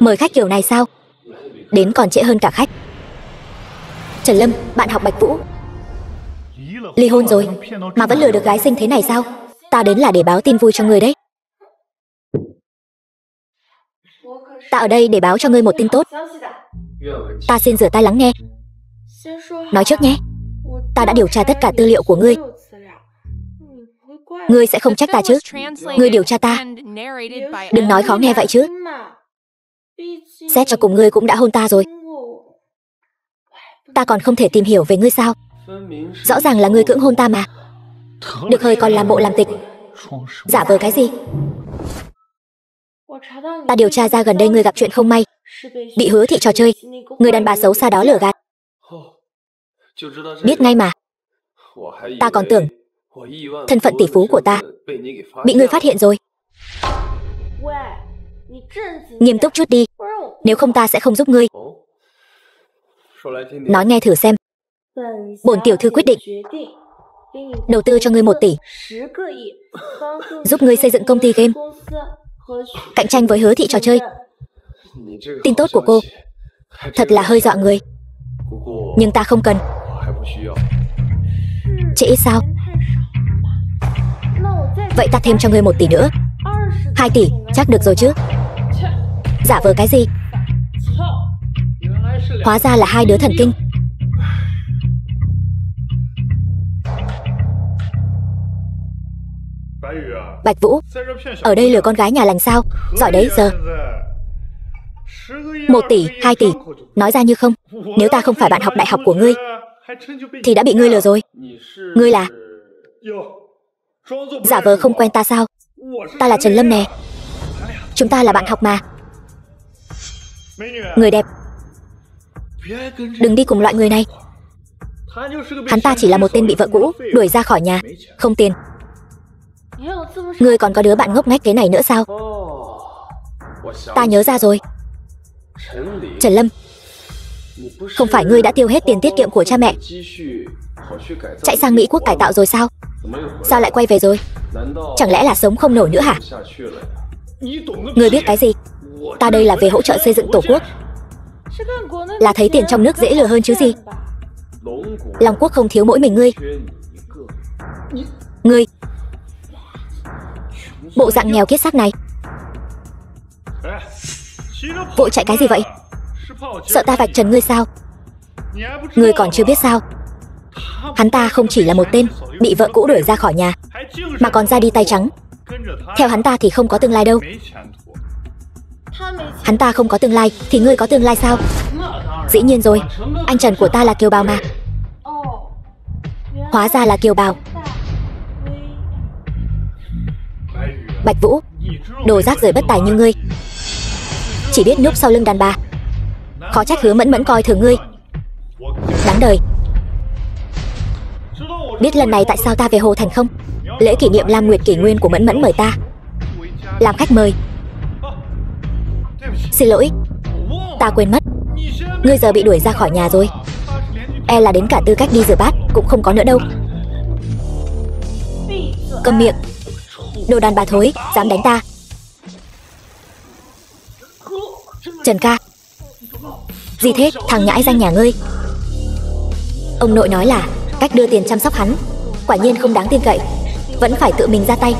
Mời khách kiểu này sao? Đến còn trễ hơn cả khách. Trần Lâm, bạn học Bạch Vũ. Ly hôn rồi mà vẫn lừa được gái xinh thế này sao? Ta đến là để báo tin vui cho ngươi đấy. Ta ở đây để báo cho ngươi một tin tốt. Ta xin rửa tai lắng nghe. Nói trước nhé. Ta đã điều tra tất cả tư liệu của ngươi. Ngươi sẽ không trách ta chứ? Ngươi điều tra ta. Đừng nói khó nghe vậy chứ. Xét cho cùng ngươi cũng đã hôn ta rồi. Ta còn không thể tìm hiểu về ngươi sao? Rõ ràng là ngươi cưỡng hôn ta mà. Được hơi còn làm bộ làm tịch. Giả vờ cái gì? Ta điều tra ra gần đây ngươi gặp chuyện không may, bị Hứa Thị trò chơi, người đàn bà xấu xa đó lừa gạt. Biết ngay mà. Ta còn tưởng thân phận tỷ phú của ta bị ngươi phát hiện rồi. Nghiêm túc chút đi, nếu không ta sẽ không giúp ngươi. Nói nghe thử xem. Bổn tiểu thư quyết định đầu tư cho ngươi 1 tỷ, giúp ngươi xây dựng công ty game, cạnh tranh với Hứa Thị trò chơi. Tin tốt của cô thật là hơi dọa người. Nhưng ta không cần. Chỉ ít sao? Vậy ta thêm cho ngươi 1 tỷ nữa. 2 tỷ, chắc được rồi chứ? Giả vờ cái gì? Hóa ra là hai đứa thần kinh. Bạch Vũ, ở đây lừa con gái nhà lành sao? Giỏi đấy giờ. 1 tỷ, 2 tỷ, nói ra như không. Nếu ta không phải bạn học đại học của ngươi thì đã bị ngươi lừa rồi. Ngươi là... Giả vờ không quen ta sao? Ta là Trần Lâm nè. Chúng ta là bạn học mà. Người đẹp, đừng đi cùng loại người này. Hắn ta chỉ là một tên bị vợ cũ đuổi ra khỏi nhà, không tiền. Ngươi còn có đứa bạn ngốc nghếch thế này nữa sao? Ta nhớ ra rồi. Trần Lâm, không phải ngươi đã tiêu hết tiền tiết kiệm của cha mẹ, chạy sang Mỹ Quốc cải tạo rồi sao? Sao lại quay về rồi? Chẳng lẽ là sống không nổi nữa hả? Ngươi biết cái gì? Ta đây là về hỗ trợ xây dựng tổ quốc. Là thấy tiền trong nước dễ lừa hơn chứ gì. Long Quốc không thiếu mỗi mình ngươi. Ngươi, bộ dạng nghèo kiết xác này, vội chạy cái gì vậy? Sợ ta vạch trần ngươi sao? Ngươi còn chưa biết sao? Hắn ta không chỉ là một tên bị vợ cũ đuổi ra khỏi nhà, mà còn ra đi tay trắng. Theo hắn ta thì không có tương lai đâu. Hắn ta không có tương lai thì ngươi có tương lai sao? Dĩ nhiên rồi, anh Trần của ta là kiều bào mà. Hóa ra là kiều bào. Bạch Vũ, đồ rác rưởi bất tài như ngươi, chỉ biết núp sau lưng đàn bà. Khó trách Hứa Mẫn Mẫn coi thường ngươi. Đáng đời. Biết lần này tại sao ta về Hồ Thành không? Lễ kỷ niệm Lam Nguyệt kỷ nguyên của Mẫn Mẫn mời ta làm khách mời. Xin lỗi, ta quên mất. Ngươi giờ bị đuổi ra khỏi nhà rồi. E là đến cả tư cách đi rửa bát cũng không có nữa đâu. Câm miệng. Đồ đàn bà thối, dám đánh ta. Trần ca. Gì thế, thằng nhãi danh nhà ngươi? Ông nội nói là cách đưa tiền chăm sóc hắn quả nhiên không đáng tin cậy, vẫn phải tự mình ra tay.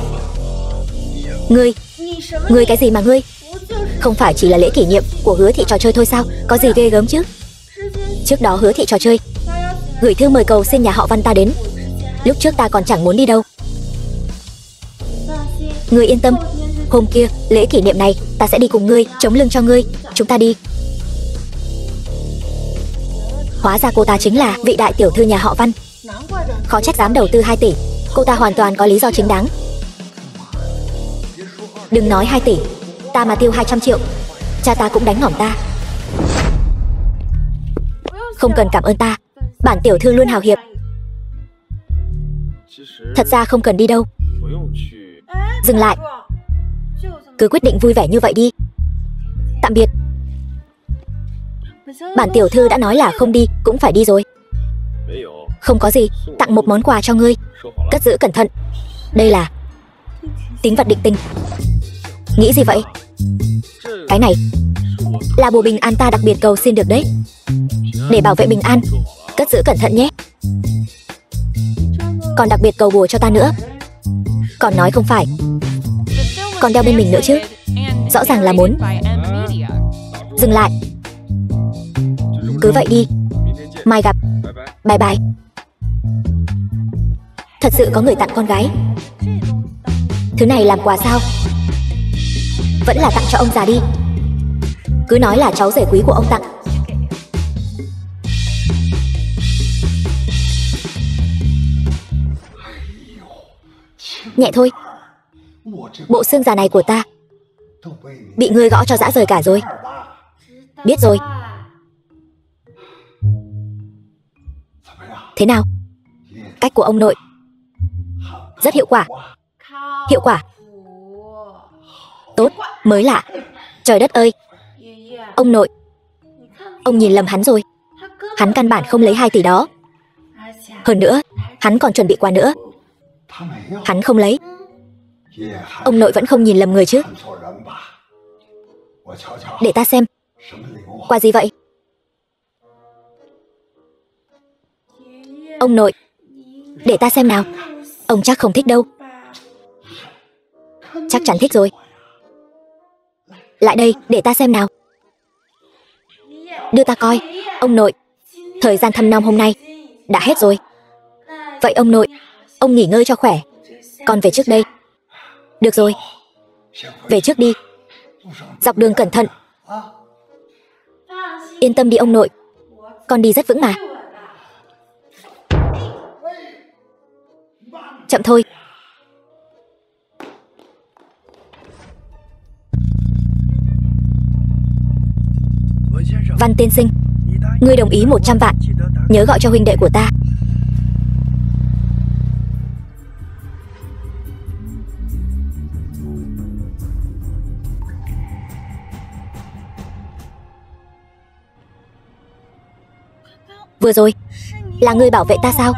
Ngươi cái gì mà ngươi? Không phải chỉ là lễ kỷ niệm của Hứa Thị trò chơi thôi sao? Có gì ghê gớm chứ? Trước đó Hứa Thị trò chơi gửi thư mời cầu xin nhà họ Văn ta đến. Lúc trước ta còn chẳng muốn đi đâu. Ngươi yên tâm, hôm kia lễ kỷ niệm này ta sẽ đi cùng ngươi, chống lưng cho ngươi. Chúng ta đi. Hóa ra cô ta chính là vị đại tiểu thư nhà họ Văn. Khó trách dám đầu tư 2 tỷ. Cô ta hoàn toàn có lý do chính đáng. Đừng nói 2 tỷ, ta mà tiêu 200 triệu, cha ta cũng đánh ngỏm ta. Không cần cảm ơn ta, bản tiểu thư luôn hào hiệp. Thật ra không cần đi đâu. Dừng lại. Cứ quyết định vui vẻ như vậy đi. Tạm biệt. Bản tiểu thư đã nói là không đi cũng phải đi rồi. Không có gì, tặng một món quà cho ngươi. Cất giữ cẩn thận. Đây là tín vật định tình. Nghĩ gì vậy? Cái này là bùa bình an ta đặc biệt cầu xin được đấy. Để bảo vệ bình an, cất giữ cẩn thận nhé. Còn đặc biệt cầu bùa cho ta nữa. Còn nói không phải, còn đeo bên mình nữa chứ. Rõ ràng là muốn. Dừng lại. Cứ vậy đi. Mai gặp. Bye bye. Thật sự có người tặng con gái. Thứ này làm quà sao? Vẫn là tặng cho ông già đi. Cứ nói là cháu rể quý của ông tặng. Nhẹ thôi. Bộ xương già này của ta bị ngươi gõ cho rã rời cả rồi. Biết rồi. Thế nào? Cách của ông nội rất hiệu quả. Hiệu quả. Tốt, mới lạ. Trời đất ơi. Ông nội, ông nhìn lầm hắn rồi. Hắn căn bản không lấy 2 tỷ đó. Hơn nữa, hắn còn chuẩn bị quà nữa. Hắn không lấy. Ông nội vẫn không nhìn lầm người chứ? Để ta xem. Quà gì vậy? Ông nội, để ta xem nào. Ông chắc không thích đâu. Chắc chắn thích rồi. Lại đây, để ta xem nào. Đưa ta coi. Ông nội, thời gian thăm nom hôm nay đã hết rồi. Vậy ông nội, ông nghỉ ngơi cho khỏe. Con về trước đây. Được rồi. Về trước đi. Dọc đường cẩn thận. Yên tâm đi ông nội. Con đi rất vững mà. Chậm thôi. Văn tiên sinh, ngươi đồng ý 100 vạn. Nhớ gọi cho huynh đệ của ta. Vừa rồi là ngươi bảo vệ ta sao?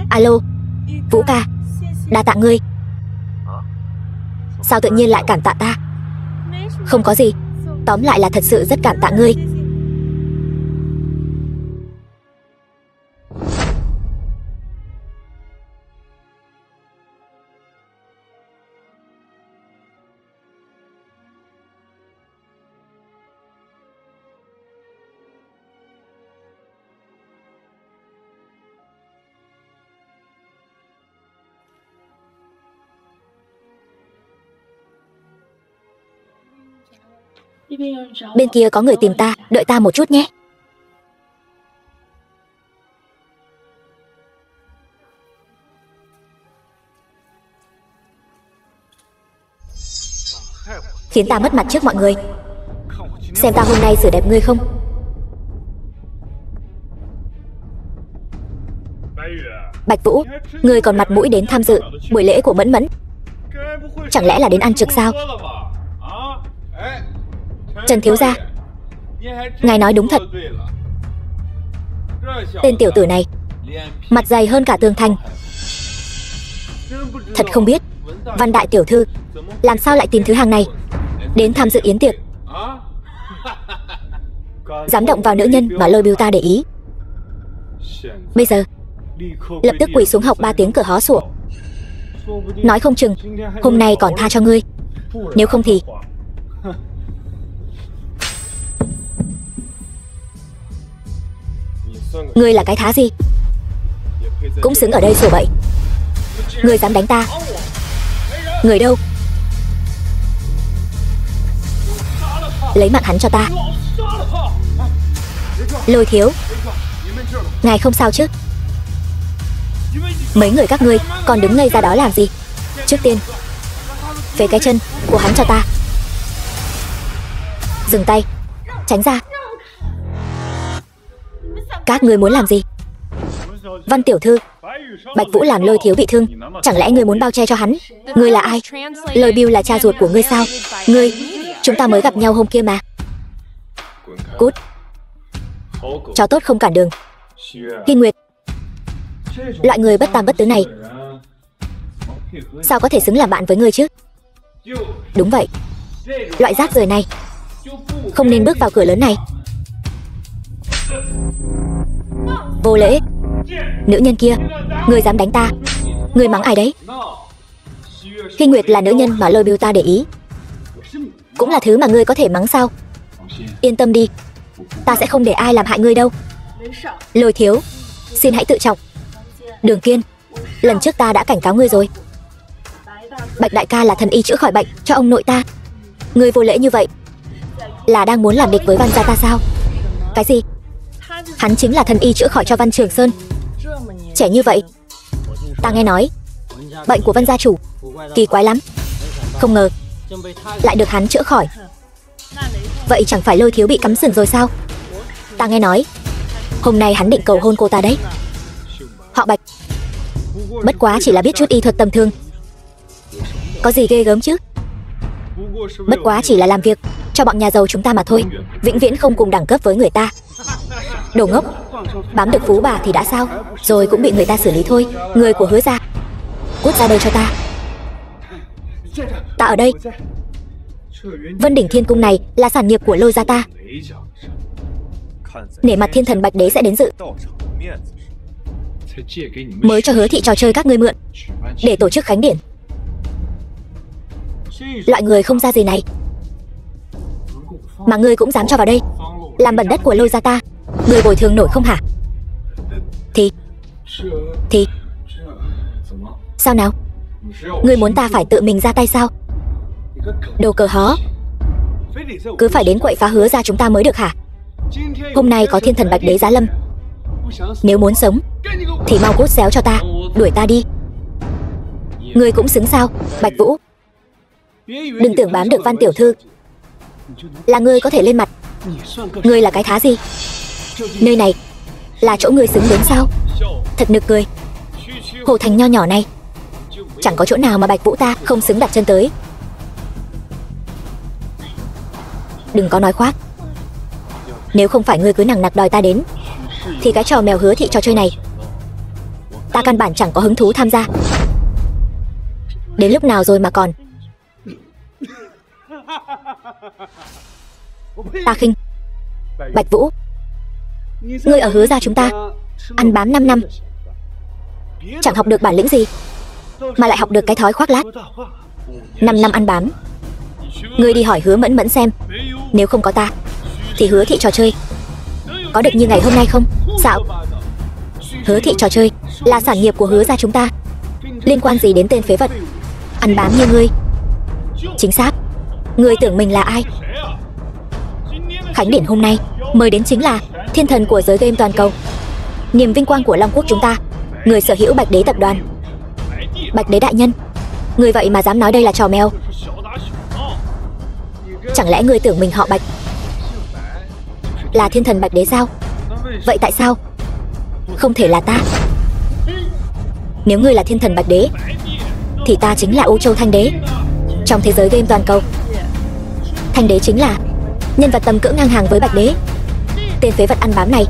Alo, Vũ ca, đa tạ ngươi. Sao tự nhiên lại cảm tạ ta? Không có gì. Tóm lại là thật sự rất cảm tạ ngươi. Bên kia có người tìm ta, đợi ta một chút nhé. Khiến ta mất mặt trước mọi người. Xem ta hôm nay xử đẹp ngươi không? Bạch Vũ, ngươi còn mặt mũi đến tham dự buổi lễ của Mẫn Mẫn? Chẳng lẽ là đến ăn trực sao? Trần thiếu gia, ngài nói đúng thật. Tên tiểu tử này mặt dày hơn cả tường thành. Thật không biết Văn đại tiểu thư làm sao lại tìm thứ hàng này đến tham dự yến tiệc. Dám động vào nữ nhân mà lôi bưu ta để ý. Bây giờ lập tức quỳ xuống học 3 tiếng cửa hó sủa. Nói không chừng hôm nay còn tha cho ngươi. Nếu không thì ngươi là cái thá gì cũng xứng ở đây sủa bậy. Ngươi dám đánh ta? Người đâu? Lấy mạng hắn cho ta. Lôi thiếu, ngài không sao chứ? Mấy người các ngươi còn đứng ngây ra đó làm gì? Trước tiên phế cái chân của hắn cho ta. Dừng tay, tránh ra. Các ngươi muốn làm gì? Văn tiểu thư, Bạch Vũ làm Lôi thiếu bị thương, chẳng lẽ ngươi muốn bao che cho hắn? Ngươi là ai? Lôi Bưu là cha ruột của ngươi sao? Ngươi, chúng ta mới gặp nhau hôm kia mà. Cút. Chó tốt không cản đường. Hy Nguyệt, loại người bất tam bất tứ này sao có thể xứng làm bạn với ngươi chứ? Đúng vậy, loại rác rưởi này không nên bước vào cửa lớn này. Vô lễ. Nữ nhân kia, ngươi dám đánh ta? Ngươi mắng ai đấy? Hy Nguyệt là nữ nhân mà Lôi Bưu ta để ý, cũng là thứ mà ngươi có thể mắng sao? Yên tâm đi, ta sẽ không để ai làm hại ngươi đâu. Lôi thiếu, xin hãy tự trọng. Đường Kiên, lần trước ta đã cảnh cáo ngươi rồi. Bạch đại ca là thần y chữa khỏi bệnh cho ông nội ta. Ngươi vô lễ như vậy là đang muốn làm địch với Văn gia ta sao? Cái gì? Hắn chính là thần y chữa khỏi cho Văn Trường Sơn. Trẻ như vậy, ta nghe nói bệnh của Văn gia chủ kỳ quái lắm, không ngờ lại được hắn chữa khỏi. Vậy chẳng phải Lôi thiếu bị cắm sừng rồi sao? Ta nghe nói hôm nay hắn định cầu hôn cô ta đấy. Họ Bạch bất quá chỉ là biết chút y thuật tầm thường, có gì ghê gớm chứ? Bất quá chỉ là làm việc cho bọn nhà giàu chúng ta mà thôi, vĩnh viễn không cùng đẳng cấp với người ta. Đồ ngốc, bám được phú bà thì đã sao, rồi cũng bị người ta xử lý thôi. Người của Hứa gia, cút ra đây cho ta. Ta ở đây. Vân Đỉnh Thiên Cung này là sản nghiệp của Lôi gia ta. Nể mặt thiên thần Bạch Đế sẽ đến dự, mới cho Hứa thị trò chơi các ngươi mượn để tổ chức khánh điển. Loại người không ra gì này mà ngươi cũng dám cho vào đây làm bẩn đất của Lôi gia ta, ngươi bồi thường nổi không hả? Thì sao nào? Ngươi muốn ta phải tự mình ra tay sao? Đồ cờ hó, cứ phải đến quậy phá Hứa gia chúng ta mới được hả? Hôm nay có thiên thần Bạch Đế giá lâm, nếu muốn sống thì mau cút xéo cho ta, đuổi ta đi. Ngươi cũng xứng sao? Bạch Vũ, đừng tưởng bám được Văn tiểu thư là ngươi có thể lên mặt. Ngươi là cái thá gì? Nơi này là chỗ ngươi xứng đến sao? Thật nực cười. Hồ thành nho nhỏ này chẳng có chỗ nào mà Bạch Vũ ta không xứng đặt chân tới. Đừng có nói khoác. Nếu không phải ngươi cứ nằng nặc đòi ta đến thì cái trò mèo Hứa thị trò chơi này ta căn bản chẳng có hứng thú tham gia. Đến lúc nào rồi mà còn. Ta khinh. Bạch Vũ, ngươi ở Hứa gia chúng ta ăn bám 5 năm, chẳng học được bản lĩnh gì mà lại học được cái thói khoác lác. 5 năm ăn bám. Ngươi đi hỏi Hứa Mẫn Mẫn xem, nếu không có ta thì Hứa thị trò chơi có được như ngày hôm nay không? Sao? Hứa thị trò chơi là sản nghiệp của Hứa gia chúng ta, liên quan gì đến tên phế vật ăn bám như ngươi? Chính xác. Ngươi tưởng mình là ai? Khánh điển hôm nay mời đến chính là thiên thần của giới game toàn cầu, niềm vinh quang của Long Quốc chúng ta, người sở hữu Bạch Đế tập đoàn. Bạch Đế đại nhân, ngươi vậy mà dám nói đây là trò mèo? Chẳng lẽ ngươi tưởng mình họ Bạch là thiên thần Bạch Đế sao? Vậy tại sao không thể là ta? Nếu ngươi là thiên thần Bạch Đế thì ta chính là U Châu Thanh Đế. Trong thế giới game toàn cầu, Thanh Đế chính là nhân vật tầm cỡ ngang hàng với Bạch Đế. Tên phế vật ăn bám này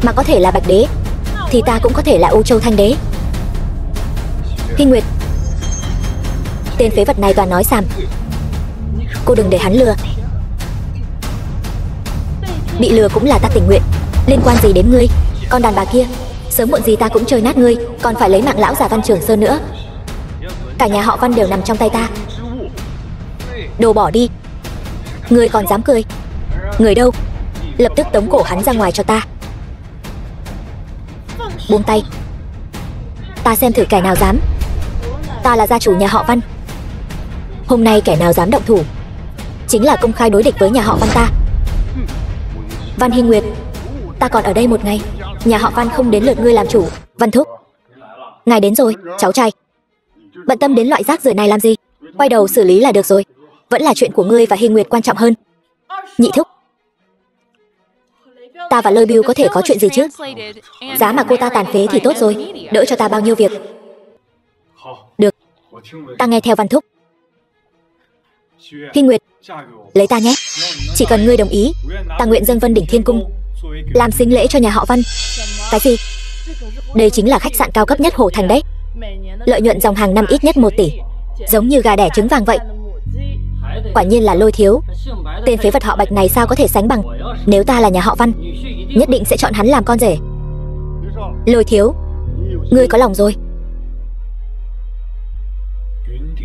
mà có thể là Bạch Đế thì ta cũng có thể là U Châu Thanh Đế. Hy Nguyệt, tên phế vật này toàn nói xàm, cô đừng để hắn lừa. Bị lừa cũng là ta tình nguyện, liên quan gì đến ngươi? Con đàn bà kia, sớm muộn gì ta cũng chơi nát ngươi, còn phải lấy mạng lão già Văn Trường Sơn nữa. Cả nhà họ Văn đều nằm trong tay ta. Đồ bỏ đi. Ngươi còn dám cười? Người đâu? Lập tức tống cổ hắn ra ngoài cho ta. Buông tay. Ta xem thử kẻ nào dám. Ta là gia chủ nhà họ Văn. Hôm nay kẻ nào dám động thủ chính là công khai đối địch với nhà họ Văn ta. Văn Hy Nguyệt, ta còn ở đây một ngày, nhà họ Văn không đến lượt ngươi làm chủ. Văn thúc, ngài đến rồi. Cháu trai, bận tâm đến loại rác rưởi này làm gì? Quay đầu xử lý là được rồi. Vẫn là chuyện của ngươi và Hy Nguyệt quan trọng hơn. Nhị thúc, ta và Lôi Bưu có thể có chuyện gì chứ? Giá mà cô ta tàn phế thì tốt rồi, đỡ cho ta bao nhiêu việc. Được, ta nghe theo Văn thúc. Hy Nguyệt, lấy ta nhé. Chỉ cần ngươi đồng ý, ta nguyện dâng Vân Đỉnh Thiên Cung làm sính lễ cho nhà họ Văn. Cái gì? Đây chính là khách sạn cao cấp nhất Hồ Thành đấy. Lợi nhuận dòng hàng năm ít nhất 1 tỷ. Giống như gà đẻ trứng vàng vậy. Quả nhiên là Lôi Thiếu. Tên phế vật họ Bạch này sao có thể sánh bằng. Nếu ta là nhà họ Văn, nhất định sẽ chọn hắn làm con rể. Lôi Thiếu, ngươi có lòng rồi.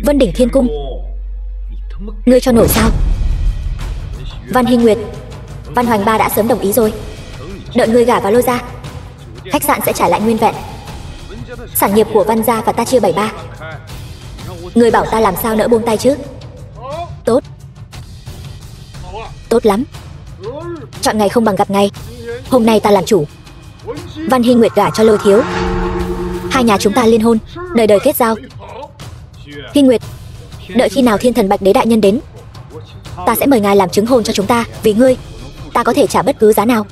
Vân Đỉnh Thiên Cung, ngươi cho nổi sao? Văn Hy Nguyệt, Văn Hoành Ba đã sớm đồng ý rồi. Đợi ngươi gả vào Lôi gia, khách sạn sẽ trả lại nguyên vẹn. Sản nghiệp của Văn gia và ta chia 7/3. Ngươi bảo ta làm sao nỡ buông tay chứ? Tốt. Tốt lắm. Chọn ngày không bằng gặp ngày. Hôm nay ta làm chủ. Văn Hy Nguyệt gả cho Lôi Thiếu. Hai nhà chúng ta liên hôn, đời đời kết giao. Hy Nguyệt, đợi khi nào Thiên Thần Bạch Đế đại nhân đến, ta sẽ mời ngài làm chứng hôn cho chúng ta. Vì ngươi, ta có thể trả bất cứ giá nào.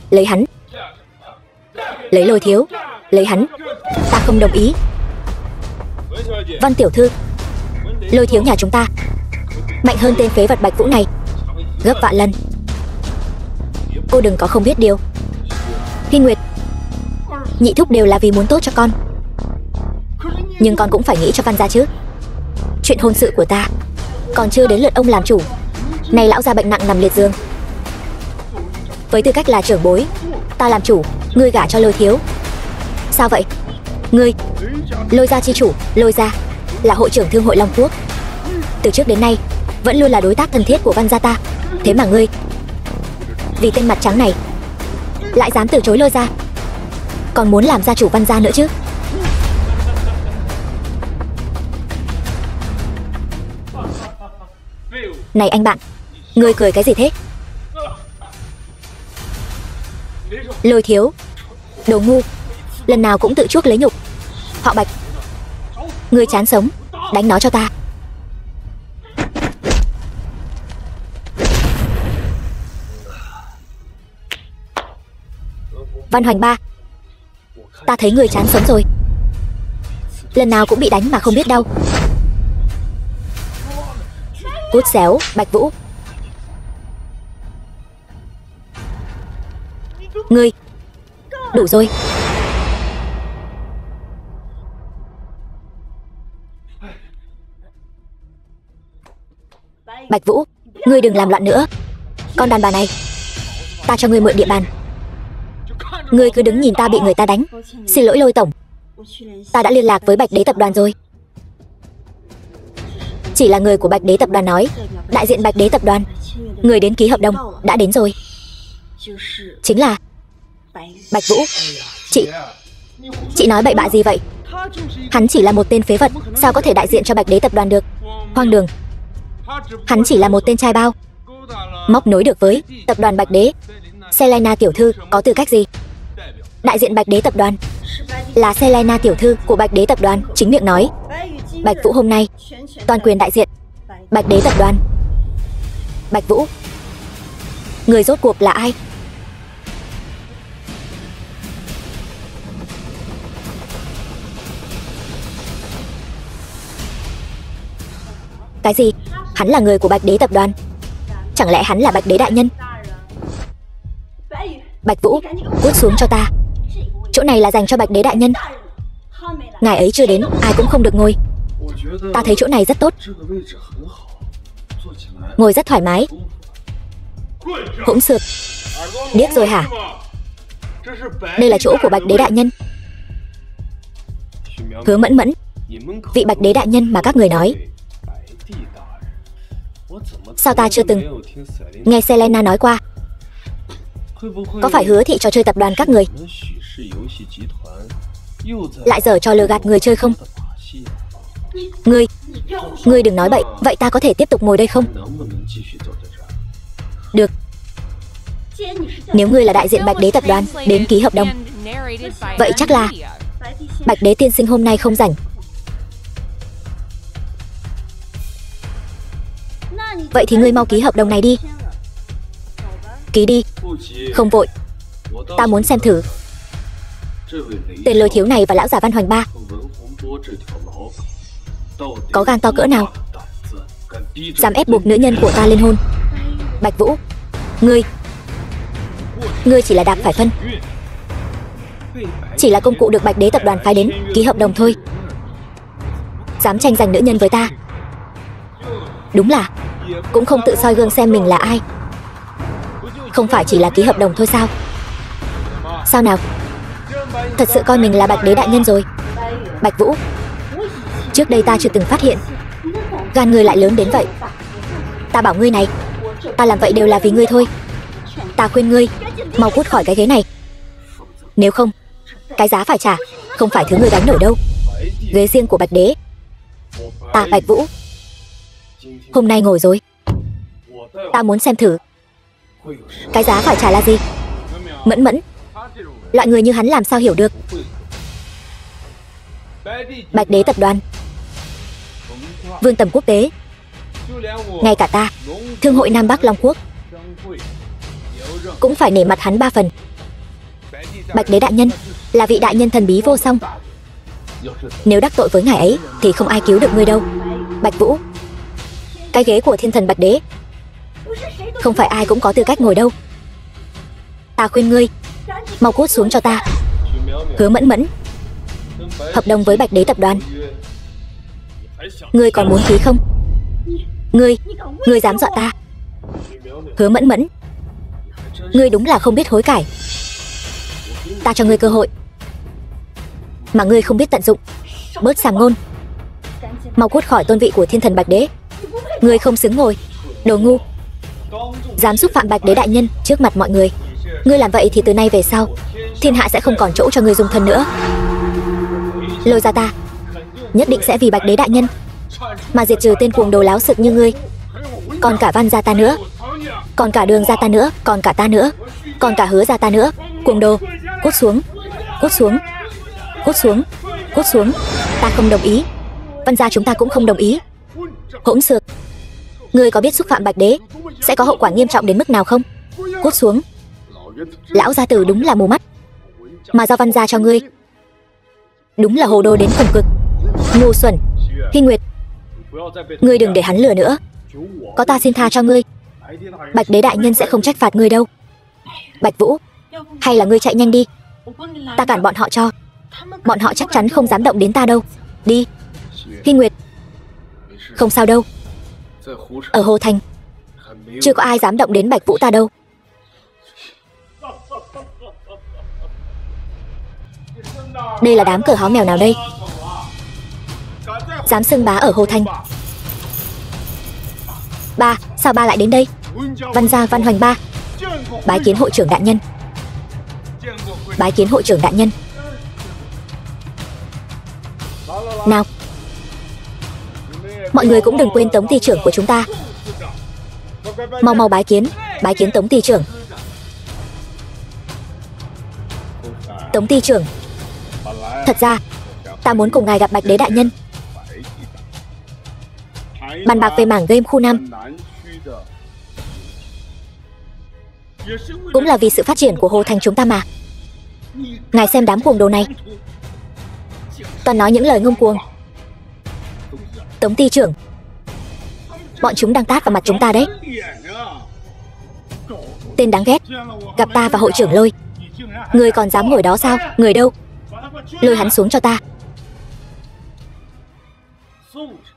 Lấy hắn. Lấy Lôi Thiếu. Lấy hắn. Ta không đồng ý. Văn tiểu thư, Lôi Thiếu nhà chúng ta mạnh hơn tên phế vật Bạch Vũ này gấp vạn lần. Cô đừng có không biết điều. Hy Nguyệt, nhị thúc đều là vì muốn tốt cho con, nhưng con cũng phải nghĩ cho Văn gia chứ. Chuyện hôn sự của ta còn chưa đến lượt ông làm chủ. Này lão gia bệnh nặng nằm liệt giường. Với tư cách là trưởng bối, ta làm chủ, ngươi gả cho Lôi Thiếu. Sao vậy? Ngươi, Lôi gia chi chủ, Lôi gia là hội trưởng thương hội Long Quốc, từ trước đến nay vẫn luôn là đối tác thân thiết của Văn gia ta. Thế mà ngươi, vì tên mặt trắng này, lại dám từ chối Lôi gia, còn muốn làm gia chủ Văn gia nữa chứ? Này anh bạn, ngươi cười cái gì thế? Lôi Thiếu, đồ ngu, lần nào cũng tự chuốc lấy nhục. Họ Bạch, ngươi chán sống, đánh nó cho ta. Văn Hoành Ba, ta thấy ngươi chán sống rồi. Lần nào cũng bị đánh mà không biết đau. Cút xéo, Bạch Vũ. Ngươi, đủ rồi. Bạch Vũ, ngươi đừng làm loạn nữa. Con đàn bà này, ta cho ngươi mượn địa bàn, ngươi cứ đứng nhìn ta bị người ta đánh. Xin lỗi Lôi tổng, ta đã liên lạc với Bạch Đế tập đoàn rồi. Chỉ là người của Bạch Đế tập đoàn nói, đại diện Bạch Đế tập đoàn, người đến ký hợp đồng đã đến rồi. Chính là Bạch Vũ. Chị nói bậy bạ gì vậy? Hắn chỉ là một tên phế vật, sao có thể đại diện cho Bạch Đế tập đoàn được? Hoang đường. Hắn chỉ là một tên trai bao, móc nối được với tập đoàn Bạch Đế. Selena tiểu thư có tư cách gì đại diện Bạch Đế tập đoàn? Là Selena tiểu thư của Bạch Đế tập đoàn chính miệng nói, Bạch Vũ hôm nay toàn quyền đại diện Bạch Đế tập đoàn. Bạch Vũ, người rốt cuộc là ai? Cái gì? Hắn là người của Bạch Đế tập đoàn? Chẳng lẽ hắn là Bạch Đế đại nhân? Bạch Vũ, cút xuống cho ta. Chỗ này là dành cho Bạch Đế đại nhân. Ngài ấy chưa đến, ai cũng không được ngồi. Ta thấy chỗ này rất tốt, ngồi rất thoải mái. Hỗn xược, điếc rồi hả? Đây là chỗ của Bạch Đế đại nhân. Hứa Mẫn Mẫn, vị Bạch Đế đại nhân mà các người nói, sao ta chưa từng nghe Selena nói qua? Có phải Hứa thị trò chơi tập đoàn các người lại giở trò lừa gạt người chơi không? Ngươi đừng nói bậy. Vậy ta có thể tiếp tục ngồi đây không? Được. Nếu ngươi là đại diện Bạch Đế tập đoàn đến ký hợp đồng, vậy chắc là Bạch Đế tiên sinh hôm nay không rảnh. Vậy thì ngươi mau ký hợp đồng này đi. Ký đi. Không vội, ta muốn xem thử tên Lôi Thiếu này và lão già Văn Hoành Ba có gan to cỡ nào, dám ép buộc nữ nhân của ta liên hôn. Bạch Vũ, ngươi Ngươi chỉ là đạp phải phân, chỉ là công cụ được Bạch Đế tập đoàn phái đến ký hợp đồng thôi. Dám tranh giành nữ nhân với ta, đúng là cũng không tự soi gương xem mình là ai. Không phải chỉ là ký hợp đồng thôi sao? Sao nào? Thật sự coi mình là Bạch Đế đại nhân rồi? Bạch Vũ, trước đây ta chưa từng phát hiện gan ngươi lại lớn đến vậy. Ta bảo ngươi này, ta làm vậy đều là vì ngươi thôi. Ta khuyên ngươi mau cút khỏi cái ghế này, nếu không cái giá phải trả không phải thứ ngươi gánh nổi đâu. Ghế riêng của Bạch Đế. Ta Bạch Vũ hôm nay ngồi rồi, ta muốn xem thử cái giá phải trả là gì. Mẫn Mẫn, loại người như hắn làm sao hiểu được Bạch Đế tập đoàn, vương tầm quốc tế, ngay cả ta, Thương hội Nam Bắc Long Quốc, cũng phải nể mặt hắn 3 phần. Bạch Đế đại nhân là vị đại nhân thần bí vô song, nếu đắc tội với ngài ấy thì không ai cứu được ngươi đâu. Bạch Vũ, cái ghế của thiên thần Bạch Đế không phải ai cũng có tư cách ngồi đâu. Ta khuyên ngươi mau cút xuống cho ta. Hứa Mẫn Mẫn, hợp đồng với Bạch Đế tập đoàn ngươi còn muốn ký không? Ngươi dám dọa ta? Hứa Mẫn Mẫn, ngươi đúng là không biết hối cải. Ta cho ngươi cơ hội mà ngươi không biết tận dụng. Bớt sàm ngôn, mau cút khỏi tôn vị của thiên thần Bạch Đế. Ngươi không xứng ngồi. Đồ ngu, dám xúc phạm Bạch Đế đại nhân trước mặt mọi người. Ngươi làm vậy thì từ nay về sau thiên hạ sẽ không còn chỗ cho ngươi dung thân nữa. Lôi ra ta, nhất định sẽ vì Bạch Đế đại nhân mà diệt trừ tên cuồng đồ láo sực như ngươi. Còn cả Văn gia ta nữa, còn cả Đường gia ta nữa, còn cả ta nữa, còn cả Hứa gia ta nữa. Cuồng đồ, cút xuống, cút xuống, cút xuống, cút xuống. Ta không đồng ý, Văn gia chúng ta cũng không đồng ý. Hỗn xược, ngươi có biết xúc phạm Bạch Đế sẽ có hậu quả nghiêm trọng đến mức nào không? Cút xuống. Lão gia tử đúng là mù mắt, mà giao Văn gia cho ngươi đúng là hồ đồ đến cùng cực. Ngu xuẩn. Hy Nguyệt, ngươi đừng để hắn lừa nữa, có ta xin tha cho ngươi. Bạch Đế đại nhân sẽ không trách phạt ngươi đâu. Bạch Vũ, hay là ngươi chạy nhanh đi, ta cản bọn họ cho. Bọn họ chắc chắn không dám động đến ta đâu. Đi. Hy Nguyệt, không sao đâu, ở Hồ Thành chưa có ai dám động đến Bạch Vũ ta đâu. Đây là đám cờ háo mèo nào đây, dám xưng bá ở Hồ Thành? Ba, sao ba lại đến đây? Văn gia Văn Hoành ba, bái kiến hội trưởng đại nhân. Bái kiến hội trưởng đại nhân. Nào, mọi người cũng đừng quên Tống ty trưởng của chúng ta. Mau mau bái kiến Tống ty trưởng. Tống ty trưởng, thật ra ta muốn cùng ngài gặp Bạch Đế đại nhân, bàn bạc về mảng game khu Nam, cũng là vì sự phát triển của Hồ Thành chúng ta mà. Ngài xem đám cuồng đồ này, toàn nói những lời ngông cuồng. Tống ty trưởng, bọn chúng đang tát vào mặt chúng ta đấy. Tên đáng ghét, gặp ta và hội trưởng Lôi, ngươi còn dám ngồi đó sao? Người đâu? Lôi hắn xuống cho ta.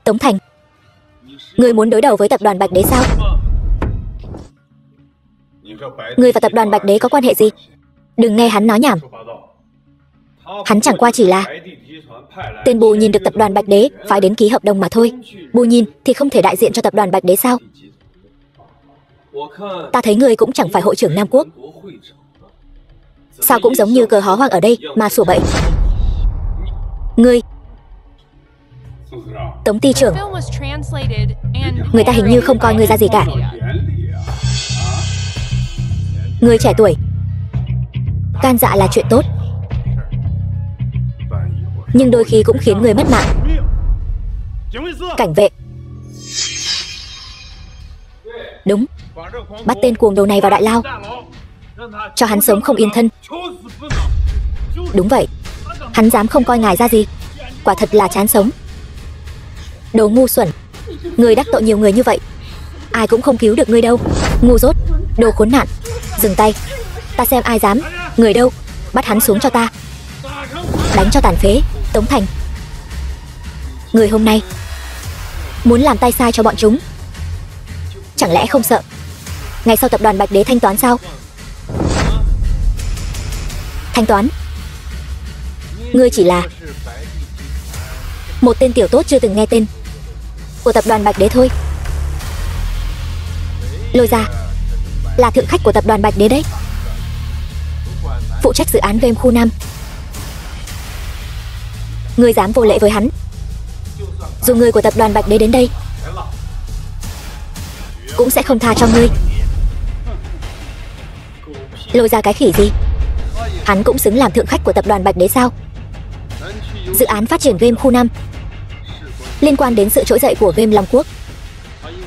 Tống Thành, ngươi muốn đối đầu với tập đoàn Bạch Đế sao? Ngươi và tập đoàn Bạch Đế có quan hệ gì? Đừng nghe hắn nói nhảm. Hắn chẳng qua chỉ là tên bù nhìn được tập đoàn Bạch Đế phải đến ký hợp đồng mà thôi. Bù nhìn thì không thể đại diện cho tập đoàn Bạch Đế sao? Ta thấy ngươi cũng chẳng phải hội trưởng Nam Quốc, sao cũng giống như cờ hó hoang ở đây mà sủa bậy. Ngươi, Tống ty trưởng, người ta hình như không coi ngươi ra gì cả. Ngươi trẻ tuổi, gan dạ là chuyện tốt, nhưng đôi khi cũng khiến người mất mạng. Cảnh vệ, đúng, bắt tên cuồng đồ này vào đại lao, cho hắn sống không yên thân. Đúng vậy, hắn dám không coi ngài ra gì, quả thật là chán sống. Đồ ngu xuẩn, ngươi đắc tội nhiều người như vậy, ai cũng không cứu được ngươi đâu. Ngu dốt, đồ khốn nạn, dừng tay. Ta xem ai dám. Người đâu? Bắt hắn xuống cho ta. Đánh cho tàn phế. Tống Thành, người hôm nay muốn làm tay sai cho bọn chúng, chẳng lẽ không sợ ngày sau tập đoàn Bạch Đế thanh toán sao? Thanh toán? Ngươi chỉ là một tên tiểu tốt chưa từng nghe tên của tập đoàn Bạch Đế thôi. Lôi Gia là thượng khách của tập đoàn Bạch Đế đấy, phụ trách dự án game khu Nam. Ngươi dám vô lễ với hắn, dù người của tập đoàn Bạch Đế đến đây cũng sẽ không tha cho ngươi. Lôi Ra cái khỉ gì? Hắn cũng xứng làm thượng khách của tập đoàn Bạch Đế sao? Dự án phát triển game khu Nam liên quan đến sự trỗi dậy của game Long Quốc.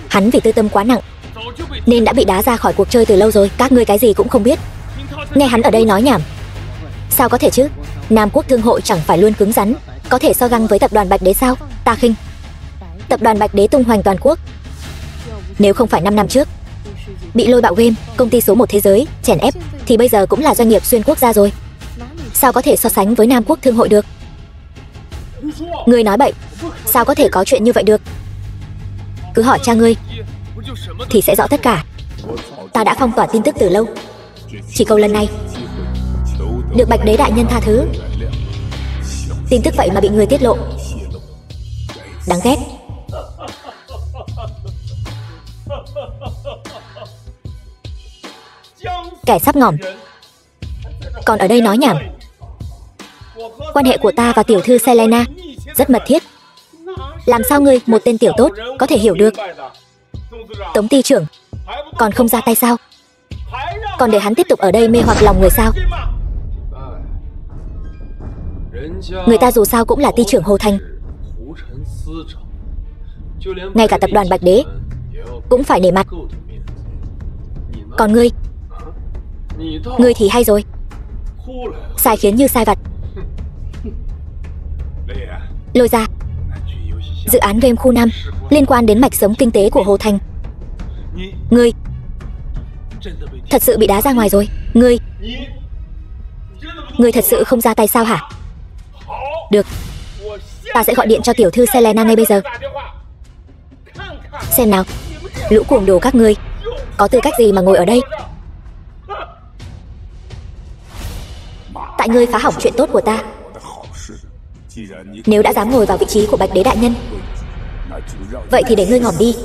Hắn vì tư tâm quá nặng nên đã bị đá ra khỏi cuộc chơi từ lâu rồi. Các ngươi cái gì cũng không biết, nghe hắn ở đây nói nhảm. Sao có thể chứ? Nam Quốc Thương hội chẳng phải luôn cứng rắn, có thể so găng với tập đoàn Bạch Đế sao? Ta khinh. Tập đoàn Bạch Đế tung hoành toàn quốc. Nếu không phải 5 năm trước bị Lôi Bạo Game, công ty số 1 thế giới, chèn ép, thì bây giờ cũng là doanh nghiệp xuyên quốc gia rồi. Sao có thể so sánh với Nam Quốc Thương hội được? Ngươi nói bậy. Sao có thể có chuyện như vậy được? Cứ hỏi cha ngươi thì sẽ rõ tất cả. Ta đã phong tỏa tin tức từ lâu, chỉ cầu lần này được Bạch Đế đại nhân tha thứ. Tin tức vậy mà bị người tiết lộ, đáng ghét. Kẻ sắp ngỏm còn ở đây nói nhảm. Quan hệ của ta và tiểu thư Selena rất mật thiết. Làm sao ngươi, một tên tiểu tốt, có thể hiểu được? Tống ty trưởng còn không ra tay sao? Còn để hắn tiếp tục ở đây mê hoặc lòng người sao? Người ta dù sao cũng là ty trưởng Hồ Thành, ngay cả tập đoàn Bạch Đế cũng phải nể mặt. Còn ngươi thì hay rồi, sai khiến như sai vặt. Lôi Ra, dự án game khu Nam liên quan đến mạch sống kinh tế của Hồ Thành. Ngươi thật sự bị đá ra ngoài rồi. Ngươi thật sự không ra tay sao hả? Được, ta sẽ gọi điện cho tiểu thư Selena ngay bây giờ. Xem nào, lũ cuồng đồ các ngươi có tư cách gì mà ngồi ở đây? Tại ngươi phá hỏng chuyện tốt của ta. Nếu đã dám ngồi vào vị trí của Bạch Đế đại nhân, vậy thì để ngươi ngỏm đi,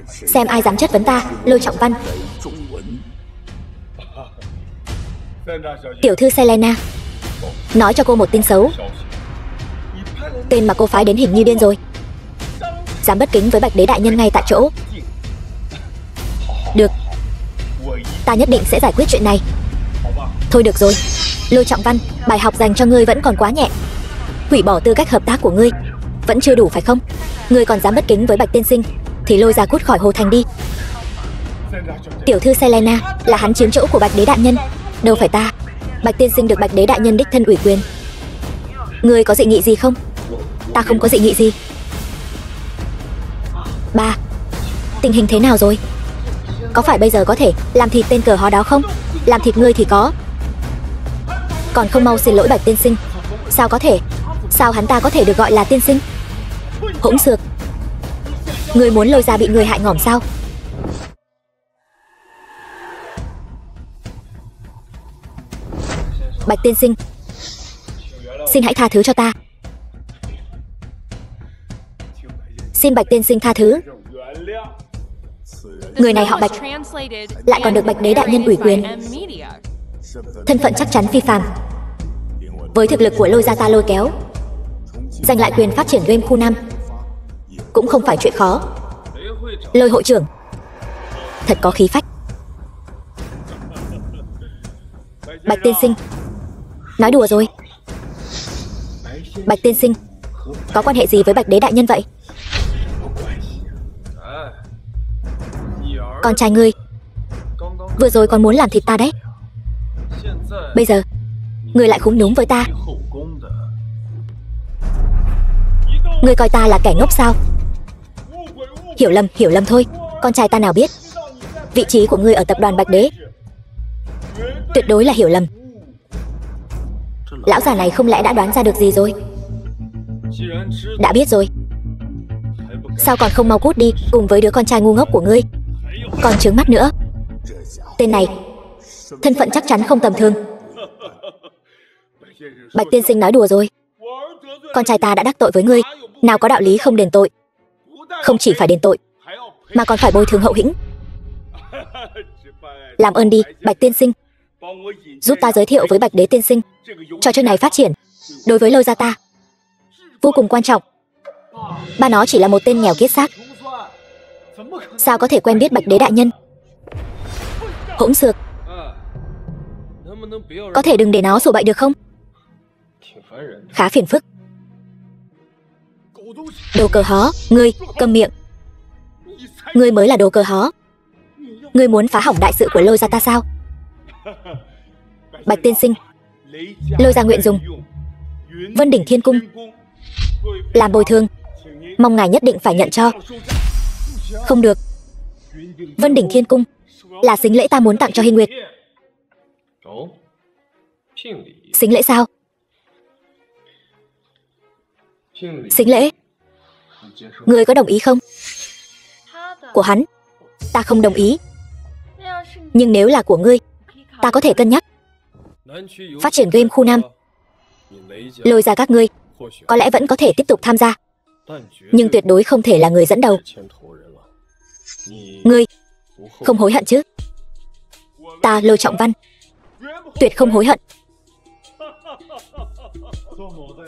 xem ai dám chất vấn ta. Lôi Trọng Văn. Tiểu thư Selena, nói cho cô một tin xấu. Tên mà cô phái đến hình như điên rồi, dám bất kính với Bạch Đế đại nhân ngay tại chỗ. Được, ta nhất định sẽ giải quyết chuyện này. Thôi được rồi, Lôi Trọng Văn, bài học dành cho ngươi vẫn còn quá nhẹ. Hủy bỏ tư cách hợp tác của ngươi vẫn chưa đủ phải không? Ngươi còn dám bất kính với Bạch tiên sinh thì lôi ra cút khỏi Hồ Thành đi. Tiểu thư Selena là hắn chiếm chỗ của Bạch Đế đại nhân, đâu phải ta. Bạch tiên sinh được Bạch Đế đại nhân đích thân ủy quyền. Ngươi có dị nghị gì không? Ta không có dị nghị gì. Ba, tình hình thế nào rồi? Có phải bây giờ có thể làm thịt tên cờ hó đó không? Làm thịt ngươi thì có, còn không mau xin lỗi Bạch tiên sinh. Sao có thể? Sao hắn ta có thể được gọi là tiên sinh? Hỗn xược. Ngươi muốn Lôi Ra bị người hại ngỏm sao? Bạch tiên sinh, xin hãy tha thứ cho ta. Xin Bạch tiên sinh tha thứ. Người này họ Bạch, lại còn được Bạch Đế đại nhân ủy quyền, thân phận chắc chắn phi phàm. Với thực lực của Lôi Ra ta lôi kéo, giành lại quyền phát triển game khu Nam cũng không phải chuyện khó. Lôi hội trưởng thật có khí phách. Bạch tiên sinh, nói đùa rồi. Bạch tiên sinh có quan hệ gì với Bạch Đế đại nhân vậy? Con trai ngươi vừa rồi còn muốn làm thịt ta đấy, bây giờ ngươi lại khúm núm với ta. Ngươi coi ta là kẻ ngốc sao? Hiểu lầm thôi. Con trai ta nào biết vị trí của ngươi ở tập đoàn Bạch Đế Tuyệt đối là hiểu lầm. Lão già này không lẽ đã đoán ra được gì rồi? Đã biết rồi, sao còn không mau cút đi cùng với đứa con trai ngu ngốc của ngươi, còn trướng mắt nữa. Tên này thân phận chắc chắn không tầm thường. Bạch tiên sinh nói đùa rồi. Con trai ta đã đắc tội với ngươi, nào có đạo lý không đền tội. Không chỉ phải đền tội, mà còn phải bồi thường hậu hĩnh. Làm ơn đi, Bạch tiên sinh, giúp ta giới thiệu với Bạch đế tiên sinh. Trò chơi này phát triển đối với Lôi gia ta vô cùng quan trọng. Ba nó chỉ là một tên nghèo kiết xác, sao có thể quen biết Bạch đế đại nhân? Hỗn xược, có thể đừng để nó sổ bậy được không? Khá phiền phức. Đồ cờ hó, ngươi câm miệng. Ngươi mới là đồ cờ hó. Ngươi muốn phá hỏng đại sự của Lôi gia ta sao? Bạch tiên sinh, Lôi gia nguyện dùng Vân Đỉnh Thiên Cung làm bồi thường, mong ngài nhất định phải nhận cho. Không được. Vân Đỉnh Thiên Cung là sính lễ ta muốn tặng cho Hy Nguyệt. Sính lễ sao? Sính lễ? Ngươi có đồng ý không? Của hắn ta không đồng ý, nhưng nếu là của ngươi, ta có thể cân nhắc. Phát triển game khu Nam, Lôi gia các ngươi có lẽ vẫn có thể tiếp tục tham gia, nhưng tuyệt đối không thể là người dẫn đầu. Ngươi không hối hận chứ? Ta Lôi Trọng Văn tuyệt không hối hận.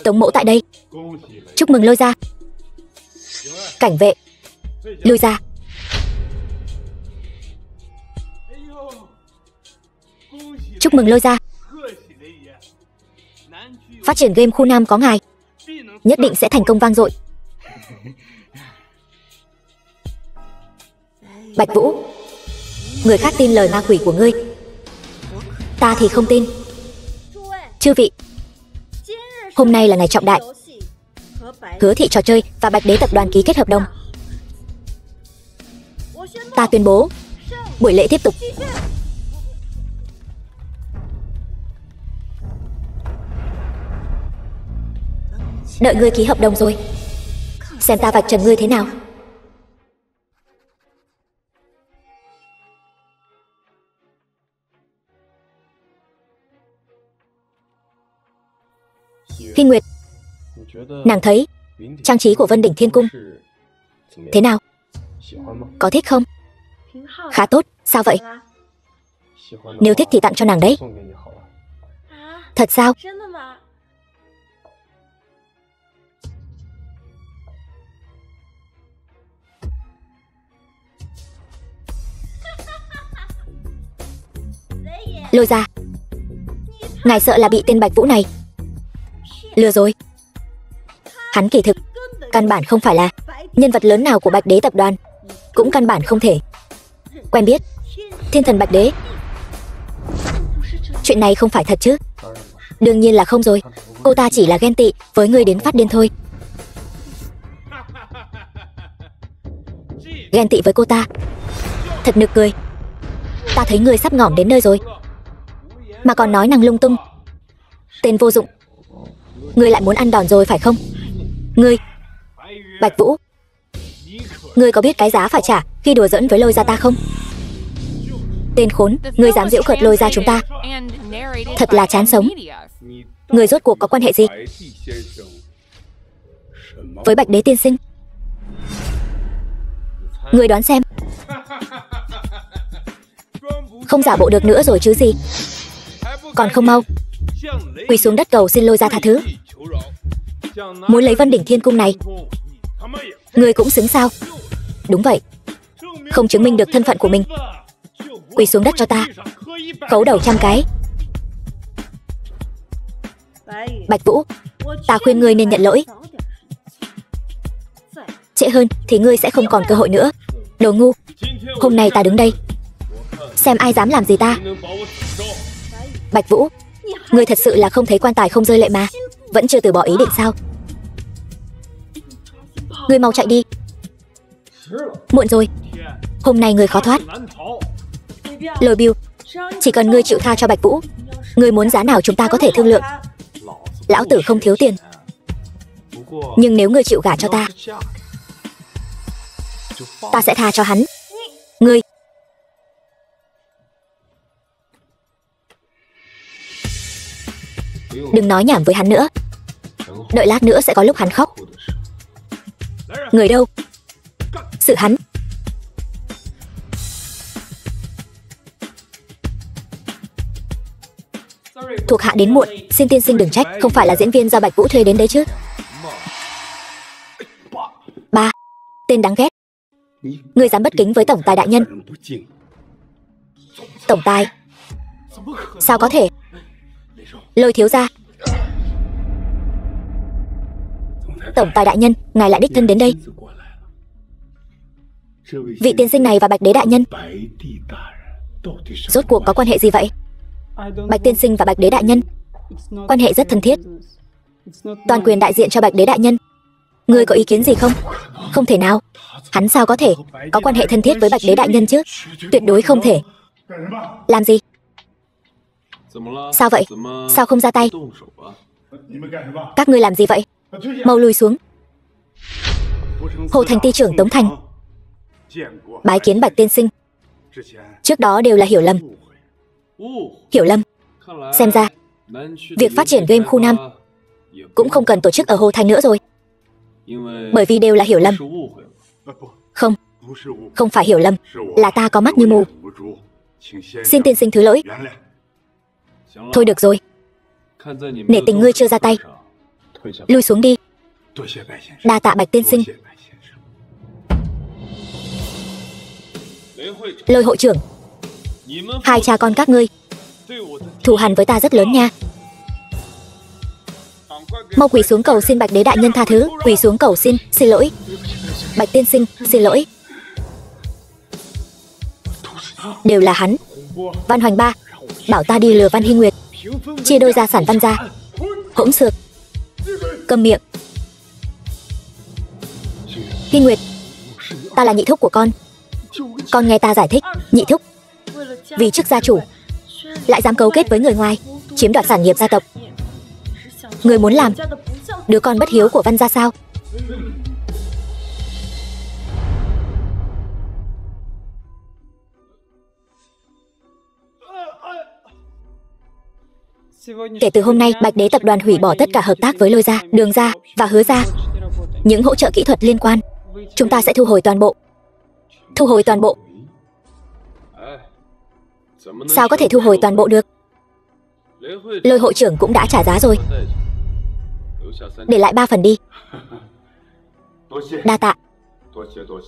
Tống mẫu tại đây, chúc mừng Lôi gia. Cảnh vệ, lui ra. Chúc mừng Lôi gia. Phát triển game khu Nam có ngài, nhất định sẽ thành công vang dội. Bạch Vũ, người khác tin lời ma quỷ của ngươi, ta thì không tin. Chư vị, hôm nay là ngày trọng đại. Hứa thị trò chơi và Bạch đế tập đoàn ký kết hợp đồng. Ta tuyên bố buổi lễ tiếp tục. Đợi ngươi ký hợp đồng rồi, xem ta vạch trần ngươi thế nào. Hy Nguyệt, nàng thấy trang trí của Vân Đỉnh Thiên Cung thế nào? Có thích không? Khá tốt, sao vậy? Nếu thích thì tặng cho nàng đấy. Thật sao? Lôi gia, ngài sợ là bị tên Bạch Vũ này lừa rồi. Hắn kỳ thực căn bản không phải là nhân vật lớn nào của Bạch đế tập đoàn, cũng căn bản không thể quen biết thiên thần Bạch đế. Chuyện này không phải thật chứ? Đương nhiên là không rồi. Cô ta chỉ là ghen tị với ngươi đến phát điên thôi. Ghen tị với cô ta? Thật nực cười. Ta thấy ngươi sắp ngỏm đến nơi rồi mà còn nói năng lung tung. Tên vô dụng, ngươi lại muốn ăn đòn rồi phải không? Ngươi, Bạch Vũ, ngươi có biết cái giá phải trả khi đùa giỡn với Lôi gia ta không? Tên khốn, ngươi dám giễu cợt Lôi gia chúng ta, thật là chán sống. Ngươi rốt cuộc có quan hệ gì với Bạch đế tiên sinh? Ngươi đoán xem. Không giả bộ được nữa rồi chứ gì? Còn không mau quỳ xuống đất cầu xin Lôi gia tha thứ. Muốn lấy Vân Đỉnh Thiên Cung này, ngươi cũng xứng sao? Đúng vậy, không chứng minh được thân phận của mình, quỳ xuống đất cho ta, khấu đầu 100 cái. Bạch Vũ, ta khuyên ngươi nên nhận lỗi. Trễ hơn thì ngươi sẽ không còn cơ hội nữa. Đồ ngu, hôm nay ta đứng đây, xem ai dám làm gì ta. Bạch Vũ, ngươi thật sự là không thấy quan tài không rơi lệ mà vẫn chưa từ bỏ ý định sao? Ngươi mau chạy đi, muộn rồi. Hôm nay ngươi khó thoát. Lôi Biêu, Chỉ cần ngươi chịu tha cho Bạch Vũ, ngươi muốn giá nào chúng ta có thể thương lượng. Lão tử không thiếu tiền, nhưng nếu ngươi chịu gả cho ta, ta sẽ tha cho hắn. Ngươi đừng nói nhảm với hắn nữa, đợi lát nữa sẽ có lúc hắn khóc. Người đâu? Xử hắn. Thuộc hạ đến muộn, xin tiên sinh đừng trách, không phải là diễn viên do Bạch Vũ thuê đến đấy chứ? Ba, tên đáng ghét. Ngươi dám bất kính với tổng tài đại nhân? Tổng tài? Sao có thể? Lôi thiếu gia. Tổng tài đại nhân, ngài lại đích thân đến đây. Vị tiên sinh này và Bạch Đế đại nhân rốt cuộc có quan hệ gì vậy? Bạch tiên sinh và Bạch Đế đại nhân quan hệ rất thân thiết, toàn quyền đại diện cho Bạch Đế đại nhân. Ngươi có ý kiến gì không? Không thể nào. Hắn sao có thể có quan hệ thân thiết với Bạch Đế đại nhân chứ? Tuyệt đối không thể. Làm gì? Sao vậy? Sao không ra tay? Các ngươi làm gì vậy? Mau lùi xuống. Hồ Thành ty trưởng Tống Thành, bái kiến Bạch tiên sinh. Trước đó đều là hiểu lầm. Hiểu lầm? Xem ra việc phát triển game khu Nam cũng không cần tổ chức ở Hồ Thành nữa rồi. Bởi vì đều là hiểu lầm. Không, không phải hiểu lầm, là ta có mắt như mù. Xin tiên sinh thứ lỗi. Thôi được rồi, nể tình ngươi chưa ra tay, lui xuống đi. Đa tạ Bạch tiên sinh. Lôi hội trưởng, hai cha con các ngươi thù hằn với ta rất lớn nha. Mau quỳ xuống cầu xin Bạch Đế đại nhân tha thứ. Quỳ xuống cầu xin lỗi. Bạch tiên sinh, xin lỗi. Đều là hắn. Văn Hoành Ba bảo ta đi lừa Văn Hy Nguyệt, chia đôi gia sản Văn gia. Hỗn xược. Câm miệng. Hy Nguyệt, ta là nhị thúc của con nghe ta giải thích. Nhị thúc vì chức gia chủ lại dám cấu kết với người ngoài, chiếm đoạt sản nghiệp gia tộc. Người muốn làm đứa con bất hiếu của Văn gia sao? Kể từ hôm nay, Bạch Đế tập đoàn hủy bỏ tất cả hợp tác với Lôi gia, Đường gia và Hứa gia. Những hỗ trợ kỹ thuật liên quan, chúng ta sẽ thu hồi toàn bộ. Thu hồi toàn bộ? Sao có thể thu hồi toàn bộ được? Lôi hội trưởng cũng đã trả giá rồi. Để lại 3 phần đi. Đa tạ.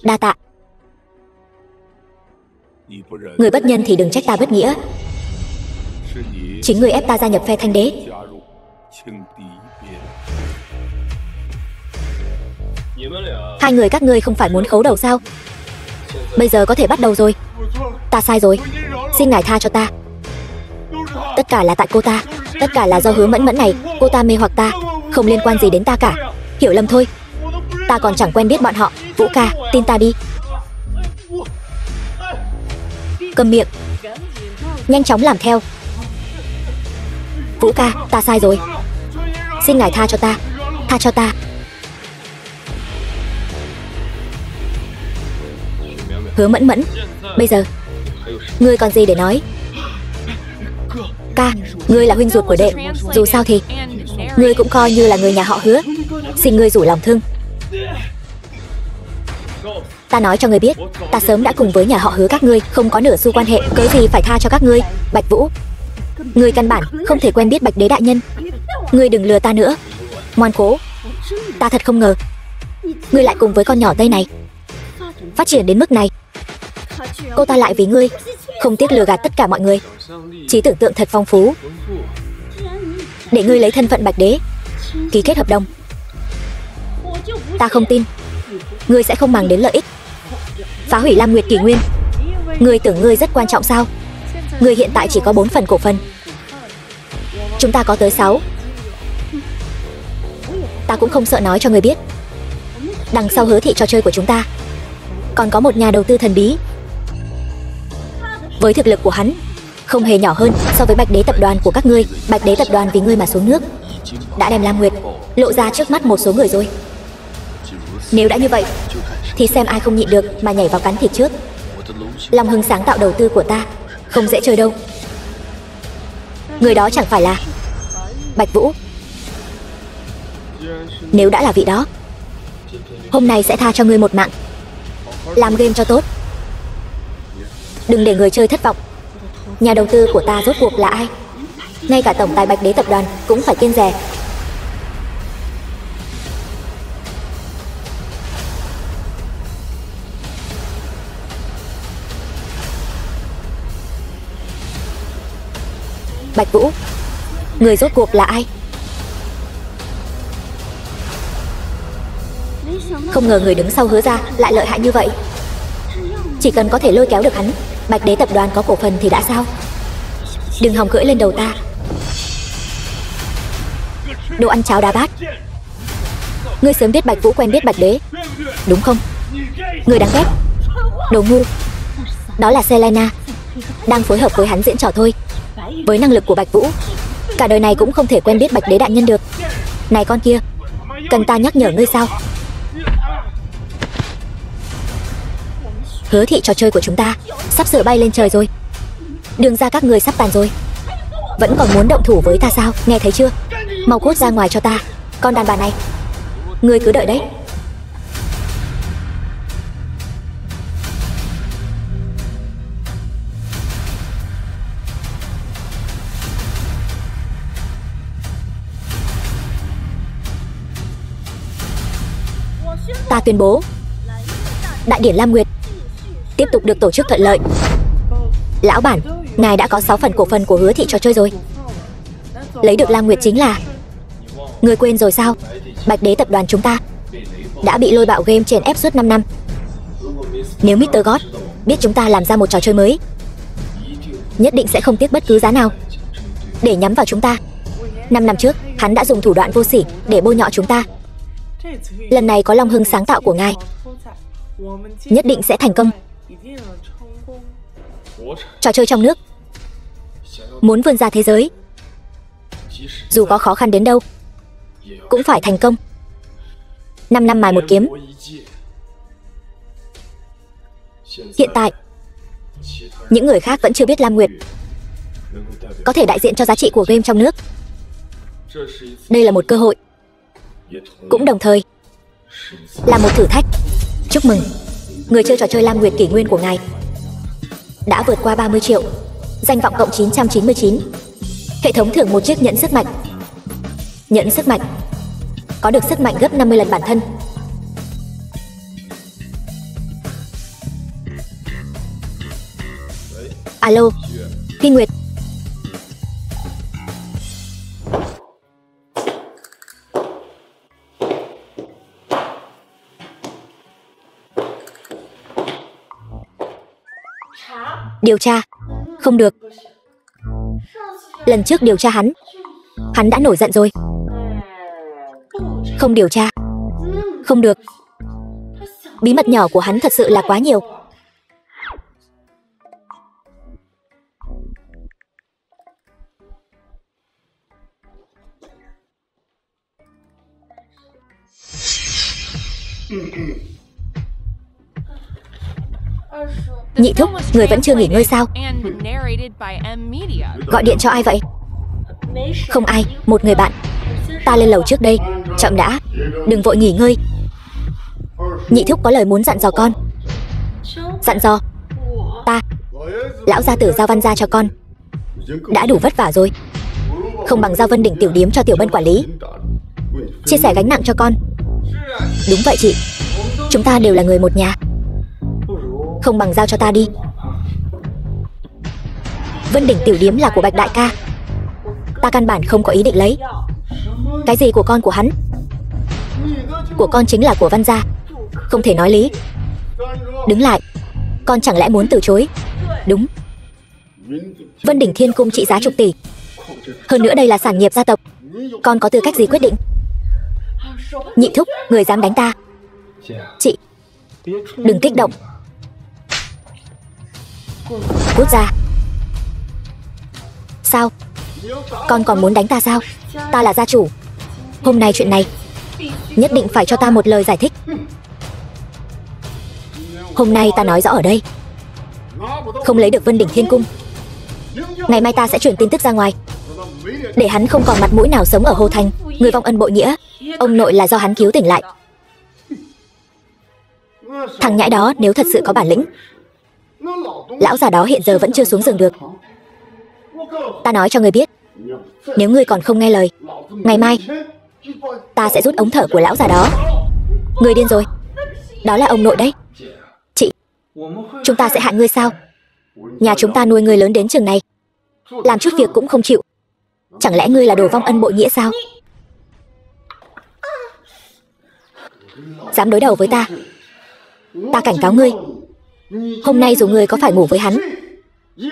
Đa tạ. Người bất nhân thì đừng trách ta bất nghĩa. Chính người ép ta gia nhập phe Thanh Đế. Hai người các ngươi không phải muốn khấu đầu sao? Bây giờ có thể bắt đầu rồi. Ta sai rồi, xin ngài tha cho ta. Tất cả là tại cô ta, tất cả là do Hứa Mẫn Mẫn này. Cô ta mê hoặc ta, không liên quan gì đến ta cả. Hiểu lầm thôi. Ta còn chẳng quen biết bọn họ. Vũ ca, tin ta đi. Câm miệng. Nhanh chóng làm theo. Vũ ca, ta sai rồi, xin ngài tha cho ta. Tha cho ta. Hứa Mẫn Mẫn, bây giờ ngươi còn gì để nói? Ca, ngươi là huynh ruột của đệ, dù sao thì ngươi cũng coi như là người nhà họ Hứa. Xin ngươi rủ lòng thương. Ta nói cho ngươi biết, ta sớm đã cùng với nhà họ Hứa các ngươi không có nửa xu quan hệ, cớ gì phải tha cho các ngươi. Bạch Vũ, ngươi căn bản không thể quen biết Bạch Đế đại nhân. Ngươi đừng lừa ta nữa. Ngoan cố. Ta thật không ngờ ngươi lại cùng với con nhỏ Tây này phát triển đến mức này. Cô ta lại vì ngươi không tiếc lừa gạt tất cả mọi người. Trí tưởng tượng thật phong phú. Để ngươi lấy thân phận Bạch Đế ký kết hợp đồng. Ta không tin ngươi sẽ không màng đến lợi ích, phá hủy Lam Nguyệt Kỷ Nguyên. Ngươi tưởng ngươi rất quan trọng sao? Ngươi hiện tại chỉ có 4 phần cổ phần, chúng ta có tới 6. Ta cũng không sợ nói cho ngươi biết, đằng sau Hứa thị trò chơi của chúng ta còn có một nhà đầu tư thần bí. Với thực lực của hắn, không hề nhỏ hơn so với Bạch Đế tập đoàn của các ngươi. Bạch Đế tập đoàn vì ngươi mà xuống nước, đã đem Lam Nguyệt lộ ra trước mắt một số người rồi. Nếu đã như vậy thì xem ai không nhịn được mà nhảy vào cắn thịt trước. Long Hưng sáng tạo đầu tư của ta không dễ chơi đâu. Người đó chẳng phải là Bạch Vũ. Nếu đã là vị đó, hôm nay sẽ tha cho ngươi một mạng. Làm game cho tốt, đừng để người chơi thất vọng. Nhà đầu tư của ta rốt cuộc là ai? Ngay cả tổng tài Bạch Đế tập đoàn cũng phải kiêng dè. Bạch Vũ, người rốt cuộc là ai? Không ngờ người đứng sau Hứa gia lại lợi hại như vậy. Chỉ cần có thể lôi kéo được hắn, Bạch Đế tập đoàn có cổ phần thì đã sao? Đừng hòng cưỡi lên đầu ta. Đồ ăn cháo đá bát. Ngươi sớm biết Bạch Vũ quen biết Bạch Đế, đúng không? Ngươi đáng ghét. Đồ ngu. Đó là Selena đang phối hợp với hắn diễn trò thôi. Với năng lực của Bạch Vũ, cả đời này cũng không thể quen biết Bạch Đế đại nhân được. Này con kia, cần ta nhắc nhở ngươi sao? Hứa thị trò chơi của chúng ta sắp sửa bay lên trời rồi. Đường ra các người sắp tàn rồi, vẫn còn muốn động thủ với ta sao? Nghe thấy chưa? Mau cút ra ngoài cho ta, con đàn bà này. Ngươi cứ đợi đấy. Ta tuyên bố, Đại điển Lam Nguyệt tiếp tục được tổ chức thuận lợi. Lão bản, ngài đã có 6 phần cổ phần của Hứa thị trò chơi rồi. Lấy được Lam Nguyệt chính là... Người quên rồi sao? Bạch Đế tập đoàn chúng ta đã bị lôi bạo game chèn ép suốt 5 năm. Nếu Mr. God biết chúng ta làm ra một trò chơi mới, nhất định sẽ không tiếc bất cứ giá nào để nhắm vào chúng ta. 5 năm trước, hắn đã dùng thủ đoạn vô sỉ để bôi nhọ chúng ta. Lần này có Long Hưng sáng tạo của ngài, nhất định sẽ thành công. Trò chơi trong nước muốn vươn ra thế giới, dù có khó khăn đến đâu cũng phải thành công. 5 năm mài một kiếm. Hiện tại những người khác vẫn chưa biết Lam Nguyệt có thể đại diện cho giá trị của game trong nước. Đây là một cơ hội, cũng đồng thời là một thử thách. Chúc mừng, người chơi trò chơi Lam Nguyệt kỷ nguyên của ngài đã vượt qua 30 triệu, danh vọng cộng 999. Hệ thống thưởng một chiếc nhẫn sức mạnh. Nhẫn sức mạnh có được sức mạnh gấp 50 lần bản thân. Alo, Phi Nguyệt. Điều tra. Không được. Lần trước điều tra hắn đã nổi giận rồi. Không điều tra. Không được. Bí mật nhỏ của hắn thật sự là quá nhiều. Nhị thúc, người vẫn chưa nghỉ ngơi sao? Gọi điện cho ai vậy? Không ai, một người bạn. Ta lên lầu trước đây. Chậm đã, đừng vội nghỉ ngơi. Nhị thúc có lời muốn dặn dò con. Dặn dò? Ta, lão gia tử giao văn gia cho con đã đủ vất vả rồi, không bằng giao Vân Đỉnh tiểu điếm cho Tiểu Bân quản lý, chia sẻ gánh nặng cho con. Đúng vậy chị, chúng ta đều là người một nhà. Không bằng giao cho ta đi. Vân Đỉnh tiểu điếm là của Bạch đại ca, ta căn bản không có ý định lấy. Cái gì của con của hắn? Của con chính là của Văn gia, không thể nói lý. Đứng lại, con chẳng lẽ muốn từ chối? Đúng, Vân Đỉnh Thiên Cung trị giá chục tỷ, hơn nữa đây là sản nghiệp gia tộc, con có tư cách gì quyết định? Nhị thúc, người dám đánh ta? Chị, đừng kích động. Cút ra. Sao? Con còn muốn đánh ta sao? Ta là gia chủ. Hôm nay chuyện này nhất định phải cho ta một lời giải thích. Hôm nay ta nói rõ ở đây, không lấy được Vân Đỉnh Thiên Cung, ngày mai ta sẽ truyền tin tức ra ngoài, để hắn không còn mặt mũi nào sống ở Hồ Thành. Người vong ân bội nghĩa, ông nội là do hắn cứu tỉnh lại. Thằng nhãi đó nếu thật sự có bản lĩnh, lão già đó hiện giờ vẫn chưa xuống giường được. Ta nói cho ngươi biết, nếu ngươi còn không nghe lời, ngày mai ta sẽ rút ống thở của lão già đó. Ngươi điên rồi. Đó là ông nội đấy. Chị, chúng ta sẽ hại ngươi sao? Nhà chúng ta nuôi ngươi lớn đến chừng này, làm chút việc cũng không chịu. Chẳng lẽ ngươi là đồ vong ân bội nghĩa sao? Dám đối đầu với ta, ta cảnh cáo ngươi, hôm nay dù ngươi có phải ngủ với hắn,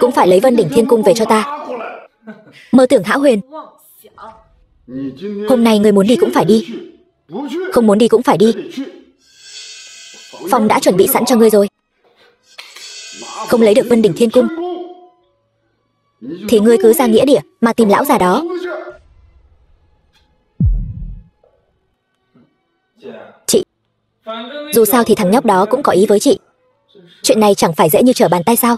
cũng phải lấy Vân Đỉnh Thiên Cung về cho ta. Mơ tưởng hão huyền. Hôm nay ngươi muốn đi cũng phải đi, không muốn đi cũng phải đi. Phòng đã chuẩn bị sẵn cho ngươi rồi. Không lấy được Vân Đỉnh Thiên Cung thì ngươi cứ ra nghĩa địa mà tìm lão già đó. Chị, dù sao thì thằng nhóc đó cũng có ý với chị. Chuyện này chẳng phải dễ như trở bàn tay sao?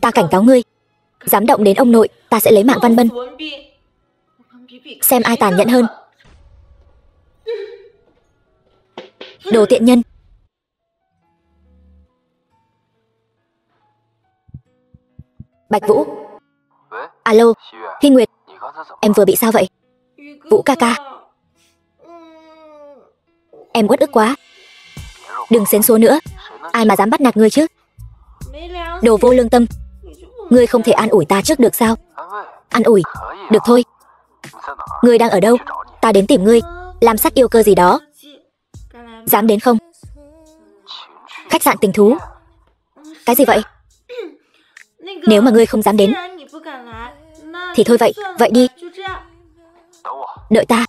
Ta cảnh cáo ngươi, dám động đến ông nội, ta sẽ lấy mạng Văn Bân. Xem ai tàn nhẫn hơn. Đồ tiện nhân. Bạch Vũ. Alo, Hy Nguyệt, em vừa bị sao vậy? Vũ ca ca, em uất ức quá. Đừng xến xúa nữa, ai mà dám bắt nạt ngươi chứ? Đồ vô lương tâm. Ngươi không thể an ủi ta trước được sao? An ủi, được thôi. Ngươi đang ở đâu? Ta đến tìm ngươi. Làm sắc yêu cơ gì đó. Dám đến không? Khách sạn Tình Thú. Cái gì vậy? Nếu mà ngươi không dám đến thì thôi vậy, vậy đi. Đợi ta.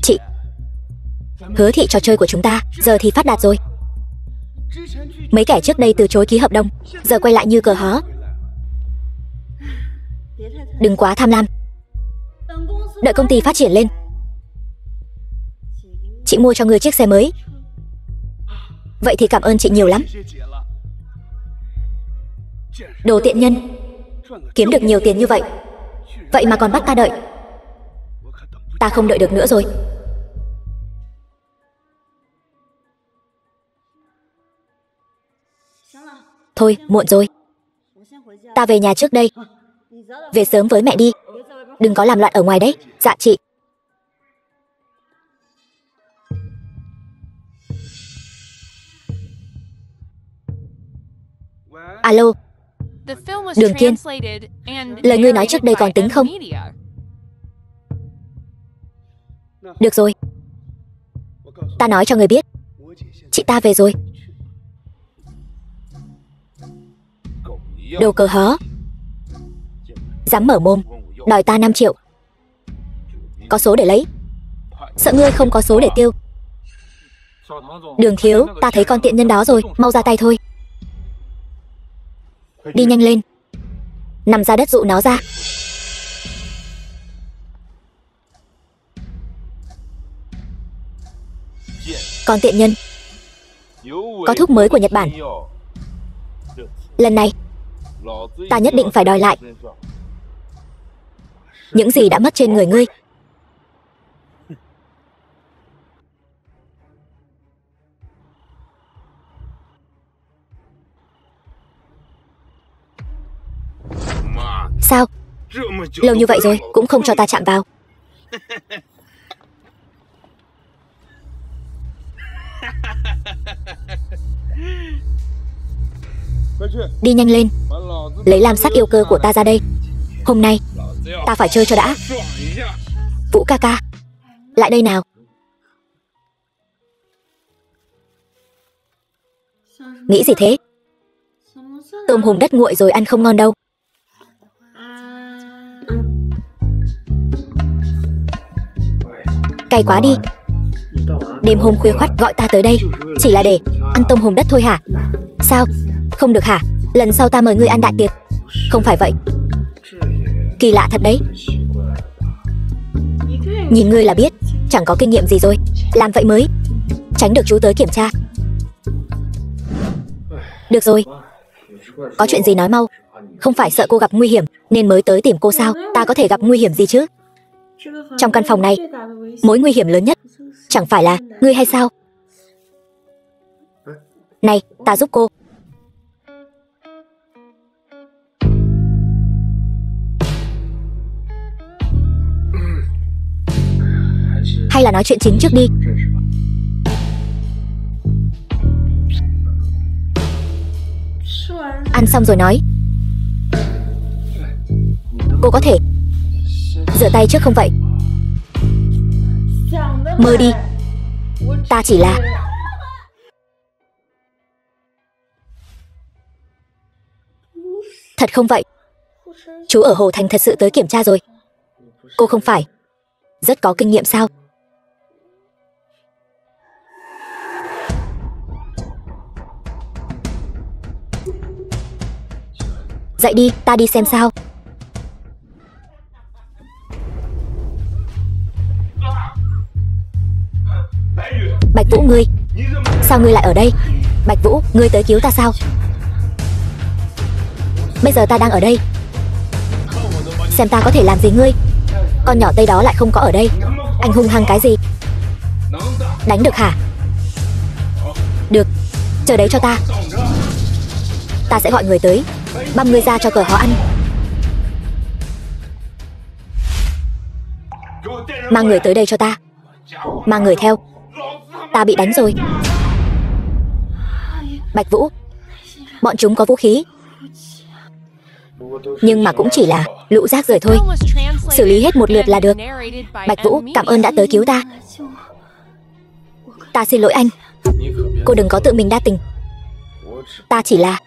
Chị, Hứa thị trò chơi của chúng ta giờ thì phát đạt rồi. Mấy kẻ trước đây từ chối ký hợp đồng, giờ quay lại như cờ hó. Đừng quá tham lam. Đợi công ty phát triển lên, chị mua cho ngươi chiếc xe mới. Vậy thì cảm ơn chị nhiều lắm. Đồ tiện nhân, kiếm được nhiều tiền như vậy, vậy mà còn bắt ta đợi. Ta không đợi được nữa rồi. Thôi, muộn rồi. Ta về nhà trước đây. Về sớm với mẹ đi, đừng có làm loạn ở ngoài đấy. Dạ chị. Alo, Đường Kiên, lời ngươi nói trước đây còn tính không? Được rồi, ta nói cho ngươi biết, chị ta về rồi. Đồ cờ hó, dám mở mồm đòi ta 5 triệu. Có số để lấy, sợ ngươi không có số để tiêu. Đường thiếu, ta thấy con tiện nhân đó rồi, mau ra tay thôi. Đi nhanh lên, nằm ra đất dụ nó ra. Con tiện nhân, có thuốc mới của Nhật Bản. Lần này ta nhất định phải đòi lại những gì đã mất trên người ngươi. Sao? Lâu như vậy rồi cũng không cho ta chạm vào. Đi nhanh lên, lấy lam sắc yêu cơ của ta ra đây. Hôm nay ta phải chơi cho đã. Vũ ca ca, lại đây nào. Nghĩ gì thế? Tôm hùm đất nguội rồi ăn không ngon đâu. Cay quá đi. Đêm hôm khuya khoắt gọi ta tới đây chỉ là để ăn tôm hùm đất thôi hả? Sao? Không được hả? Lần sau ta mời ngươi ăn đại tiệc. Không phải vậy. Kỳ lạ thật đấy. Nhìn ngươi là biết chẳng có kinh nghiệm gì rồi. Làm vậy mới tránh được chú tới kiểm tra. Được rồi, có chuyện gì nói mau. Không phải sợ cô gặp nguy hiểm nên mới tới tìm cô sao? Ta có thể gặp nguy hiểm gì chứ? Trong căn phòng này, mối nguy hiểm lớn nhất chẳng phải là ngươi hay sao? Này, ta giúp cô. Hay là nói chuyện chính trước đi. Ăn xong rồi nói. Cô có thể rửa tay trước không vậy? Mơ đi. Ta chỉ là... Thật không vậy? Chú ở Hồ Thành thật sự tới kiểm tra rồi. Cô không phải rất có kinh nghiệm sao? Dậy đi, ta đi xem sao. Bạch Vũ, ngươi sao ngươi lại ở đây? Bạch Vũ, ngươi tới cứu ta sao? Bây giờ ta đang ở đây. Xem ta có thể làm gì ngươi. Con nhỏ Tây đó lại không có ở đây. Anh hung hăng cái gì? Đánh được hả? Được, chờ đấy cho ta. Ta sẽ gọi người tới băm ngươi ra cho cờ họ ăn. Mang người tới đây cho ta. Mang người theo. Ta bị đánh rồi. Bạch Vũ, bọn chúng có vũ khí nhưng mà cũng chỉ là lũ rác rưởi thôi. Xử lý hết một lượt là được. Bạch Vũ, cảm ơn đã tới cứu ta. Ta xin lỗi anh. Cô đừng có tự mình đa tình. Ta chỉ là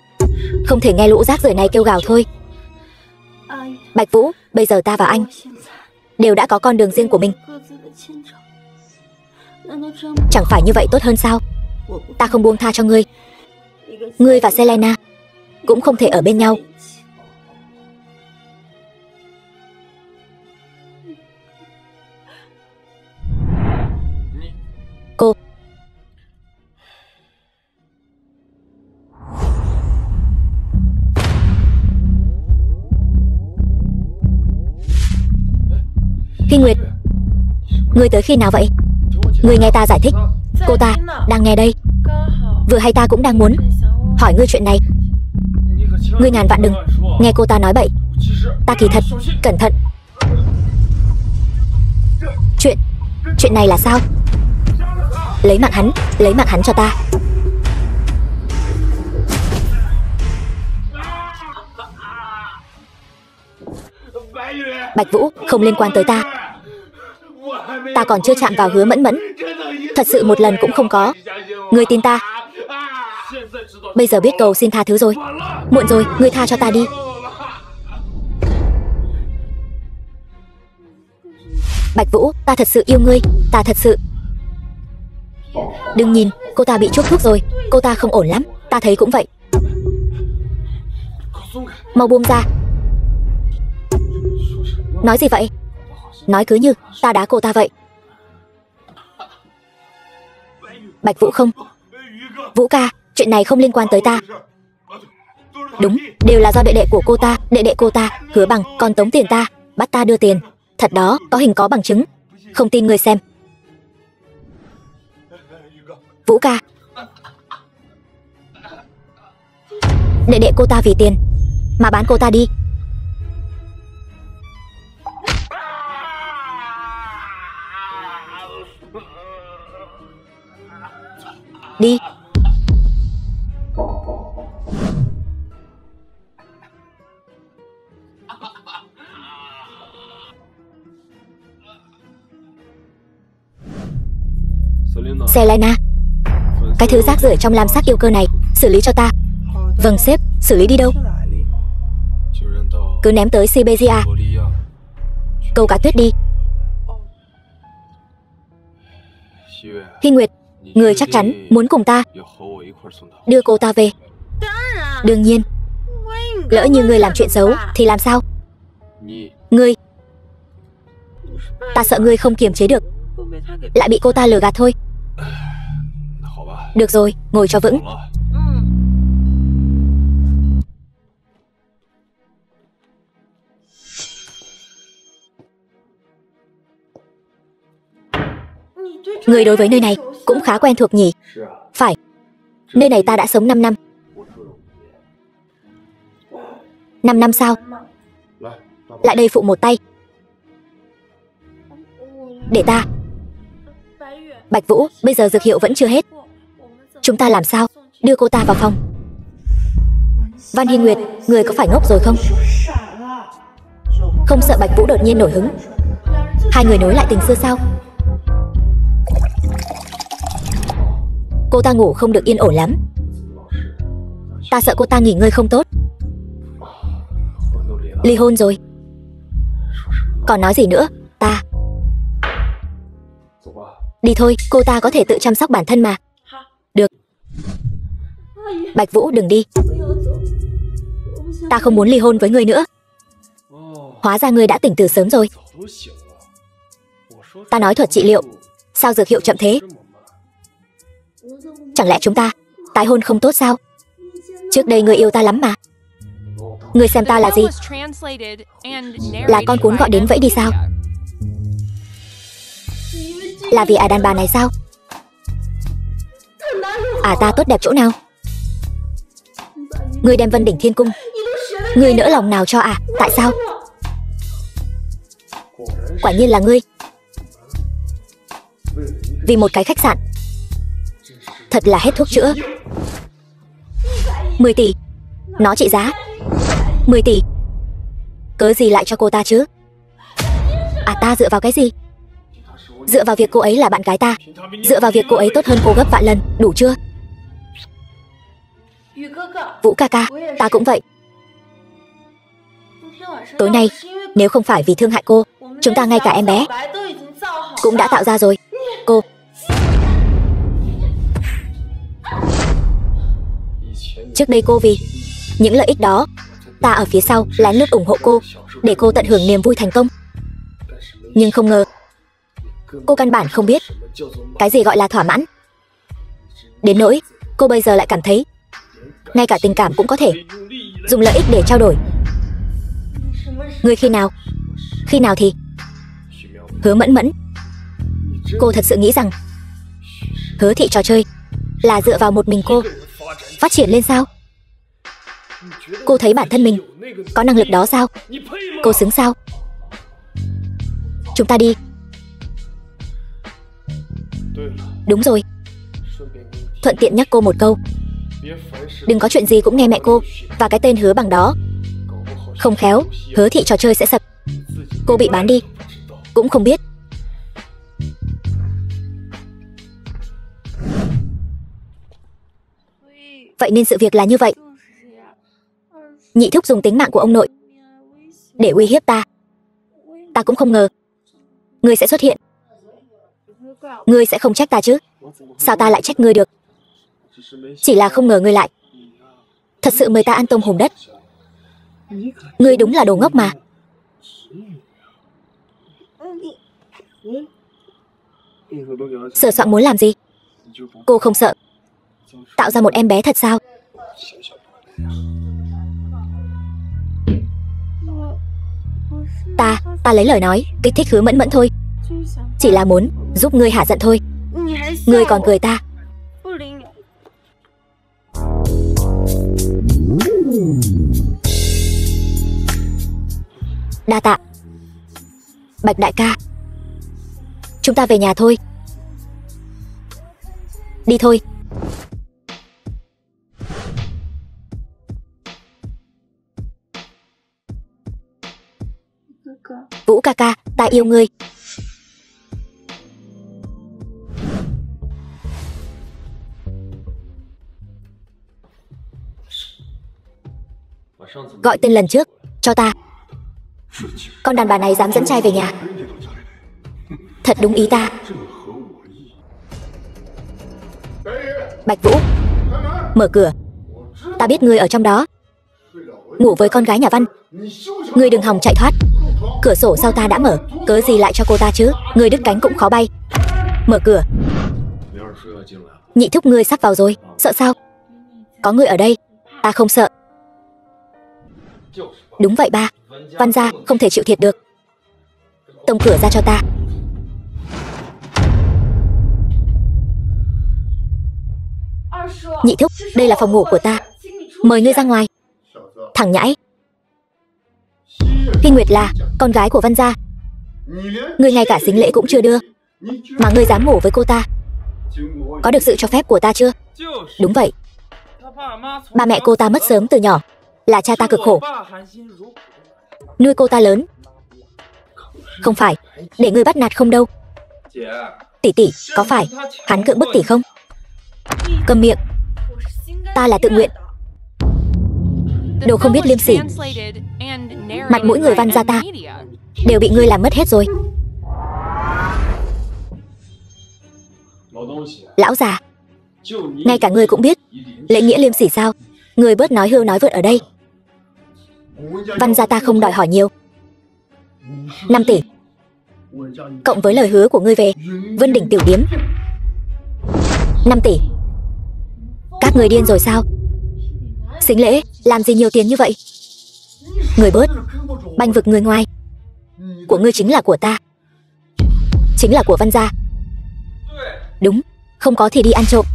không thể nghe lũ rác rưởi này kêu gào thôi. Bạch Vũ, bây giờ ta và anh đều đã có con đường riêng của mình. Chẳng phải như vậy tốt hơn sao? Ta không buông tha cho ngươi. Ngươi và Selena cũng không thể ở bên nhau. Cô. Phi Nguyệt, ngươi tới khi nào vậy? Ngươi nghe ta giải thích. Cô ta đang nghe đây. Vừa hay ta cũng đang muốn hỏi ngươi chuyện này. Ngươi ngàn vạn đừng nghe cô ta nói bậy. Ta kỳ thật cẩn thận. Chuyện này là sao? Lấy mạng hắn cho ta. Bạch Vũ, không liên quan tới ta. Ta còn chưa chạm vào Hứa Mẫn Mẫn. Thật sự một lần cũng không có. Ngươi tin ta. Bây giờ biết cầu xin tha thứ rồi. Muộn rồi, ngươi tha cho ta đi. Bạch Vũ, ta thật sự yêu ngươi. Ta thật sự... Đừng nhìn, cô ta bị chuốc thuốc rồi. Cô ta không ổn lắm. Ta thấy cũng vậy. Mau buông ra. Nói gì vậy? Nói cứ như ta đá cô ta vậy. Bạch Vũ không. Vũ ca, chuyện này không liên quan tới ta. Đúng, đều là do đệ đệ của cô ta. Đệ đệ cô ta, Hứa Bằng, còn tống tiền ta, bắt ta đưa tiền. Thật đó, có hình có bằng chứng. Không tin người xem. Vũ ca, đệ đệ cô ta vì tiền mà bán cô ta đi. Đi. Selena, cái thứ rác rưởi trong lam sắc yêu cơ này Xử lý cho ta. Vâng sếp, xử lý đi đâu? Cứ ném tới Siberia. Câu cá tuyết đi. Hy Nguyệt, người chắc chắn muốn cùng ta đưa cô ta về. Đương nhiên. Lỡ như người làm chuyện xấu thì làm sao? Ngươi, ta sợ ngươi không kiềm chế được, lại bị cô ta lừa gạt thôi. Được rồi, ngồi cho vững. Người đối với nơi này cũng khá quen thuộc nhỉ? Phải, nơi này ta đã sống 5 năm. 5 năm sao? Lại đây phụ một tay. Để ta. Bạch Vũ, bây giờ dược hiệu vẫn chưa hết. Chúng ta làm sao đưa cô ta vào phòng? Văn Hy Nguyệt, người có phải ngốc rồi không? Không sợ Bạch Vũ đột nhiên nổi hứng, hai người nối lại tình xưa sao? Cô ta ngủ không được yên ổn lắm. Ta sợ cô ta nghỉ ngơi không tốt. Ly hôn rồi. Còn nói gì nữa? Ta đi thôi, cô ta có thể tự chăm sóc bản thân mà. Được. Bạch Vũ đừng đi. Ta không muốn ly hôn với người nữa. Hóa ra ngươi đã tỉnh từ sớm rồi. Ta nói thuật trị liệu, sao dược hiệu chậm thế? Chẳng lẽ chúng ta tái hôn không tốt sao? Trước đây ngươi yêu ta lắm mà. Ngươi xem ta là gì? Là con cún gọi đến vẫy đi sao? Là vì đàn bà này sao? Ta tốt đẹp chỗ nào? Ngươi đem Vân Đỉnh Thiên Cung, ngươi nỡ lòng nào cho tại sao? Quả nhiên là ngươi. Vì một cái khách sạn, thật là hết thuốc chữa. 10 tỷ. Nó trị giá 10 tỷ. Cớ gì lại cho cô ta chứ? Ta dựa vào cái gì? Dựa vào việc cô ấy là bạn gái ta, dựa vào việc cô ấy tốt hơn cô gấp vạn lần, đủ chưa? Vũ ca ca, ta cũng vậy. Tối nay, nếu không phải vì thương hại cô, chúng ta ngay cả em bé cũng đã tạo ra rồi. Cô trước đây cô vì những lợi ích đó, ta ở phía sau lén lút ủng hộ cô, để cô tận hưởng niềm vui thành công. Nhưng không ngờ, cô căn bản không biết cái gì gọi là thỏa mãn. Đến nỗi cô bây giờ lại cảm thấy ngay cả tình cảm cũng có thể dùng lợi ích để trao đổi. Ngươi khi nào? Khi nào thì? Hứa Mẫn Mẫn, cô thật sự nghĩ rằng Hứa thị trò chơi là dựa vào một mình cô phát triển lên sao? Cô thấy bản thân mình có năng lực đó sao? Cô xứng sao? Chúng ta đi. Đúng rồi, thuận tiện nhắc cô một câu, đừng có chuyện gì cũng nghe mẹ cô và cái tên Hứa Bằng đó. Không khéo Hứa thị trò chơi sẽ sập, cô bị bán đi cũng không biết. Vậy nên sự việc là như vậy. Nhị thúc dùng tính mạng của ông nội để uy hiếp ta. Ta cũng không ngờ ngươi sẽ xuất hiện. Ngươi sẽ không trách ta chứ? Sao ta lại trách ngươi được? Chỉ là không ngờ ngươi lại thật sự mời ta ăn tôm hùm đất. Ngươi đúng là đồ ngốc mà. Sửa soạn muốn làm gì? Cô không sợ tạo ra một em bé thật sao? Ta lấy lời nói kích thích Hứa Mẫn Mẫn thôi. Chỉ là muốn giúp ngươi hả giận thôi. Ngươi còn cười ta. Đa tạ Bạch đại ca. Chúng ta về nhà thôi. Đi thôi. Vũ ca ca, ta yêu ngươi. Gọi tên lần trước, cho ta. Con đàn bà này dám dẫn trai về nhà. Thật đúng ý ta. Bạch Vũ, mở cửa. Ta biết ngươi ở trong đó, ngủ với con gái nhà Văn. Ngươi đừng hòng chạy thoát. Cửa sổ sau ta đã mở, cớ gì lại cho cô ta chứ? Ngươi đứt cánh cũng khó bay. Mở cửa. Nhị thúc ngươi sắp vào rồi, sợ sao? Có ngươi ở đây, ta không sợ. Đúng vậy ba, Văn gia không thể chịu thiệt được. Tông cửa ra cho ta. Nhị thúc, đây là phòng ngủ của ta, mời ngươi ra ngoài. Thằng nhãi. Phi Nguyệt là con gái của Văn gia. Ngươi ngay cả sính lễ cũng chưa đưa, mà ngươi dám ngủ với cô ta. Có được sự cho phép của ta chưa? Đúng vậy. Ba mẹ cô ta mất sớm từ nhỏ, là cha ta cực khổ nuôi cô ta lớn. Không phải để ngươi bắt nạt không đâu. Tỷ tỷ, có phải hắn cưỡng bức tỷ không? Câm miệng. Ta là tự nguyện. Đồ không biết liêm sỉ. Mặt mũi người Văn gia ta đều bị ngươi làm mất hết rồi. Lão già, ngay cả ngươi cũng biết lễ nghĩa liêm sỉ sao? Ngươi bớt nói hưu nói vượt ở đây. Văn gia ta không đòi hỏi nhiều. 5 tỷ cộng với lời hứa của ngươi về Vân Đỉnh tiểu điếm. 5 tỷ. Các ngươi điên rồi sao? Sính lễ làm gì nhiều tiền như vậy? Người bớt banh vực người ngoài. Của ngươi chính là của ta, chính là của Văn gia. Đúng, không có thì đi ăn trộm,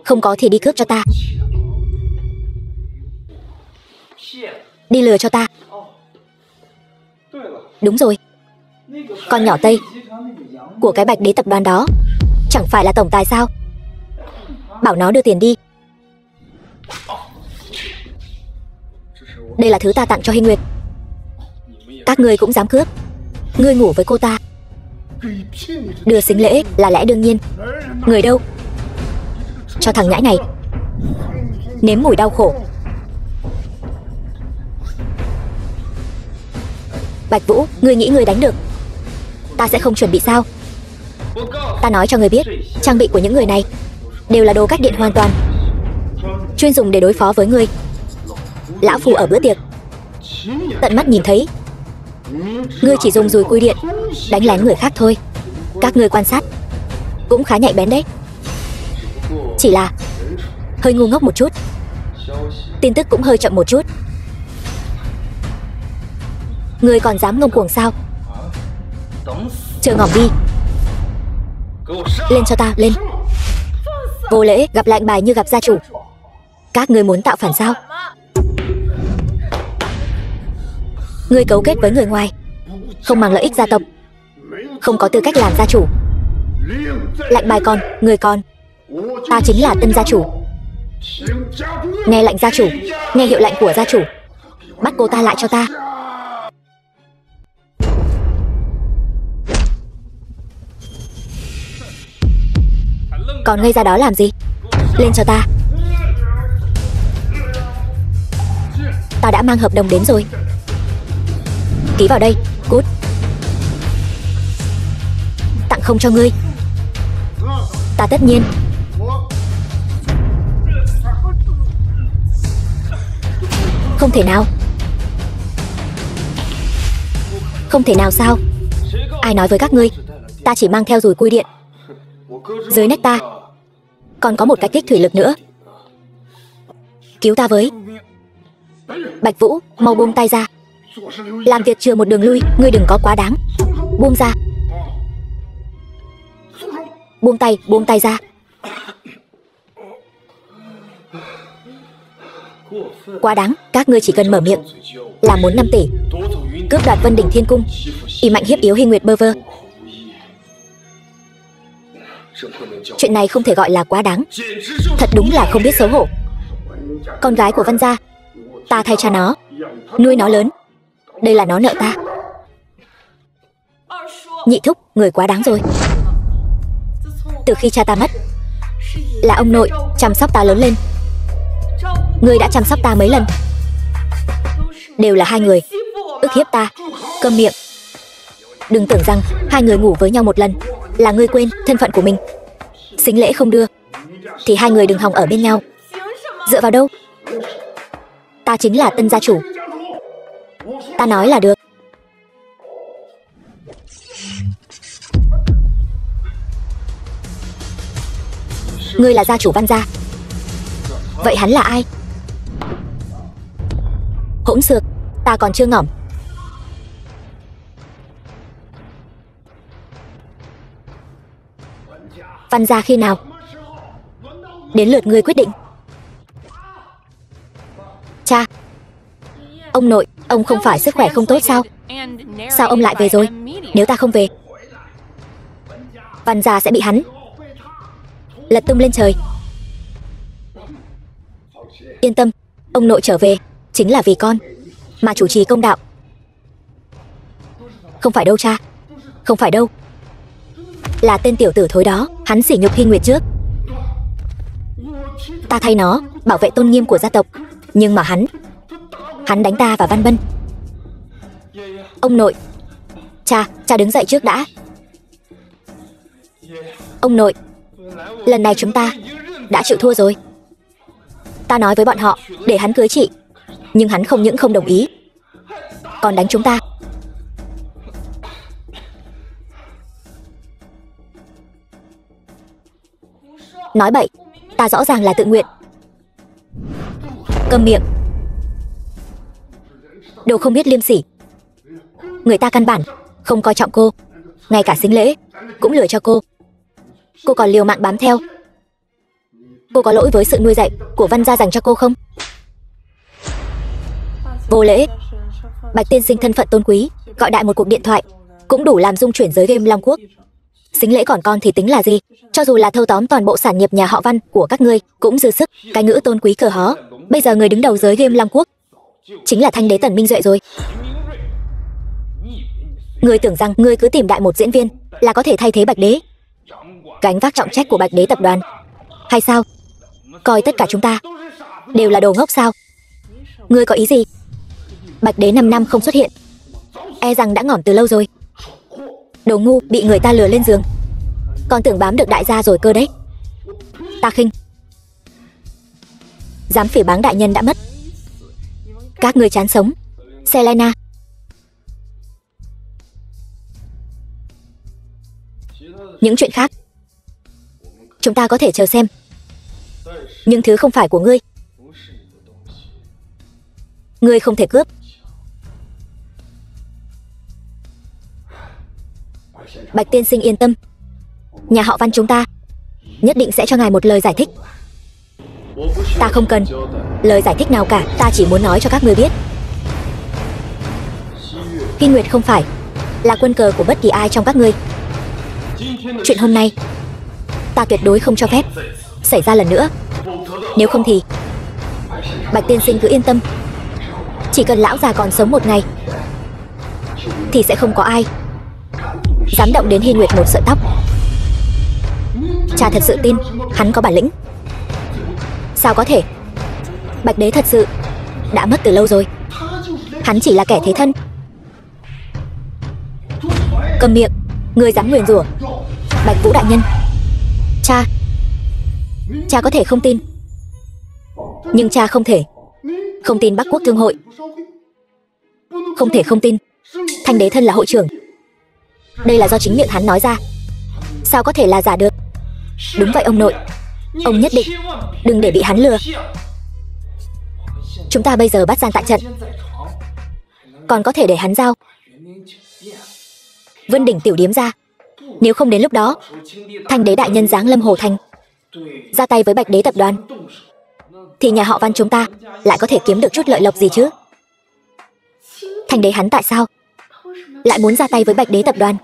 không có thì đi cướp cho ta, đi lừa cho ta. Đúng rồi, con nhỏ Tây của cái Bạch Đế tập đoàn đó chẳng phải là tổng tài sao? Bảo nó đưa tiền đi. Đây là thứ ta tặng cho Hinh Nguyệt. Các ngươi cũng dám cướp? Ngươi ngủ với cô ta, đưa sính lễ là lẽ đương nhiên. Người đâu? Cho thằng nhãi này nếm mùi đau khổ. Bạch Vũ, ngươi nghĩ ngươi đánh được ta sẽ không chuẩn bị sao? Ta nói cho ngươi biết, trang bị của những người này đều là đồ cách điện hoàn toàn, chuyên dùng để đối phó với ngươi. Lão Phu ở bữa tiệc tận mắt nhìn thấy ngươi chỉ dùng dùi cui điện đánh lén người khác thôi. Các ngươi quan sát cũng khá nhạy bén đấy. Chỉ là hơi ngu ngốc một chút, tin tức cũng hơi chậm một chút. Ngươi còn dám ngông cuồng sao? Chờ ngỏm đi. Lên cho ta, lên. Vô lễ gặp lệnh bài như gặp gia chủ. Các ngươi muốn tạo phản sao? Ngươi cấu kết với người ngoài, không mang lợi ích gia tộc, không có tư cách làm gia chủ. Lệnh bài con, người con. Ta chính là tân gia chủ. Nghe lệnh gia chủ, nghe hiệu lệnh của gia chủ. Bắt cô ta lại cho ta. Còn ngây ra đó làm gì? Lên cho ta. Ta đã mang hợp đồng đến rồi. Ký vào đây, cút. Tặng không cho ngươi. Ta tất nhiên. Không thể nào. Không thể nào sao? Ai nói với các ngươi ta chỉ mang theo dùi cui điện? Dưới nách ta còn có một cái kích thủy lực nữa. Cứu ta với. Bạch Vũ, mau buông tay ra. Làm việc chừa một đường lui, ngươi đừng có quá đáng. Buông ra. Buông tay ra. Quá đáng, các ngươi chỉ cần mở miệng là muốn 5 tỷ, cướp đoạt Vân Đỉnh Thiên Cung, ỷ mạnh hiếp yếu Hinh Nguyệt bơ vơ. Chuyện này không thể gọi là quá đáng. Thật đúng là không biết xấu hổ. Con gái của Văn gia, ta thay cha nó, nuôi nó lớn. Đây là nó nợ ta. Nhị thúc, người quá đáng rồi. Từ khi cha ta mất, là ông nội chăm sóc ta lớn lên. Ngươi đã chăm sóc ta mấy lần? Đều là hai người ức hiếp ta. Câm miệng. Đừng tưởng rằng hai người ngủ với nhau một lần là ngươi quên thân phận của mình. Sính lễ không đưa thì hai người đừng hòng ở bên nhau. Dựa vào đâu? Ta chính là tân gia chủ. Ta nói là được. Ngươi là gia chủ Văn gia. Vậy hắn là ai? Hỗn xược, ta còn chưa ngỏm. Văn gia khi nào? Đến lượt ngươi quyết định. Cha, ông nội, ông không phải sức khỏe không tốt sao? Sao ông lại về rồi? Nếu ta không về, Văn gia sẽ bị hắn lật tung lên trời. Yên tâm, ông nội trở về chính là vì con mà chủ trì công đạo. Không phải đâu cha, không phải đâu. Là tên tiểu tử thối đó, hắn sỉ nhục Hy Nguyệt trước. Ta thay nó bảo vệ tôn nghiêm của gia tộc, nhưng mà hắn đánh ta và Văn Bân. Ông nội, cha đứng dậy trước đã. Ông nội, lần này chúng ta đã chịu thua rồi. Ta nói với bọn họ để hắn cưới chị, nhưng hắn không những không đồng ý, còn đánh chúng ta. Nói bậy, ta rõ ràng là tự nguyện. Câm miệng. Đồ không biết liêm sỉ. Người ta căn bản không coi trọng cô, ngay cả sính lễ cũng lừa cho cô. Cô còn liều mạng bám theo. Cô có lỗi với sự nuôi dạy của Văn gia dành cho cô không? Vô lễ. Bạch tiên sinh thân phận tôn quý, gọi đại một cuộc điện thoại cũng đủ làm rung chuyển giới game Long Quốc. Sính lễ còn con thì tính là gì? Cho dù là thâu tóm toàn bộ sản nghiệp nhà họ Văn của các ngươi cũng dư sức. Cái ngữ tôn quý cờ hó. Bây giờ người đứng đầu giới game Long Quốc chính là Thanh đế Tần Minh Duệ rồi. Ngươi tưởng rằng ngươi cứ tìm đại một diễn viên là có thể thay thế Bạch đế, gánh vác trọng trách của Bạch đế tập đoàn hay sao? Coi tất cả chúng ta đều là đồ ngốc sao? Ngươi có ý gì? Bạch đế 5 năm không xuất hiện, e rằng đã ngỏm từ lâu rồi. Đồ ngu, bị người ta lừa lên giường, còn tưởng bám được đại gia rồi cơ đấy. Ta khinh. Dám phỉ báng đại nhân đã mất. Các ngươi chán sống. Selena. Những chuyện khác chúng ta có thể chờ xem. Nhưng thứ không phải của ngươi, ngươi không thể cướp. Bạch tiên sinh yên tâm, nhà họ Văn chúng ta nhất định sẽ cho ngài một lời giải thích. Ta không cần lời giải thích nào cả, ta chỉ muốn nói cho các ngươi biết, Hy Nguyệt không phải là quân cờ của bất kỳ ai trong các ngươi. Chuyện hôm nay ta tuyệt đối không cho phép xảy ra lần nữa. Nếu không thì Bạch tiên sinh cứ yên tâm, chỉ cần lão già còn sống một ngày thì sẽ không có ai dám động đến Hy Nguyệt một sợi tóc. Cha thật sự tin hắn có bản lĩnh? Sao có thể? Bạch đế thật sự đã mất từ lâu rồi. Hắn chỉ là kẻ thế thân. Cầm miệng. Ngươi dám nguyền rủa Bạch Vũ đại nhân. Cha có thể không tin, nhưng cha không thể không tin Bắc Quốc Thương hội, không thể không tin Thanh đế thân là hội trưởng. Đây là do chính miệng hắn nói ra, sao có thể là giả được? Đúng vậy ông nội, ông nhất định đừng để bị hắn lừa. Chúng ta bây giờ bắt gian tại trận, còn có thể để hắn giao Vân Đỉnh tiểu điếm ra. Nếu không đến lúc đó Thanh đế đại nhân giáng lâm Hồ Thành, ra tay với Bạch đế tập đoàn, thì nhà họ Văn chúng ta lại có thể kiếm được chút lợi lộc gì chứ? Thanh đế hắn tại sao lại muốn ra tay với Bạch đế tập đoàn?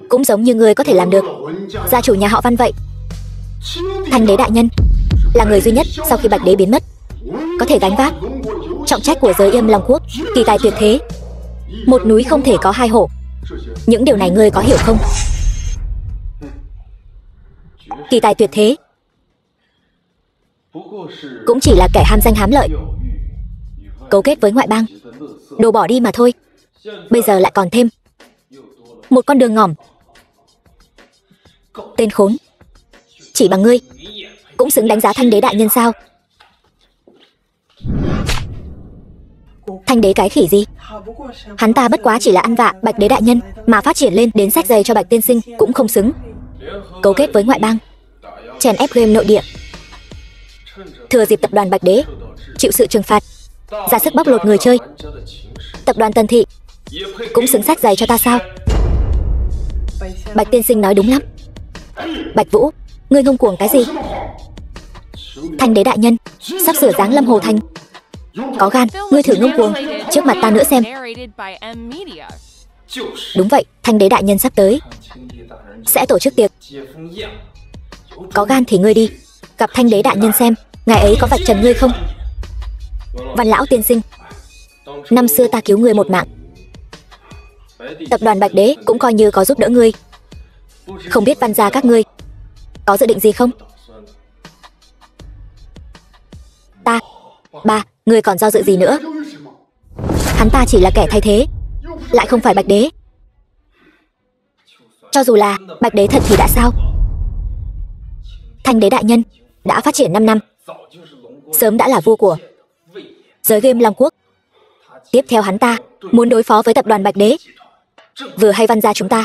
Cũng giống như ngươi có thể làm được gia chủ nhà họ Văn vậy. Thanh đế đại nhân là người duy nhất sau khi Bạch đế biến mất có thể gánh vác trọng trách của giới Yêm Long Quốc. Kỳ tài tuyệt thế, một núi không thể có hai hổ. Những điều này ngươi có hiểu không? Kỳ tài tuyệt thế, cũng chỉ là kẻ ham danh hám lợi, cấu kết với ngoại bang, đồ bỏ đi mà thôi. Bây giờ lại còn thêm một con đường ngỏm. Tên khốn, chỉ bằng ngươi cũng xứng đánh giá Thanh đế đại nhân sao? Thanh đế cái khỉ gì? Hắn ta bất quá chỉ là ăn vạ Bạch đế đại nhân, mà phát triển lên đến sách giày cho Bạch tiên sinh cũng không xứng. Cấu kết với ngoại bang, chèn ép game nội địa, thừa dịp tập đoàn Bạch đế chịu sự trừng phạt, ra sức bóc lột người chơi. Tập đoàn Tần thị cũng xứng sách giày cho ta sao? Bạch tiên sinh nói đúng lắm. Bạch Vũ, ngươi ngông cuồng cái gì? Thanh đế đại nhân sắp sửa giáng lâm Hồ Thành, có gan ngươi thử ngông cuồng trước mặt ta nữa xem. Đúng vậy, Thanh đế đại nhân sắp tới sẽ tổ chức tiệc, có gan thì ngươi đi gặp Thanh đế đại nhân xem ngài ấy có vạch trần ngươi không. Văn lão tiên sinh, năm xưa ta cứu ngươi một mạng, tập đoàn Bạch đế cũng coi như có giúp đỡ ngươi. Không biết Văn gia các ngươi có dự định gì không? Ba, ngươi còn do dự gì nữa? Hắn ta chỉ là kẻ thay thế, lại không phải Bạch đế. Cho dù là Bạch đế thật thì đã sao? Thanh đế đại nhân đã phát triển 5 năm, sớm đã là vua của giới game Long Quốc. Tiếp theo hắn ta muốn đối phó với tập đoàn Bạch đế, vừa hay Văn gia chúng ta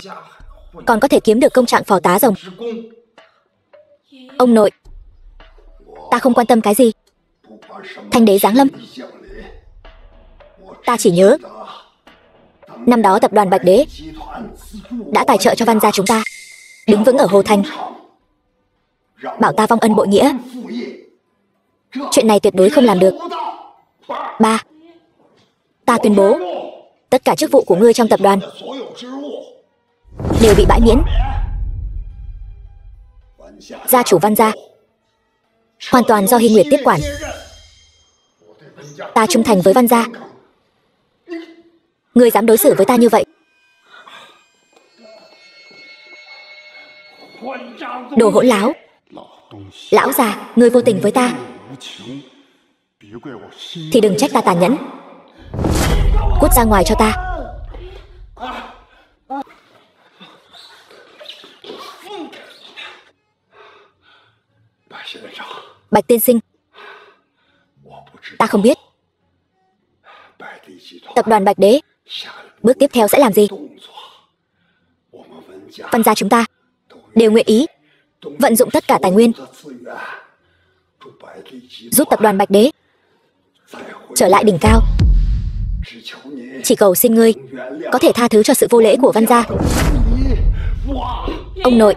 còn có thể kiếm được công trạng phò tá rồng. Ông nội, ta không quan tâm cái gì Thanh đế giáng lâm. Ta chỉ nhớ năm đó tập đoàn Bạch đế đã tài trợ cho Văn gia chúng ta đứng vững ở Hồ Thành, bảo ta vong ân bội nghĩa. Chuyện này tuyệt đối không làm được. Ba, ta tuyên bố tất cả chức vụ của ngươi trong tập đoàn đều bị bãi miễn. Gia chủ Văn gia hoàn toàn do Hy Nguyệt tiếp quản. Ta trung thành với Văn gia, ngươi dám đối xử với ta như vậy? Đồ hỗn láo! Lão già, ngươi vô tình với ta thì đừng trách ta tàn nhẫn. Cút ra ngoài cho ta. Bạch tiên sinh, ta không biết tập đoàn Bạch đế bước tiếp theo sẽ làm gì. Văn gia chúng ta đều nguyện ý vận dụng tất cả tài nguyên giúp tập đoàn Bạch đế trở lại đỉnh cao. Chỉ cầu xin ngươi có thể tha thứ cho sự vô lễ của Văn gia. Ông nội,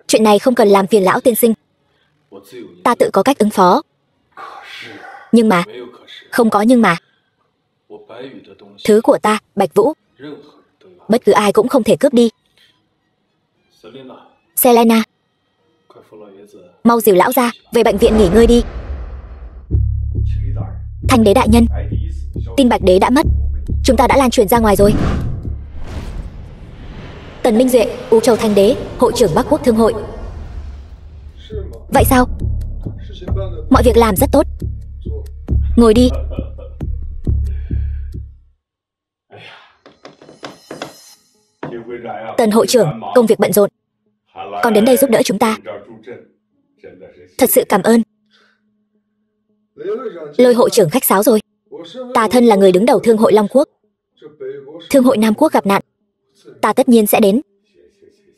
chuyện này không cần làm phiền lão tiên sinh, ta tự có cách ứng phó. Nhưng mà, không có nhưng mà. Thứ của ta, Bạch Vũ, bất cứ ai cũng không thể cướp đi. Selena, mau dìu lão ra về bệnh viện nghỉ ngơi đi. Thanh đế đại nhân, tin Bạch đế đã mất, chúng ta đã lan truyền ra ngoài rồi. Tần Minh Duệ, U Châu Thanh đế, hội trưởng Bắc Quốc Thương hội. Vậy sao? Mọi việc làm rất tốt. Ngồi đi. Tần hội trưởng, công việc bận rộn, còn đến đây giúp đỡ chúng ta, thật sự cảm ơn. Lôi hội trưởng khách sáo rồi. Ta thân là người đứng đầu Thương hội Long Quốc, Thương hội Nam Quốc gặp nạn, ta tất nhiên sẽ đến.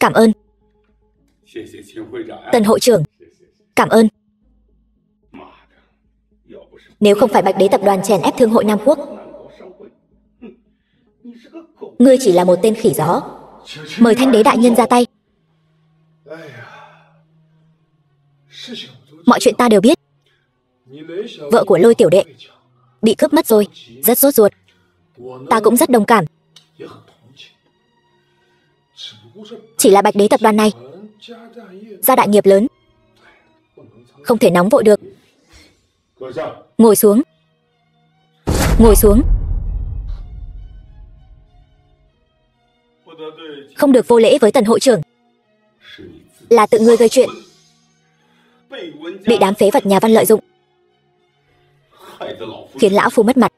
Cảm ơn. Tần hội trưởng, cảm ơn. Nếu không phải Bạch đế tập đoàn chèn ép Thương hội Nam Quốc, ngươi chỉ là một tên khỉ gió. Mời Thanh đế đại nhân ra tay. Mọi chuyện ta đều biết. Vợ của Lôi tiểu đệ bị cướp mất rồi, rất sốt ruột. Ta cũng rất đồng cảm. Chỉ là Bạch đế tập đoàn này gia đại nghiệp lớn, không thể nóng vội được. Ngồi xuống. Ngồi xuống. Không được vô lễ với Tần hội trưởng. Là tự ngươi gây chuyện. bị đám phế vật nhà Văn lợi dụng, khiến lão phu mất mặt,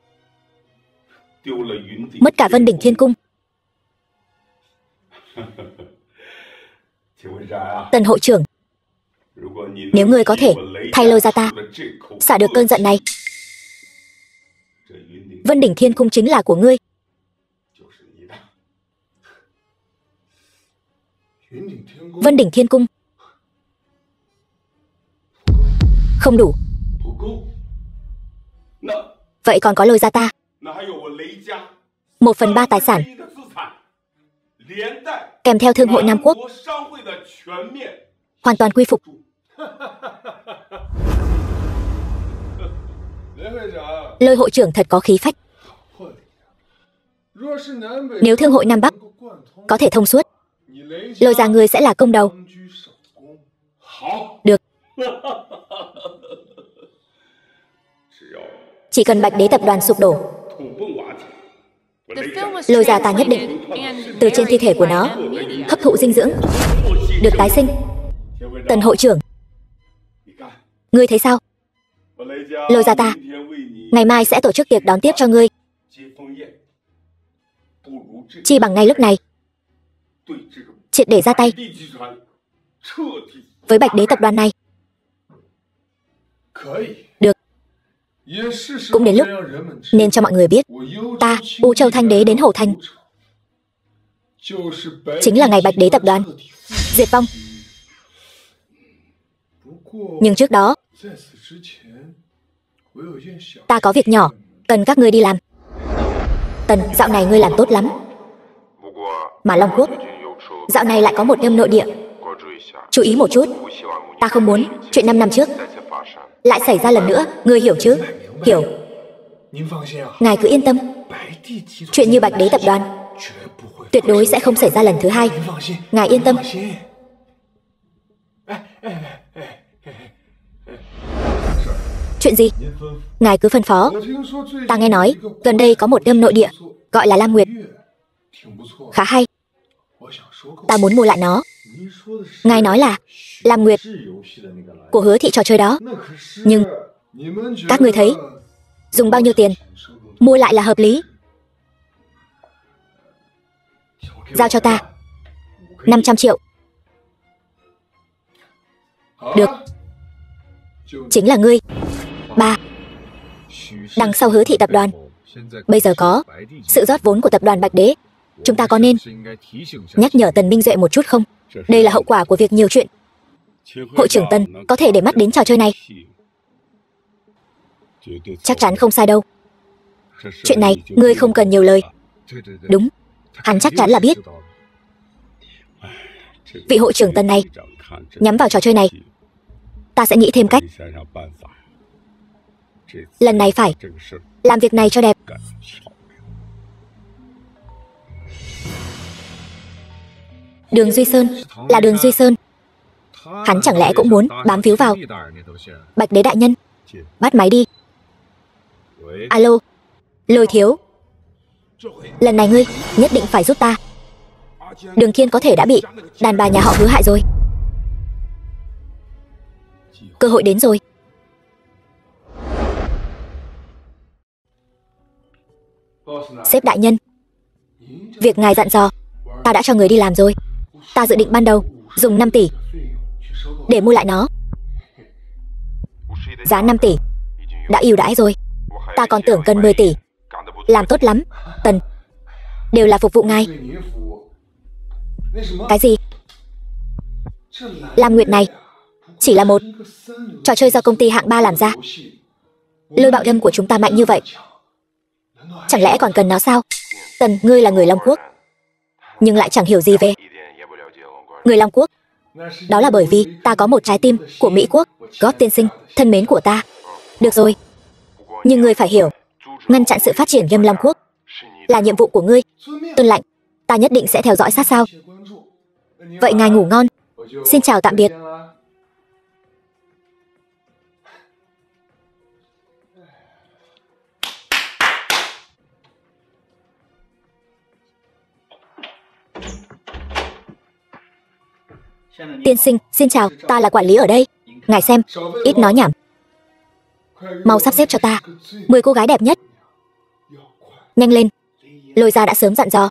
mất cả Vân Đỉnh Thiên Cung. Tần hội trưởng, nếu ngươi có thể thay Lôi Gia ta xả được cơn giận này, Vân Đỉnh Thiên Cung chính là của ngươi. Vân Đỉnh Thiên Cung không đủ. Vậy còn có Lôi Gia ta, 1/3 tài sản, kèm theo Thương hội Nam Quốc, hoàn toàn quy phục. Lôi hội trưởng thật có khí phách. Nếu Thương hội Nam Bắc có thể thông suốt, Lôi Gia ngươi sẽ là công đầu. Được. Chỉ cần Bạch Đế tập đoàn sụp đổ, Lôi Gia ta nhất định từ trên thi thể của nó hấp thụ dinh dưỡng, được tái sinh. Tần hội trưởng, ngươi thấy sao? Lôi Gia ta ngày mai sẽ tổ chức tiệc đón tiếp cho ngươi. Chi bằng ngay lúc này triệt để ra tay với Bạch Đế tập đoàn này. Được. Cũng đến lúc nên cho mọi người biết, ta, U Châu Thanh Đế đến Hổ Thành, chính là ngày Bạch Đế tập đoàn diệt vong. Nhưng trước đó, ta có việc nhỏ cần các ngươi đi làm. Tần, dạo này ngươi làm tốt lắm. Mà Long Quốc, dạo này lại có một đêm nội địa. Chú ý một chút, ta không muốn chuyện 5 năm trước lại xảy ra lần nữa, ngươi hiểu chứ? Hiểu. Ngài cứ yên tâm, chuyện như Bạch Đế tập đoàn tuyệt đối sẽ không xảy ra lần thứ hai. Ngài yên tâm. Chuyện gì? Ngài cứ phân phó. Ta nghe nói gần đây có một đêm nội địa gọi là Lam Nguyệt, khá hay. Ta muốn mua lại nó. Ngài nói là Lam Nguyệt của Hứa thị trò chơi đó. Nhưng các ngươi thấy dùng bao nhiêu tiền mua lại là hợp lý? Giao cho ta 500 triệu. Được. Chính là ngươi. 3. Đằng sau Hứa thị tập đoàn bây giờ có sự rót vốn của tập đoàn Bạch Đế. Chúng ta có nên nhắc nhở Tần Minh Duệ một chút không? Đây là hậu quả của việc nhiều chuyện. Hội trưởng Tần có thể để mắt đến trò chơi này. Chắc chắn không sai đâu. Chuyện này ngươi không cần nhiều lời. Đúng, hắn chắc chắn là biết. Vị hội trưởng Tần này nhắm vào trò chơi này, ta sẽ nghĩ thêm cách. Lần này phải làm việc này cho đẹp. Đường Duy Sơn là Đường Duy Sơn. Hắn chẳng lẽ cũng muốn bám víu vào Bạch Đế đại nhân? Bắt máy đi. Alo, Lôi thiếu, lần này ngươi nhất định phải giúp ta. Đường Kiên có thể đã bị đàn bà nhà họ Hứa hại rồi. Cơ hội đến rồi. Sếp đại nhân, việc ngài dặn dò ta đã cho người đi làm rồi. Ta dự định ban đầu dùng 5 tỷ để mua lại nó. Giá 5 tỷ đã ưu đãi rồi. Ta còn tưởng cần 10 tỷ. Làm tốt lắm, Tần. Đều là phục vụ ngài. Cái gì? Lam Nguyệt này chỉ là một trò chơi do công ty hạng 3 làm ra. Lôi bạo đâm của chúng ta mạnh như vậy, chẳng lẽ còn cần nó sao? Tần, ngươi là người Long Quốc, nhưng lại chẳng hiểu gì về người Long Quốc. Đó là bởi vì ta có một trái tim của Mỹ Quốc. Góp tiên sinh thân mến của ta. Được rồi, nhưng ngươi phải hiểu, ngăn chặn sự phát triển game Long Quốc là nhiệm vụ của ngươi. Tuân lệnh, ta nhất định sẽ theo dõi sát sao. Vậy ngài ngủ ngon. Xin chào tạm biệt. Tiên sinh, xin chào, ta là quản lý ở đây. Ngài xem, ít nói nhảm. Mau sắp xếp cho ta 10 cô gái đẹp nhất. Nhanh lên, Lôi Gia đã sớm dặn dò.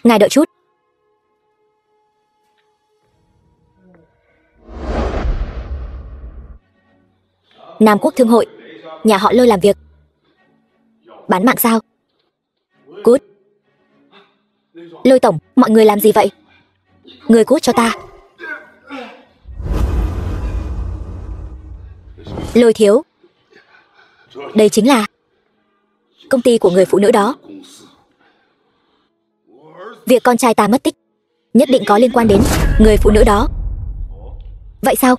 Ngài đợi chút. Nam Quốc Thương hội, nhà họ Lôi làm việc. Bán mạng sao? Cút. Lôi tổng, mọi người làm gì vậy? Người cút cho ta. Lôi thiếu, đây chính là công ty của người phụ nữ đó. Việc con trai ta mất tích nhất định có liên quan đến người phụ nữ đó. Vậy sao?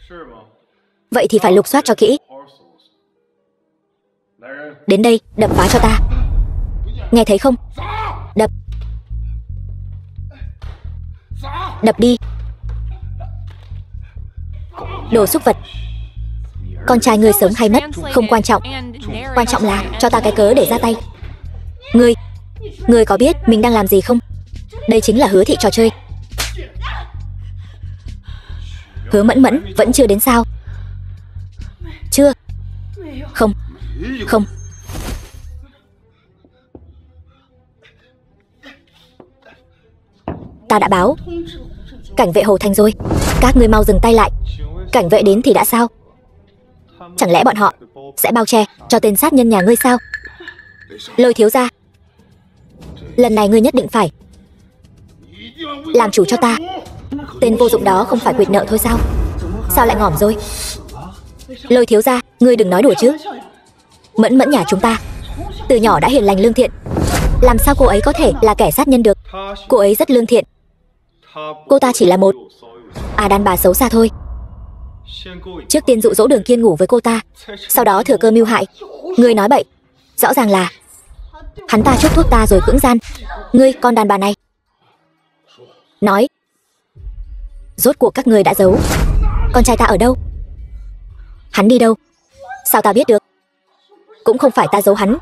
Vậy thì phải lục soát cho kỹ. Đến đây, đập phá cho ta. Nghe thấy không? Đập. Đập đi. Đồ súc vật. Con trai ngươi sống hay mất không quan trọng. Quan trọng là cho ta cái cớ để ra tay. Ngươi có biết mình đang làm gì không? Đây chính là Hứa thị trò chơi. Hứa Mẫn Mẫn vẫn chưa đến sao? Chưa. Không. Ta đã báo cảnh vệ Hồ Thành rồi. Các ngươi mau dừng tay lại. Cảnh vệ đến thì đã sao? Chẳng lẽ bọn họ sẽ bao che cho tên sát nhân nhà ngươi sao? Lôi thiếu gia, lần này ngươi nhất định phải làm chủ cho ta. Tên vô dụng đó không phải quỵt nợ thôi sao? Sao lại ngỏm rồi? Lôi thiếu gia, ngươi đừng nói đùa chứ. Mẫn Mẫn nhà chúng ta từ nhỏ đã hiền lành lương thiện, làm sao cô ấy có thể là kẻ sát nhân được? Cô ấy rất lương thiện. Cô ta chỉ là một đàn bà xấu xa thôi. Trước tiên dụ dỗ Đường Kiên ngủ với cô ta, sau đó thừa cơ mưu hại. Ngươi nói bậy. Rõ ràng là hắn ta chuốc thuốc ta rồi cưỡng gian. Ngươi, con đàn bà này, nói, rốt cuộc các ngươi đã giấu con trai ta ở đâu? Hắn đi đâu? Sao ta biết được? Cũng không phải ta giấu hắn.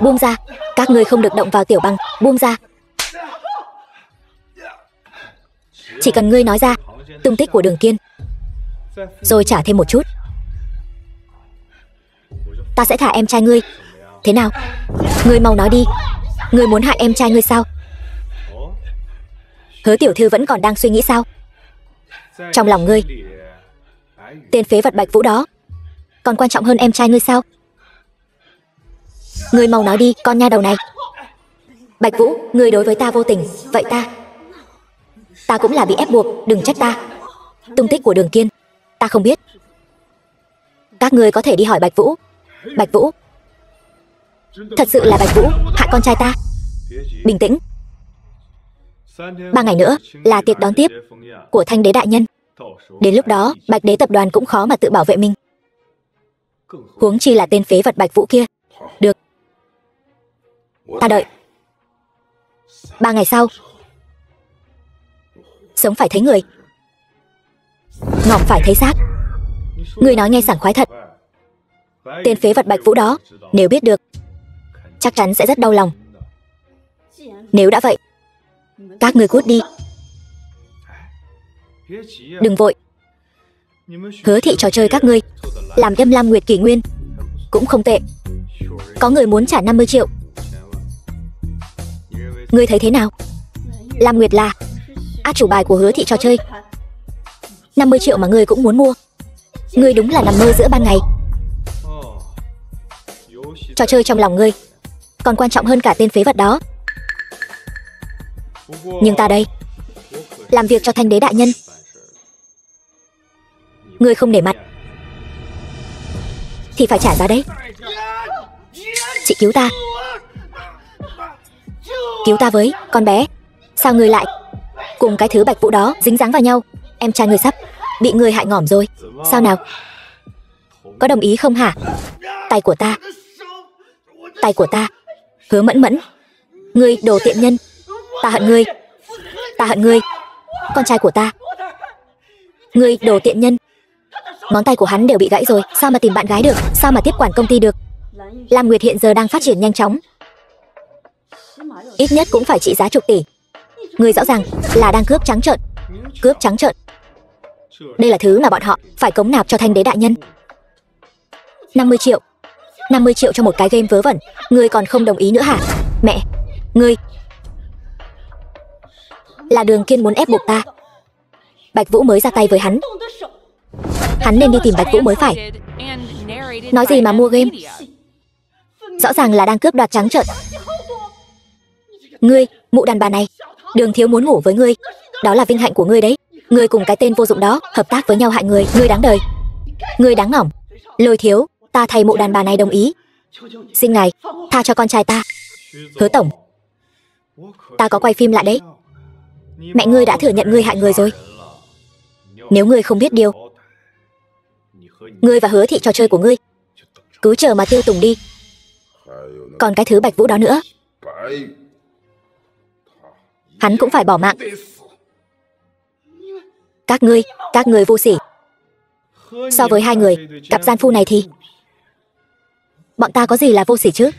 Buông ra. Các ngươi không được động vào Tiểu Băng. Buông ra. Chỉ cần ngươi nói ra tung tích của Đường Kiên, rồi trả thêm một chút, ta sẽ thả em trai ngươi. Thế nào? Ngươi mau nói đi. Ngươi muốn hại em trai ngươi sao? Hứa tiểu thư vẫn còn đang suy nghĩ sao? Trong lòng ngươi, tên phế vật Bạch Vũ đó còn quan trọng hơn em trai ngươi sao? Ngươi mau nói đi, con nha đầu này. Bạch Vũ, ngươi đối với ta vô tình. Vậy ta cũng là bị ép buộc, đừng trách ta. Tung tích của Đường Kiên ta không biết. Các ngươi có thể đi hỏi Bạch Vũ. Bạch Vũ, thật sự là Bạch Vũ hại con trai ta. Bình tĩnh. 3 ngày nữa là tiệc đón tiếp của Thanh đế đại nhân. Đến lúc đó Bạch đế tập đoàn cũng khó mà tự bảo vệ mình, huống chi là tên phế vật Bạch Vũ kia. Được, ta đợi. 3 ngày sau, sống phải thấy người, ngỏm phải thấy xác. Ngươi nói nghe sảng khoái thật. Tên phế vật Bạch Vũ đó nếu biết được, chắc chắn sẽ rất đau lòng. Nếu đã vậy, các ngươi cút đi. Đừng vội. Hứa thị trò chơi các ngươi làm Âm Lam Nguyệt Kỷ Nguyên cũng không tệ. Có người muốn trả 50 triệu. Ngươi thấy thế nào? Lam Nguyệt là chủ bài của Hứa thị trò chơi. 50 triệu mà ngươi cũng muốn mua. Ngươi đúng là nằm mơ giữa ban ngày. Trò chơi trong lòng ngươi còn quan trọng hơn cả tên phế vật đó. Nhưng ta đây, làm việc cho Thanh đế đại nhân. Ngươi không nể mặt thì phải trả giá đấy. Chị cứu ta. Cứu ta với, con bé. Sao ngươi lại cùng cái thứ Bạch Vũ đó dính dáng vào nhau? Em trai ngươi sắp bị ngươi hại ngỏm rồi. Sao nào? Có đồng ý không hả? Tay của ta. Tay của ta. Hứa Mẫn Mẫn, ngươi đồ tiện nhân. Ta hận ngươi. Ta hận ngươi. Con trai của ta. Ngươi đồ tiện nhân. Ngón tay của hắn đều bị gãy rồi, sao mà tìm bạn gái được? Sao mà tiếp quản công ty được? Lam Nguyệt hiện giờ đang phát triển nhanh chóng, ít nhất cũng phải trị giá chục tỷ. Ngươi rõ ràng là đang cướp trắng trợn. Cướp trắng trợn. Đây là thứ mà bọn họ phải cống nạp cho Thanh đế đại nhân. 50 triệu. 50 triệu cho một cái game vớ vẩn. Ngươi còn không đồng ý nữa hả? Mẹ, ngươi. Là Đường Kiên muốn ép buộc ta. Bạch Vũ mới ra tay với hắn. Hắn nên đi tìm Bạch Vũ mới phải. Nói gì mà mua game? Rõ ràng là đang cướp đoạt trắng trợn. Ngươi, mụ đàn bà này. Đường thiếu muốn ngủ với ngươi. Đó là vinh hạnh của ngươi đấy. Ngươi cùng cái tên vô dụng đó hợp tác với nhau hại người. Ngươi đáng đời. Ngươi đáng ngỏm. Lôi thiếu, ta thay mụ đàn bà này đồng ý. Xin ngài tha cho con trai ta. Hứa tổng, ta có quay phim lại đấy. Mẹ ngươi đã thừa nhận ngươi hại người rồi. Nếu ngươi không biết điều, ngươi và Hứa thị trò chơi của ngươi cứ chờ mà tiêu tùng đi. Còn cái thứ Bạch Vũ đó nữa, hắn cũng phải bỏ mạng. Các ngươi vô sỉ. So với hai người cặp gian phu này thì bọn ta có gì là vô sỉ chứ?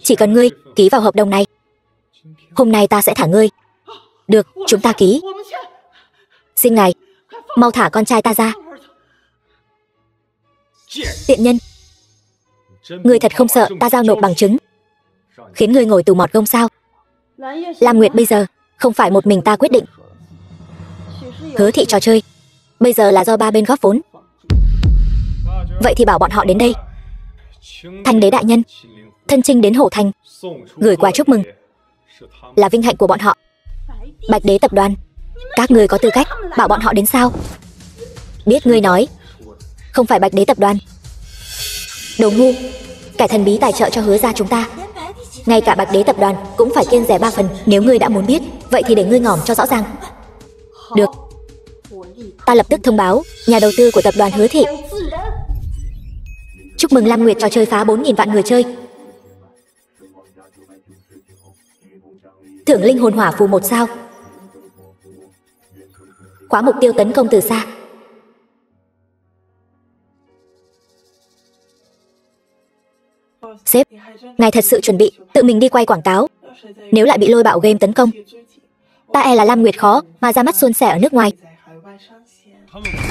Chỉ cần ngươi ký vào hợp đồng này, hôm nay ta sẽ thả ngươi. Được, chúng ta ký. Xin ngài mau thả con trai ta ra. Tiện nhân, ngươi thật không sợ ta giao nộp bằng chứng khiến ngươi ngồi tù mọt gông sao? Lam Nguyệt bây giờ không phải một mình ta quyết định. Hứa thị trò chơi bây giờ là do ba bên góp vốn. Vậy thì bảo bọn họ đến đây. Thanh đế đại nhân thân chinh đến Hổ Thành gửi quà chúc mừng, là vinh hạnh của bọn họ. Bạch đế tập đoàn, các ngươi có tư cách bảo bọn họ đến sao? Biết ngươi nói không phải Bạch đế tập đoàn. Đồ ngu, kẻ thần bí tài trợ cho Hứa gia chúng ta. Ngay cả Bạch đế tập đoàn cũng phải kiêng rẻ 3 phần. Nếu ngươi đã muốn biết, vậy thì để ngươi ngỏm cho rõ ràng. Được, ta lập tức thông báo nhà đầu tư của tập đoàn Hứa thị. Chúc mừng Lam Nguyệt trò chơi phá 4.000 vạn người chơi. Thưởng linh hồn hỏa phù 1 sao. Khóa mục tiêu tấn công từ xa. Sếp, ngài thật sự chuẩn bị tự mình đi quay quảng cáo. Nếu lại bị lôi bạo game tấn công, ta e là Lam Nguyệt khó mà ra mắt suôn sẻ ở nước ngoài.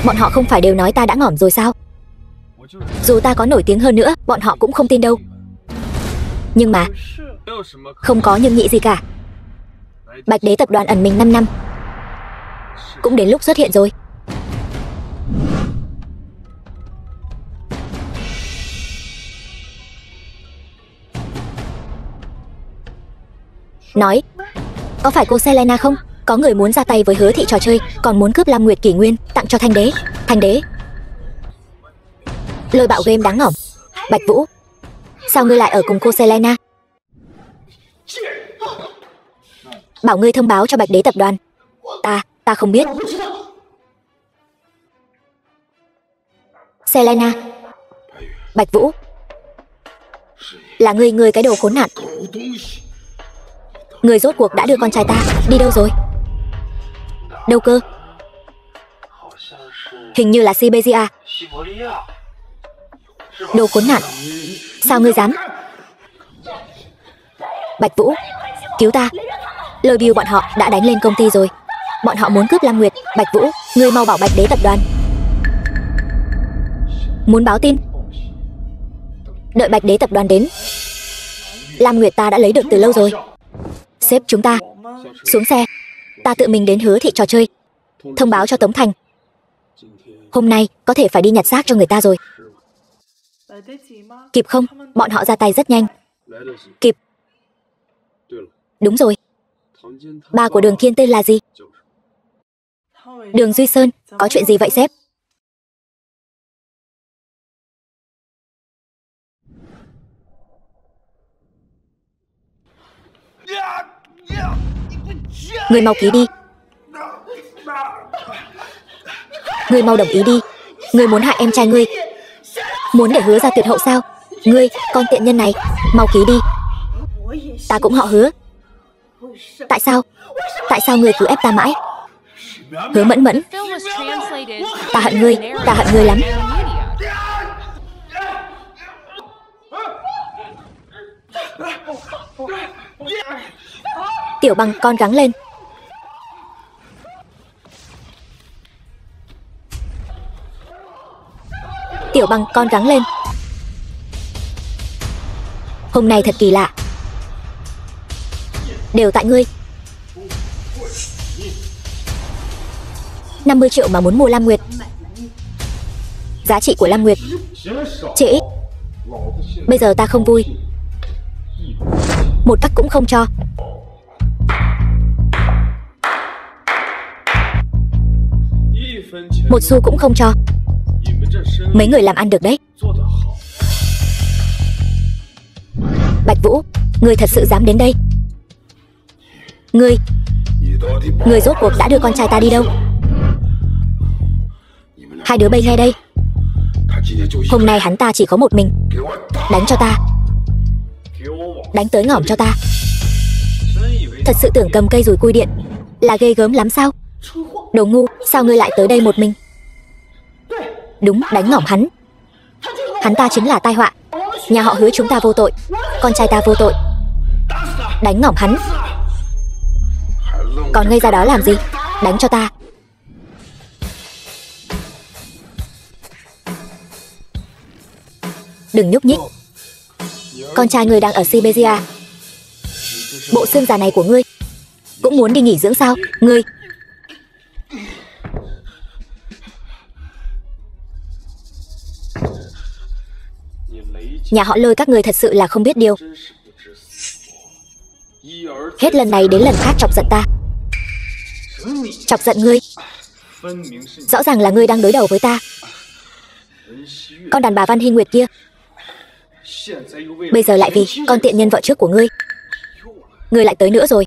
Bọn họ không phải đều nói ta đã ngỏm rồi sao? Dù ta có nổi tiếng hơn nữa, bọn họ cũng không tin đâu. Nhưng mà không có nhưng nhị gì cả. Bạch đế tập đoàn ẩn mình 5 năm, cũng đến lúc xuất hiện rồi. Nói, có phải cô Selena không? Có người muốn ra tay với Hứa thị trò chơi, còn muốn cướp Lam Nguyệt kỷ nguyên tặng cho Thanh đế. Thanh đế, lôi bạo game đáng ngỏm. Bạch Vũ, sao ngươi lại ở cùng cô Selena? Bảo ngươi thông báo cho Bạch đế tập đoàn. Ta không biết. Selena, Bạch Vũ, là ngươi cái đồ khốn nạn. Ngươi rốt cuộc đã đưa con trai ta đi đâu rồi? Đâu cơ? Hình như là Siberia. Đồ khốn nạn, sao ngươi dám? Bạch Vũ, cứu ta. Lôi Bill bọn họ đã đánh lên công ty rồi. Bọn họ muốn cướp Lam Nguyệt. Bạch Vũ, ngươi mau bảo Bạch đế tập đoàn. Muốn báo tin? Đợi Bạch đế tập đoàn đến. Lam Nguyệt ta đã lấy được từ lâu rồi. Sếp chúng ta xuống xe. Ta tự mình đến Hứa thị trò chơi, thông báo cho Tống Thành. Hôm nay có thể phải đi nhặt xác cho người ta rồi. Kịp không? Bọn họ ra tay rất nhanh. Kịp. Đúng rồi. Ba của Đường Kiên tên là gì? Đường Duy Sơn. Có chuyện gì vậy sếp? Ngươi mau ký đi. Ngươi mau đồng ý đi. Ngươi muốn hại em trai ngươi, muốn để Hứa ra tuyệt hậu sao? Ngươi, con tiện nhân này, mau ký đi. Ta cũng họ Hứa. Tại sao ngươi cứ ép ta mãi? Hứa Mẫn Mẫn, ta hận ngươi lắm. Tiểu Bằng con gắng lên. Tiểu Băng con gắng lên. Hôm nay thật kỳ lạ. Đều tại ngươi. 50 triệu mà muốn mua Lam Nguyệt. Giá trị của Lam Nguyệt chỉ ít. Bây giờ ta không vui. Một tắc cũng không cho. Một xu cũng không cho. Mấy người làm ăn được đấy. Bạch Vũ, ngươi thật sự dám đến đây? Ngươi rốt cuộc đã đưa con trai ta đi đâu? Hai đứa bay nghe đây. Hôm nay hắn ta chỉ có một mình. Đánh cho ta. Đánh tới ngỏm cho ta. Thật sự tưởng cầm cây rùi cui điện là ghê gớm lắm sao? Đồ ngu, sao ngươi lại tới đây một mình? Đúng, đánh ngỏm hắn. Hắn ta chính là tai họa. Nhà họ Hứa chúng ta vô tội. Con trai ta vô tội. Đánh ngỏm hắn. Còn ngây ra đó làm gì? Đánh cho ta. Đừng nhúc nhích. Con trai ngươi đang ở Siberia. Bộ xương già này của ngươi cũng muốn đi nghỉ dưỡng sao? Ngươi nhà họ Lôi các ngươi thật sự là không biết điều. Hết lần này đến lần khác chọc giận ta. Chọc giận ngươi. Rõ ràng là ngươi đang đối đầu với ta. Con đàn bà Văn Hy Nguyệt kia. Bây giờ lại vì con tiện nhân vợ trước của ngươi. Ngươi lại tới nữa rồi.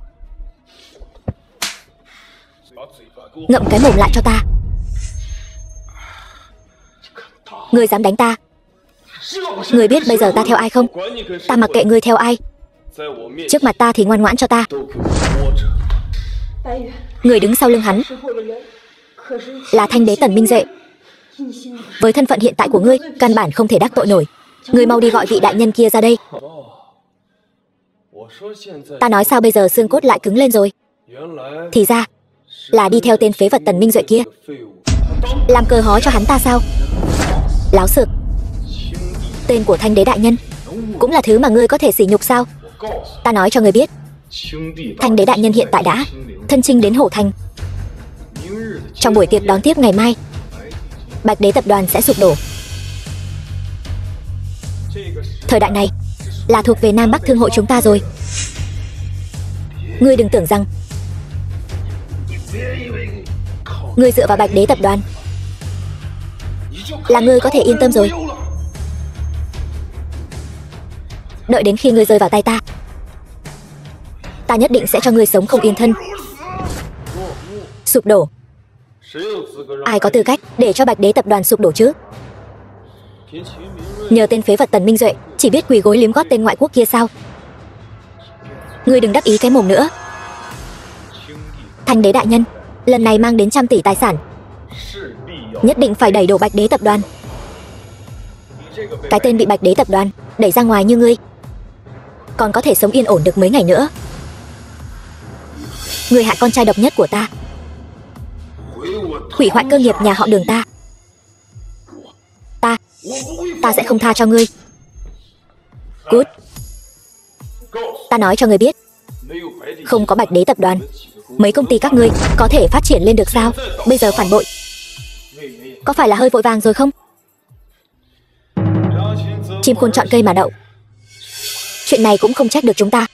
Ngậm cái mồm lại cho ta. Ngươi dám đánh ta? Ngươi biết bây giờ ta theo ai không? Ta mặc kệ ngươi theo ai. Trước mặt ta thì ngoan ngoãn cho ta. Người đứng sau lưng hắn là Thanh đế Tần Minh Duệ. Với thân phận hiện tại của ngươi, căn bản không thể đắc tội nổi. Ngươi mau đi gọi vị đại nhân kia ra đây. Ta nói sao bây giờ xương cốt lại cứng lên rồi? Thì ra là đi theo tên phế vật Tần Minh Duệ kia. Làm cờ hó cho hắn ta sao? Láo xược. Tên của Thanh đế đại nhân cũng là thứ mà ngươi có thể sỉ nhục sao? Ta nói cho ngươi biết, Thanh đế đại nhân hiện tại đã thân chinh đến Hổ Thành. Trong buổi tiệc đón tiếp ngày mai, Bạch đế tập đoàn sẽ sụp đổ. Thời đại này là thuộc về Nam Bắc thương hội chúng ta rồi. Ngươi đừng tưởng rằng ngươi dựa vào Bạch đế tập đoàn là ngươi có thể yên tâm rồi. Đợi đến khi ngươi rơi vào tay ta, ta nhất định sẽ cho ngươi sống không yên thân. Sụp đổ. Ai có tư cách để cho Bạch đế tập đoàn sụp đổ chứ? Nhờ tên phế vật Tần Minh Duệ chỉ biết quỳ gối liếm gót tên ngoại quốc kia sao? Ngươi đừng đắc ý cái mồm nữa. Thanh đế đại nhân lần này mang đến trăm tỷ tài sản, nhất định phải đẩy đổ Bạch đế tập đoàn. Cái tên bị Bạch đế tập đoàn đẩy ra ngoài như ngươi còn có thể sống yên ổn được mấy ngày nữa. Ngươi hại con trai độc nhất của ta, hủy hoại cơ nghiệp nhà họ Đường ta. Ta sẽ không tha cho ngươi. Cút. Ta nói cho ngươi biết, không có Bạch đế tập đoàn, mấy công ty các ngươi có thể phát triển lên được sao? Bây giờ phản bội, có phải là hơi vội vàng rồi không? Chim khôn chọn cây mà đậu. Chuyện này cũng không trách được chúng ta.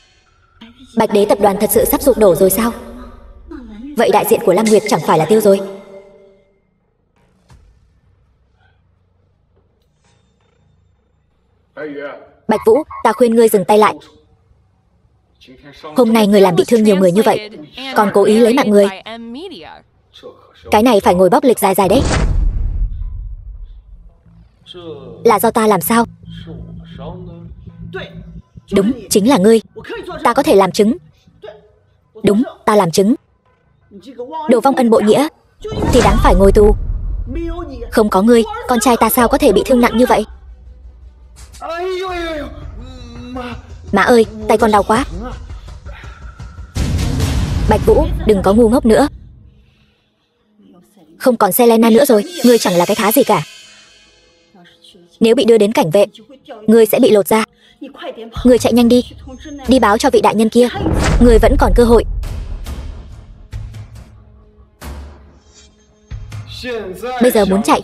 Bạch đế tập đoàn thật sự sắp sụp đổ rồi sao? Vậy đại diện của Lam Nguyệt chẳng phải là tiêu rồi? Bạch Vũ, ta khuyên ngươi dừng tay lại. Hôm nay ngươi làm bị thương nhiều người như vậy, còn cố ý lấy mạng người. Cái này phải ngồi bóc lịch dài dài đấy. Là do ta làm sao? Đúng, chính là ngươi. Ta có thể làm chứng. Đúng, ta làm chứng. Đồ vong ân bội nghĩa thì đáng phải ngồi tù. Không có ngươi, con trai ta sao có thể bị thương nặng như vậy? Má ơi, tay con đau quá. Bạch Vũ, đừng có ngu ngốc nữa. Không còn Selena nữa rồi, ngươi chẳng là cái thá gì cả. Nếu bị đưa đến cảnh vệ, ngươi sẽ bị lột da. Ngươi chạy nhanh đi, đi báo cho vị đại nhân kia, ngươi vẫn còn cơ hội. Bây giờ muốn chạy,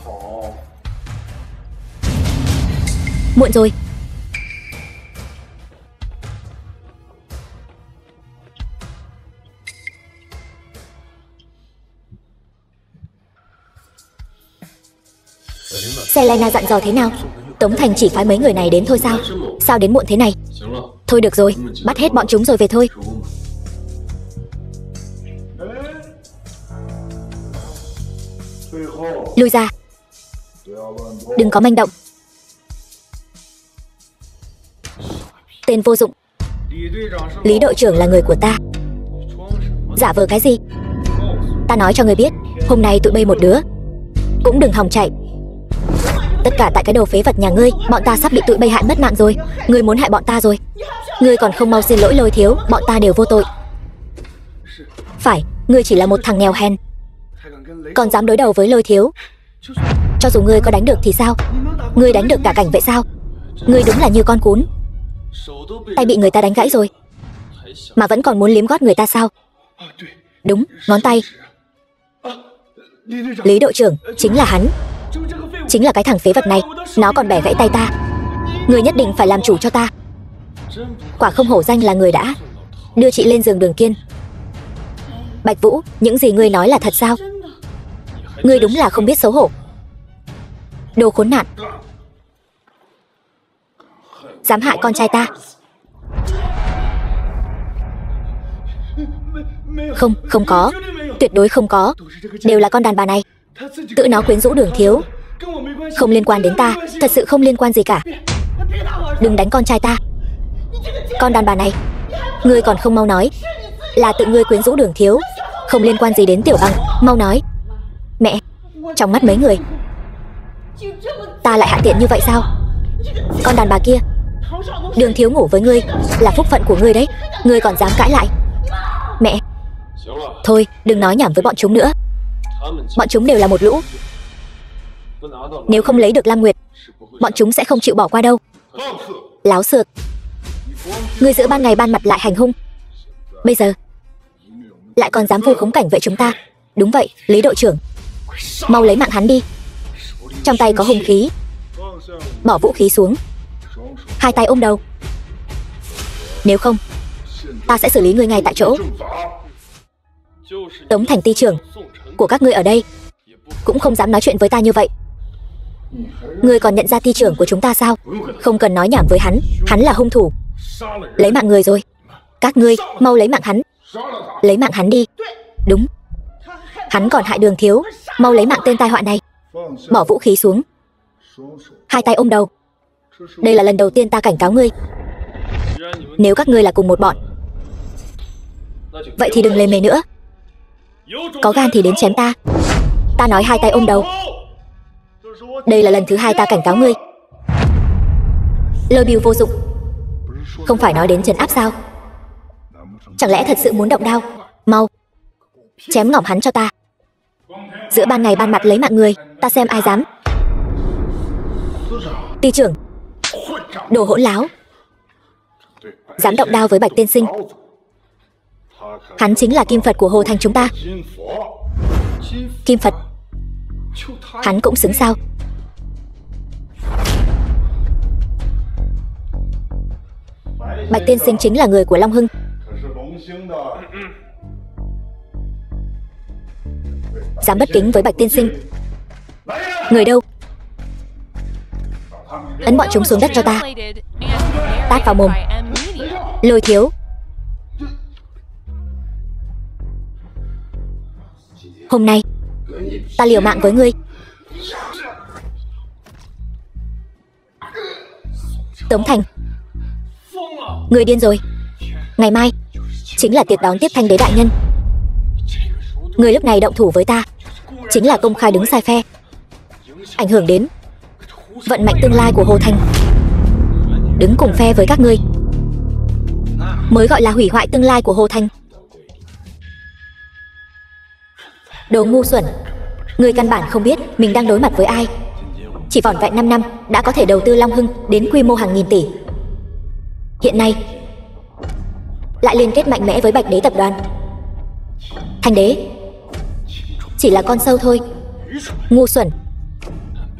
muộn rồi. Selena dặn dò thế nào? Tống Thành chỉ phái mấy người này đến thôi sao? Sao đến muộn thế này? Thôi được rồi, bắt hết bọn chúng rồi về thôi. Lui ra, đừng có manh động. Tên vô dụng. Lý đội trưởng là người của ta. Giả vờ cái gì? Ta nói cho người biết, hôm nay tụi bay một đứa cũng đừng hòng chạy. Tất cả tại cái đồ phế vật nhà ngươi. Bọn ta sắp bị tụi bay hại mất mạng rồi. Ngươi muốn hại bọn ta rồi. Ngươi còn không mau xin lỗi Lôi thiếu. Bọn ta đều vô tội. Phải, ngươi chỉ là một thằng nghèo hèn, còn dám đối đầu với Lôi thiếu. Cho dù ngươi có đánh được thì sao? Ngươi đánh được cả cảnh vệ sao? Ngươi đúng là như con cún. Tay bị người ta đánh gãy rồi mà vẫn còn muốn liếm gót người ta sao? Đúng, ngón tay. Lý đội trưởng, chính là hắn. Chính là cái thằng phế vật này. Nó còn bẻ gãy tay ta. Ngươi nhất định phải làm chủ cho ta. Quả không hổ danh là người đã đưa chị lên giường Đường Kiên. Bạch Vũ, những gì ngươi nói là thật sao? Ngươi đúng là không biết xấu hổ. Đồ khốn nạn, dám hại con trai ta. Không, không có. Tuyệt đối không có. Đều là con đàn bà này. Tự nó quyến rũ Đường thiếu. Không liên quan đến ta. Thật sự không liên quan gì cả. Đừng đánh con trai ta. Con đàn bà này, ngươi còn không mau nói là tự ngươi quyến rũ Đường thiếu. Không liên quan gì đến Tiểu Băng. Mau nói. Mẹ, trong mắt mấy người ta lại hạ tiện như vậy sao? Con đàn bà kia, Đường thiếu ngủ với ngươi là phúc phận của ngươi đấy. Ngươi còn dám cãi lại. Mẹ, thôi đừng nói nhảm với bọn chúng nữa. Bọn chúng đều là một lũ. Nếu không lấy được Lam Nguyệt, bọn chúng sẽ không chịu bỏ qua đâu. Láo xược. Ngươi giữa ban ngày ban mặt lại hành hung, bây giờ lại còn dám vu khống cảnh vệ chúng ta. Đúng vậy, Lý đội trưởng, mau lấy mạng hắn đi. Trong tay có hung khí, bỏ vũ khí xuống, hai tay ôm đầu. Nếu không, ta sẽ xử lý ngươi ngay tại chỗ. Tống Thành ty trưởng của các ngươi ở đây cũng không dám nói chuyện với ta như vậy. Ngươi còn nhận ra ty trưởng của chúng ta sao? Không cần nói nhảm với hắn. Hắn là hung thủ, lấy mạng người rồi. Các ngươi mau lấy mạng hắn. Lấy mạng hắn đi. Đúng, hắn còn hại Đường thiếu. Mau lấy mạng tên tai họa này. Bỏ vũ khí xuống, hai tay ôm đầu. Đây là lần đầu tiên ta cảnh cáo ngươi. Nếu các ngươi là cùng một bọn, vậy thì đừng lề mề nữa. Có gan thì đến chém ta. Ta nói hai tay ôm đầu. Đây là lần thứ hai ta cảnh cáo ngươi. Lôi bìu vô dụng. Không phải nói đến trấn áp sao? Chẳng lẽ thật sự muốn động đao? Mau chém ngỏm hắn cho ta. Giữa ban ngày ban mặt lấy mạng người, ta xem ai dám. Ty trưởng, đồ hỗn láo, dám động đao với Bạch tiên sinh. Hắn chính là kim Phật của Hồ Thành chúng ta. Kim Phật, hắn cũng xứng sao? Bạch tiên sinh chính là người của Long Hưng. Dám bất kính với Bạch tiên sinh. Người đâu? Ấn bọn chúng xuống đất cho ta. Tát vào mồm. Lôi thiếu, hôm nay ta liều mạng với ngươi. Tống Thành, ngươi điên rồi. Ngày mai chính là tiệc đón tiếp Thanh đế đại nhân. Ngươi lúc này động thủ với ta chính là công khai đứng sai phe, ảnh hưởng đến vận mệnh tương lai của Hồ Thành. Đứng cùng phe với các ngươi mới gọi là hủy hoại tương lai của Hồ Thành. Đồ ngu xuẩn. Ngươi căn bản không biết mình đang đối mặt với ai. Chỉ vỏn vẹn 5 năm đã có thể đầu tư Long Hưng đến quy mô hàng nghìn tỷ. Hiện nay lại liên kết mạnh mẽ với Bạch Đế tập đoàn. Thanh đế chỉ là con sâu thôi. Ngu xuẩn.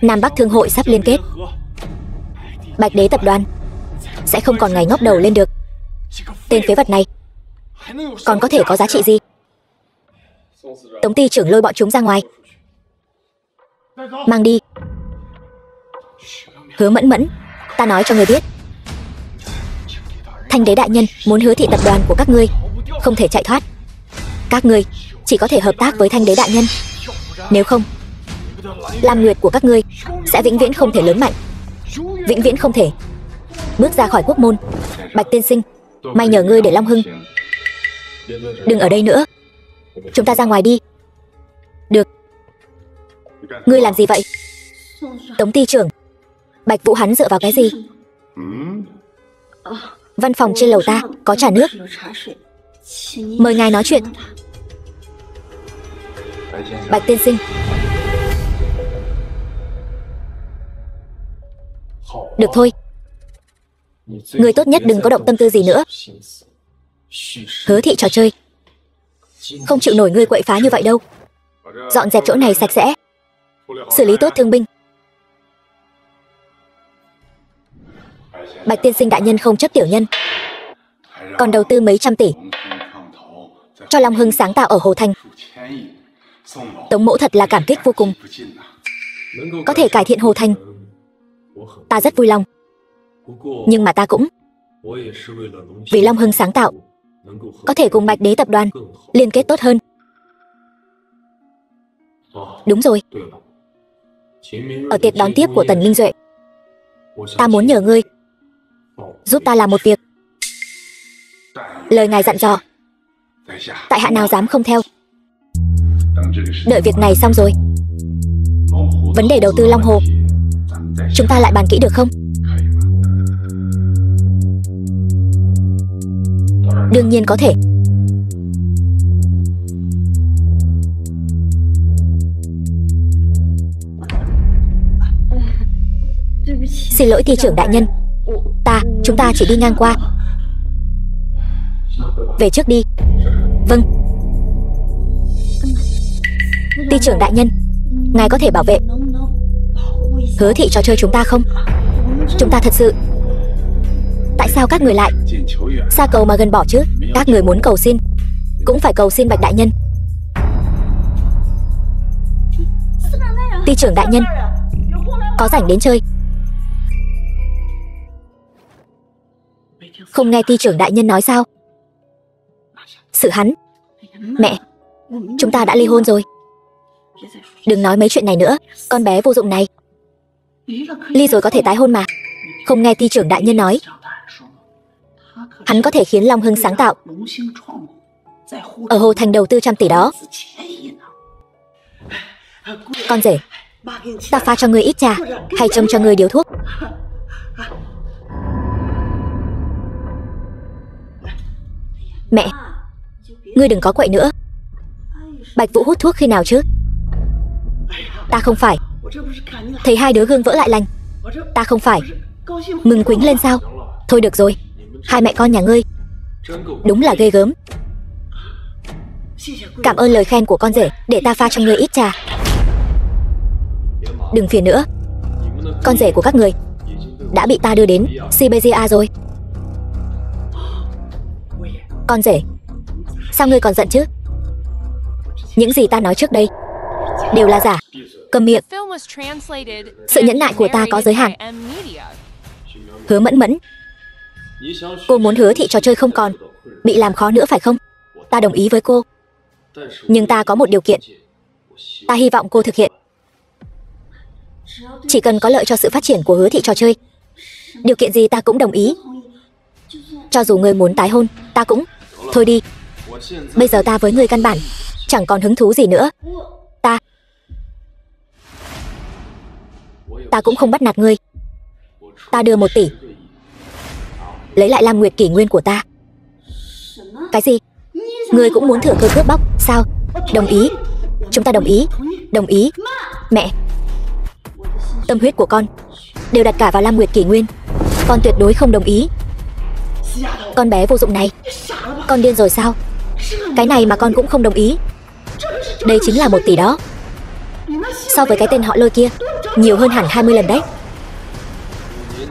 Nam Bắc Thương hội sắp liên kết, Bạch Đế tập đoàn sẽ không còn ngày ngóc đầu lên được. Tên phế vật này còn có thể có giá trị gì? Tống ty trưởng lôi bọn chúng ra ngoài. Mang đi. Hứa Mẫn Mẫn, ta nói cho người biết, Thanh đế đại nhân muốn Hứa thị tập đoàn của các ngươi không thể chạy thoát. Các ngươi chỉ có thể hợp tác với Thanh đế đại nhân. Nếu không, Lam Nguyệt của các ngươi sẽ vĩnh viễn không thể lớn mạnh. Vĩnh viễn không thể bước ra khỏi quốc môn. Bạch tiên sinh, may nhờ ngươi để Long Hưng. Đừng ở đây nữa, chúng ta ra ngoài đi. Được. Ngươi làm gì vậy? Tống ty trưởng, Bạch Vũ hắn dựa vào cái gì? Văn phòng trên lầu ta có trà nước, mời ngài nói chuyện. Bạch tiên sinh. Được thôi, người tốt nhất đừng có động tâm tư gì nữa. Hứa thị trò chơi không chịu nổi ngươi quậy phá như vậy đâu. Dọn dẹp chỗ này sạch sẽ, xử lý tốt thương binh. Bạch tiên sinh đại nhân không chấp tiểu nhân, còn đầu tư mấy trăm tỷ cho Long Hưng sáng tạo ở Hồ Thành. Tống mỗ thật là cảm kích vô cùng. Có thể cải thiện Hồ Thành, ta rất vui lòng. Nhưng mà ta cũng vì Long Hưng sáng tạo có thể cùng Bạch Đế tập đoàn liên kết tốt hơn. Đúng rồi, ở tiệc đón tiếp của Tần Minh Duệ, ta muốn nhờ ngươi giúp ta làm một việc. Lời ngài dặn dò, tại hạ nào dám không theo. Đợi việc này xong rồi, vấn đề đầu tư Long Hồ chúng ta lại bàn kỹ được không? Đương nhiên có thể. Xin lỗi ty trưởng đại nhân, chúng ta chỉ đi ngang qua. Về trước đi. Vâng. Ty trưởng đại nhân, ngài có thể bảo vệ Hứa thị trò chơi chúng ta không? Chúng ta thật sự... Tại sao các người lại xa cầu mà gần bỏ chứ? Các người muốn cầu xin cũng phải cầu xin Bạch đại nhân. Ty trưởng đại nhân, có rảnh đến chơi. Không nghe ty trưởng đại nhân nói sao? Sự hắn. Mẹ, chúng ta đã ly hôn rồi. Đừng nói mấy chuyện này nữa, con bé vô dụng này. Ly rồi có thể tái hôn mà. Không nghe ty trưởng đại nhân nói, hắn có thể khiến Long Hưng sáng tạo ở Hồ Thành đầu tư trăm tỷ đó. Con rể, ta pha cho ngươi ít trà hay châm cho ngươi điếu thuốc? Mẹ, ngươi đừng có quậy nữa. Bạch Vũ hút thuốc khi nào chứ? Ta không phải. Thấy hai đứa gương vỡ lại lành, ta không phải mừng quính lên sao? Thôi được rồi, hai mẹ con nhà ngươi đúng là ghê gớm. Cảm ơn lời khen của con rể, để ta pha cho ngươi ít trà. Đừng phiền nữa, con rể của các người đã bị ta đưa đến Siberia rồi. Con rể, sao ngươi còn giận chứ? Những gì ta nói trước đây đều là giả. Cầm miệng. Sự nhẫn nại của ta có giới hạn. Hứa Mẫn Mẫn, cô muốn Hứa thị trò chơi không còn bị làm khó nữa phải không? Ta đồng ý với cô, nhưng ta có một điều kiện. Ta hy vọng cô thực hiện. Chỉ cần có lợi cho sự phát triển của Hứa thị trò chơi, điều kiện gì ta cũng đồng ý. Cho dù ngươi muốn tái hôn, ta cũng... Thôi đi, bây giờ ta với ngươi căn bản chẳng còn hứng thú gì nữa. Ta cũng không bắt nạt ngươi. Ta đưa 1 tỷ lấy lại Lam Nguyệt kỷ nguyên của ta. Cái gì? Ngươi cũng muốn thừa cơ cướp bóc sao? Đồng ý. Chúng ta đồng ý. Đồng ý. Mẹ, Tâm huyết của con đều đặt cả vào Lam Nguyệt Kỷ Nguyên. Con tuyệt đối không đồng ý. Con bé vô dụng này, con điên rồi sao? Cái này mà con cũng không đồng ý. Đây chính là 1 tỷ đó. So với cái tên họ Lôi kia, nhiều hơn hẳn 20 lần đấy.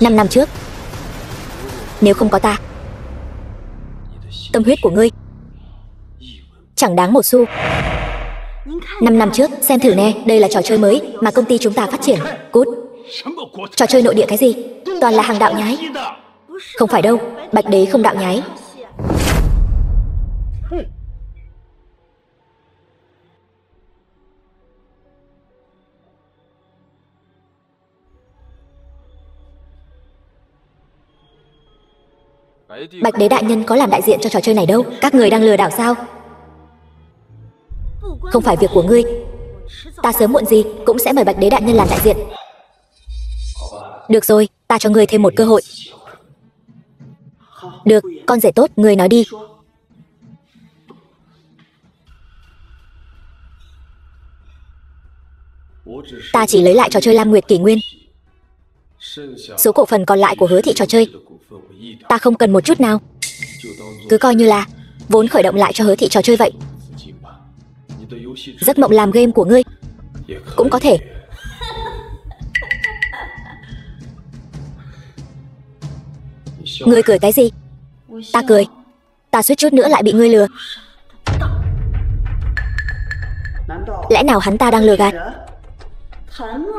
5 năm trước, nếu không có ta, tâm huyết của ngươi chẳng đáng một xu. 5 năm trước, xem thử nè, đây là trò chơi mới mà công ty chúng ta phát triển. Cút. Trò chơi nội địa cái gì? Toàn là hàng đạo nhái. Không phải đâu, Bạch Đế không đạo nhái. Bạch Đế đại nhân có làm đại diện cho trò chơi này đâu. Các người đang lừa đảo sao? Không phải việc của ngươi. Ta sớm muộn gì cũng sẽ mời Bạch Đế đại nhân làm đại diện. Được rồi, ta cho ngươi thêm một cơ hội. Được, con rể tốt, ngươi nói đi. Ta chỉ lấy lại trò chơi Lam Nguyệt Kỷ Nguyên. Số cổ phần còn lại của Hứa thị trò chơi ta không cần một chút nào. Cứ coi như là vốn khởi động lại cho Hứa thị trò chơi vậy. Giấc mộng làm game của ngươi cũng có thể. Ngươi cười cái gì? Ta cười. Ta suýt chút nữa lại bị ngươi lừa. Lẽ nào hắn ta đang lừa gạt?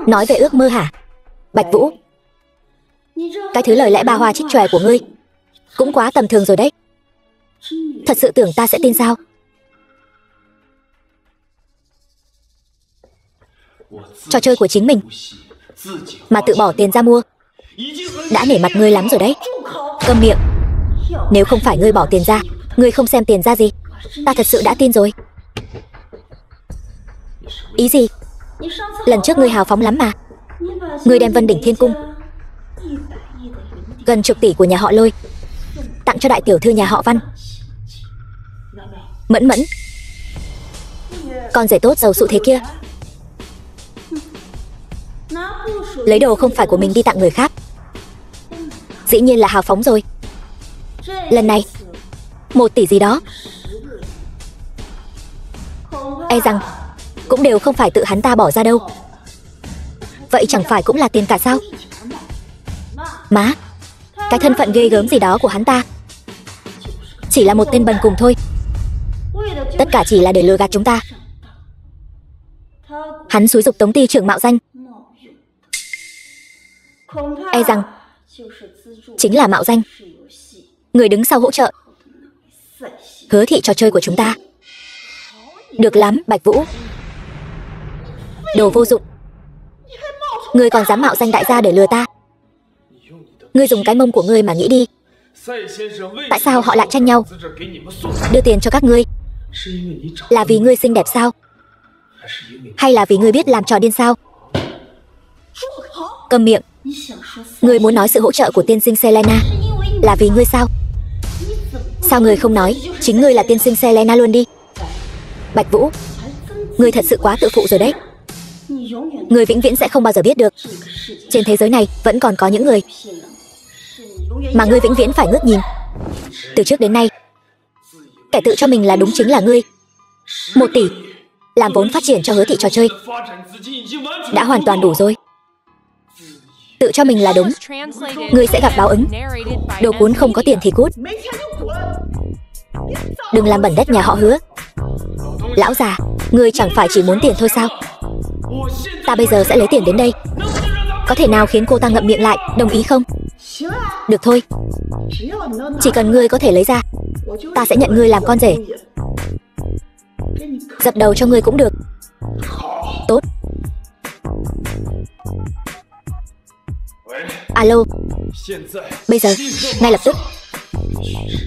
Nói về ước mơ hả? Bạch Vũ, cái thứ lời lẽ ba hoa trích chòe của ngươi cũng quá tầm thường rồi đấy. Thật sự tưởng ta sẽ tin sao? Trò chơi của chính mình mà tự bỏ tiền ra mua đã nể mặt ngươi lắm rồi đấy. Câm miệng. Nếu không phải ngươi bỏ tiền ra, ngươi không xem tiền ra gì, ta thật sự đã tin rồi. Ý gì? Lần trước ngươi hào phóng lắm mà. Ngươi đem Vân Đỉnh Thiên Cung gần chục tỷ của nhà họ Lôi tặng cho đại tiểu thư nhà họ Văn. Mẫn Mẫn, con rể tốt giàu sụ thế kia, lấy đồ không phải của mình đi tặng người khác, dĩ nhiên là hào phóng rồi. Lần này 1 tỷ gì đó, e rằng cũng đều không phải tự hắn ta bỏ ra đâu. Vậy chẳng phải cũng là tiền cả sao? Má, cái thân phận ghê gớm gì đó của hắn ta chỉ là một tên bần cùng thôi. Tất cả chỉ là để lừa gạt chúng ta. Hắn xúi giục Tống ty trưởng mạo danh, e rằng chính là mạo danh người đứng sau hỗ trợ Hứa thị trò chơi của chúng ta. Được lắm, Bạch Vũ. Đồ vô dụng. Ngươi còn dám mạo danh đại gia để lừa ta? Ngươi dùng cái mông của ngươi mà nghĩ đi. Tại sao họ lại tranh nhau đưa tiền cho các ngươi? Là vì ngươi xinh đẹp sao? Hay là vì ngươi biết làm trò điên sao? Câm miệng. Ngươi muốn nói sự hỗ trợ của tiên sinh Selena là vì ngươi sao? Sao ngươi không nói chính ngươi là tiên sinh Selena luôn đi? Bạch Vũ, ngươi thật sự quá tự phụ rồi đấy. Ngươi vĩnh viễn sẽ không bao giờ biết được trên thế giới này vẫn còn có những người mà ngươi vĩnh viễn phải ngước nhìn. Từ trước đến nay, kẻ tự cho mình là đúng chính là ngươi. 1 tỷ làm vốn phát triển cho Hứa thị trò chơi đã hoàn toàn đủ rồi. Tự cho mình là đúng, ngươi sẽ gặp báo ứng. Đồ cuốn không có tiền thì cút. Đừng làm bẩn đất nhà họ Hứa. Lão già, ngươi chẳng phải chỉ muốn tiền thôi sao? Ta bây giờ sẽ lấy tiền đến đây. Có thể nào khiến cô ta ngậm miệng lại, đồng ý không? Được thôi. Chỉ cần ngươi có thể lấy ra, ta sẽ nhận ngươi làm con rể. Dập đầu cho ngươi cũng được. Tốt. Alo. Bây giờ, ngay lập tức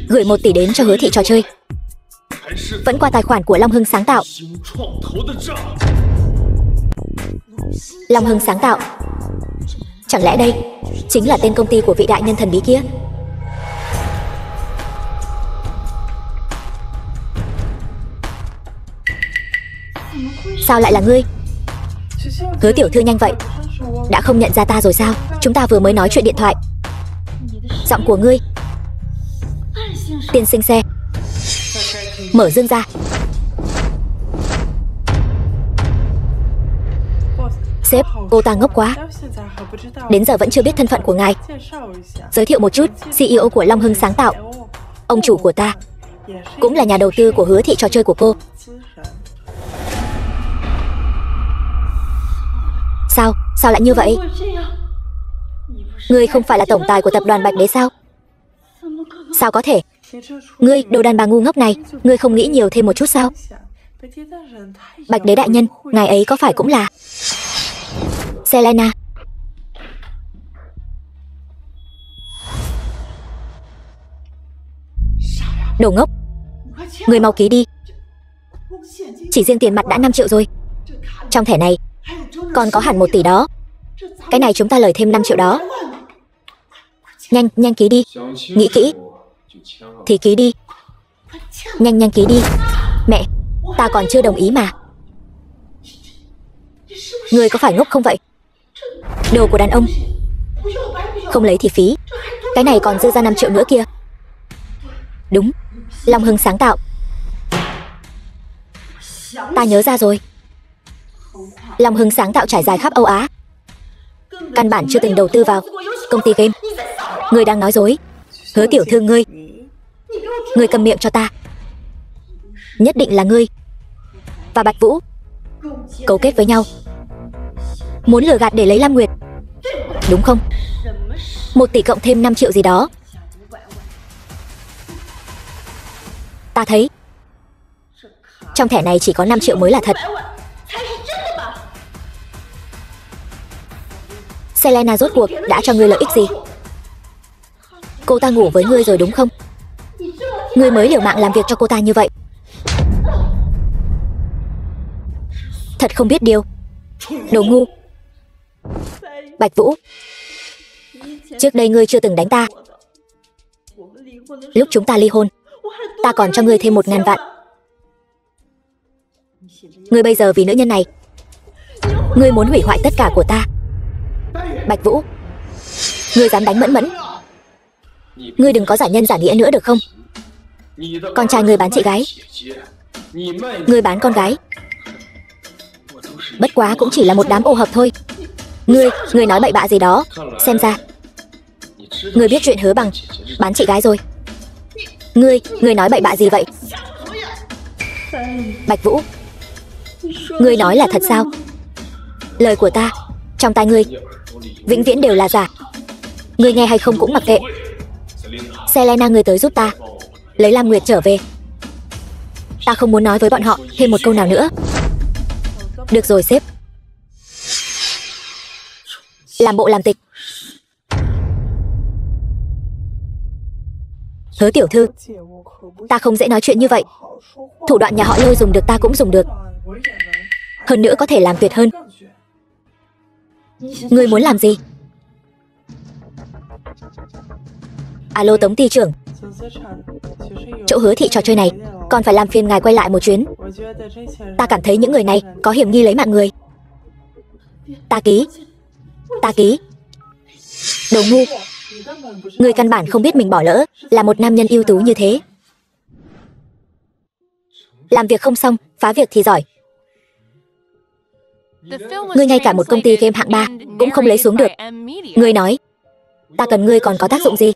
gửi 1 tỷ đến cho Hứa thị trò chơi. Vẫn qua tài khoản của Long Hưng sáng tạo. Long Hưng sáng tạo, chẳng lẽ đây chính là tên công ty của vị đại nhân thần bí kia? Sao lại là ngươi? Hứa tiểu thư nhanh vậy, Đã không nhận ra ta rồi sao? Chúng ta vừa mới nói chuyện điện thoại. Giọng của ngươi. Tiên sinh xe. Mở dương ra. Sếp, cô ta ngốc quá. Đến giờ vẫn chưa biết thân phận của ngài. Giới thiệu một chút, CEO của Long Hưng Sáng Tạo. Ông chủ của ta cũng là nhà đầu tư của Hứa Thị trò chơi của cô. Sao lại như vậy? Ngươi không phải là tổng tài của tập đoàn Bạch Đế sao? Sao có thể? Ngươi, đồ đàn bà ngu ngốc này, ngươi không nghĩ nhiều thêm một chút sao? Bạch Đế đại nhân, ngài ấy có phải cũng là Selena? Đồ ngốc, ngươi mau ký đi. Chỉ riêng tiền mặt đã 5 triệu rồi. Trong thẻ này còn có hẳn 1 tỷ đó. Cái này chúng ta lời thêm 5 triệu đó. Nhanh ký đi. Nghĩ kỹ thì ký đi. Nhanh ký đi. Mẹ, ta còn chưa đồng ý mà. Ngươi có phải ngốc không vậy? Đồ của đàn ông không lấy thì phí. Cái này còn dư ra 5 triệu nữa kia. Đúng, Long Hưng Sáng Tạo. Ta nhớ ra rồi. Long Hưng Sáng Tạo trải dài khắp Âu Á, căn bản chưa từng đầu tư vào công ty game. Ngươi đang nói dối. Hứa tiểu thư, ngươi cầm miệng cho ta. Nhất định là ngươi và Bạch Vũ cấu kết với nhau, muốn lừa gạt để lấy Lam Nguyệt, đúng không? 1 tỷ cộng thêm 5 triệu gì đó. Ta thấy trong thẻ này chỉ có 5 triệu mới là thật. Selena rốt cuộc đã cho ngươi lợi ích gì? Cô ta ngủ với ngươi rồi đúng không? Ngươi mới liều mạng làm việc cho cô ta như vậy. Thật không biết điều. Đồ ngu. Bạch Vũ, trước đây ngươi chưa từng đánh ta. Lúc chúng ta ly hôn, ta còn cho ngươi thêm 1.000 vạn. Ngươi bây giờ vì nữ nhân này, ngươi muốn hủy hoại tất cả của ta. Bạch Vũ, ngươi dám đánh Mẫn Mẫn? Ngươi đừng có giả nhân giả nghĩa nữa được không? Con trai ngươi bán chị gái, ngươi bán con gái. Bất quá cũng chỉ là một đám ô hợp thôi. Ngươi nói bậy bạ gì đó. Xem ra ngươi biết chuyện Hứa Bằng bán chị gái rồi. Ngươi nói bậy bạ gì vậy? Bạch Vũ, ngươi nói là thật sao? Lời của ta trong tai ngươi vĩnh viễn đều là giả. Ngươi nghe hay không cũng mặc kệ. Selena, ngươi tới giúp ta lấy Lam Nguyệt trở về. Ta không muốn nói với bọn họ thêm một câu nào nữa. Được rồi sếp. Làm bộ làm tịch. Hứa tiểu thư, ta không dễ nói chuyện như vậy. Thủ đoạn nhà họ Lôi dùng được ta cũng dùng được. Hơn nữa có thể làm tuyệt hơn. Ngươi muốn làm gì? Alo Tống ty trưởng, chỗ Hứa Thị trò chơi này còn phải làm phiền ngài quay lại một chuyến. Ta cảm thấy những người này có hiểm nghi lấy mạng người. Ta ký. Đồ ngu. Ngươi căn bản không biết mình bỏ lỡ là một nam nhân ưu tú như thế. Làm việc không xong, phá việc thì giỏi. Ngươi ngay cả một công ty game hạng 3 cũng không lấy xuống được. Ngươi nói ta cần ngươi còn có tác dụng gì?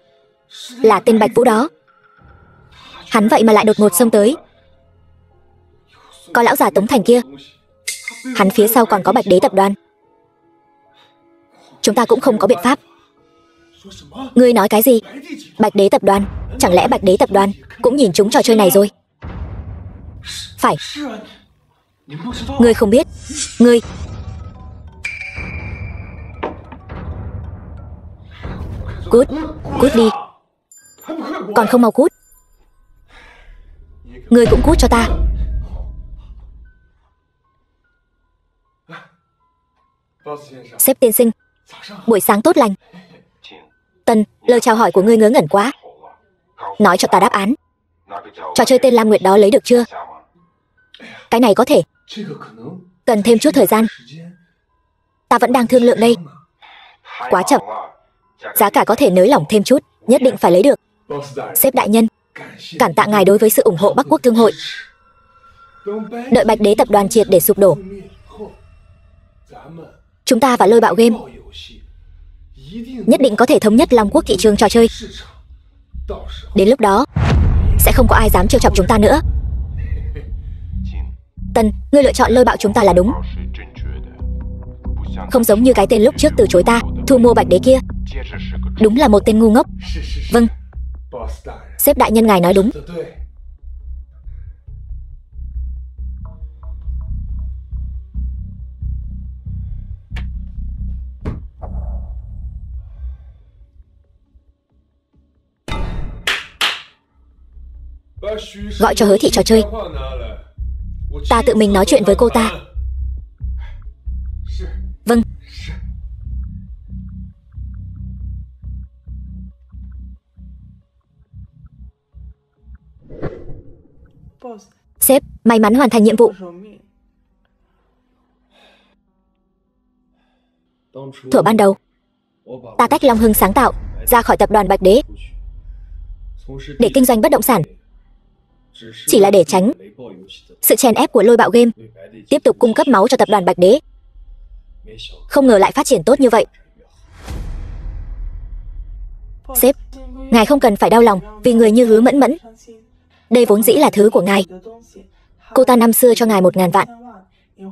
Là tên Bạch Vũ đó. Hắn vậy mà lại đột ngột xông tới. Có lão già Tống Thành kia, hắn phía sau còn có Bạch Đế tập đoàn. Chúng ta cũng không có biện pháp. Ngươi nói cái gì? Bạch Đế tập đoàn? Chẳng lẽ Bạch Đế tập đoàn cũng nhìn trúng trò chơi này rồi? Phải. Ngươi không biết. Ngươi cút đi. Còn không mau cút. Ngươi cũng cút cho ta. Sếp tiên sinh, buổi sáng tốt lành. Tân, lời chào hỏi của ngươi ngớ ngẩn quá. Nói cho ta đáp án. Trò chơi tên Lam Nguyệt đó lấy được chưa? Cái này có thể cần thêm chút thời gian. Ta vẫn đang thương lượng đây. Quá chậm. Giá cả có thể nới lỏng thêm chút, nhất định phải lấy được. Sếp đại nhân, cảm tạ ngài đối với sự ủng hộ Bắc Quốc Thương hội. Đợi Bạch Đế tập đoàn triệt để sụp đổ, chúng ta và Lôi Bạo Game nhất định có thể thống nhất Long Quốc thị trường trò chơi. Đến lúc đó, sẽ không có ai dám trêu chọc chúng ta nữa. Tân, ngươi lựa chọn Lôi Bạo chúng ta là đúng. Không giống như cái tên lúc trước từ chối ta, thu mua Bạch Đế kia. Đúng là một tên ngu ngốc. Vâng, sếp đại nhân ngài nói đúng. Gọi cho Hứa thị trò chơi. Ta tự mình nói chuyện với cô ta. Vâng. Sếp, may mắn hoàn thành nhiệm vụ. Thuở ban đầu, ta tách Long Hưng sáng tạo ra khỏi tập đoàn Bạch Đế để kinh doanh bất động sản, chỉ là để tránh sự chèn ép của Lôi Bạo Game tiếp tục cung cấp máu cho tập đoàn Bạch Đế. Không ngờ lại phát triển tốt như vậy. Sếp, ngài không cần phải đau lòng vì người như Hứa Mẫn Mẫn. Đây vốn dĩ là thứ của ngài. Cô ta năm xưa cho ngài 1.000 vạn,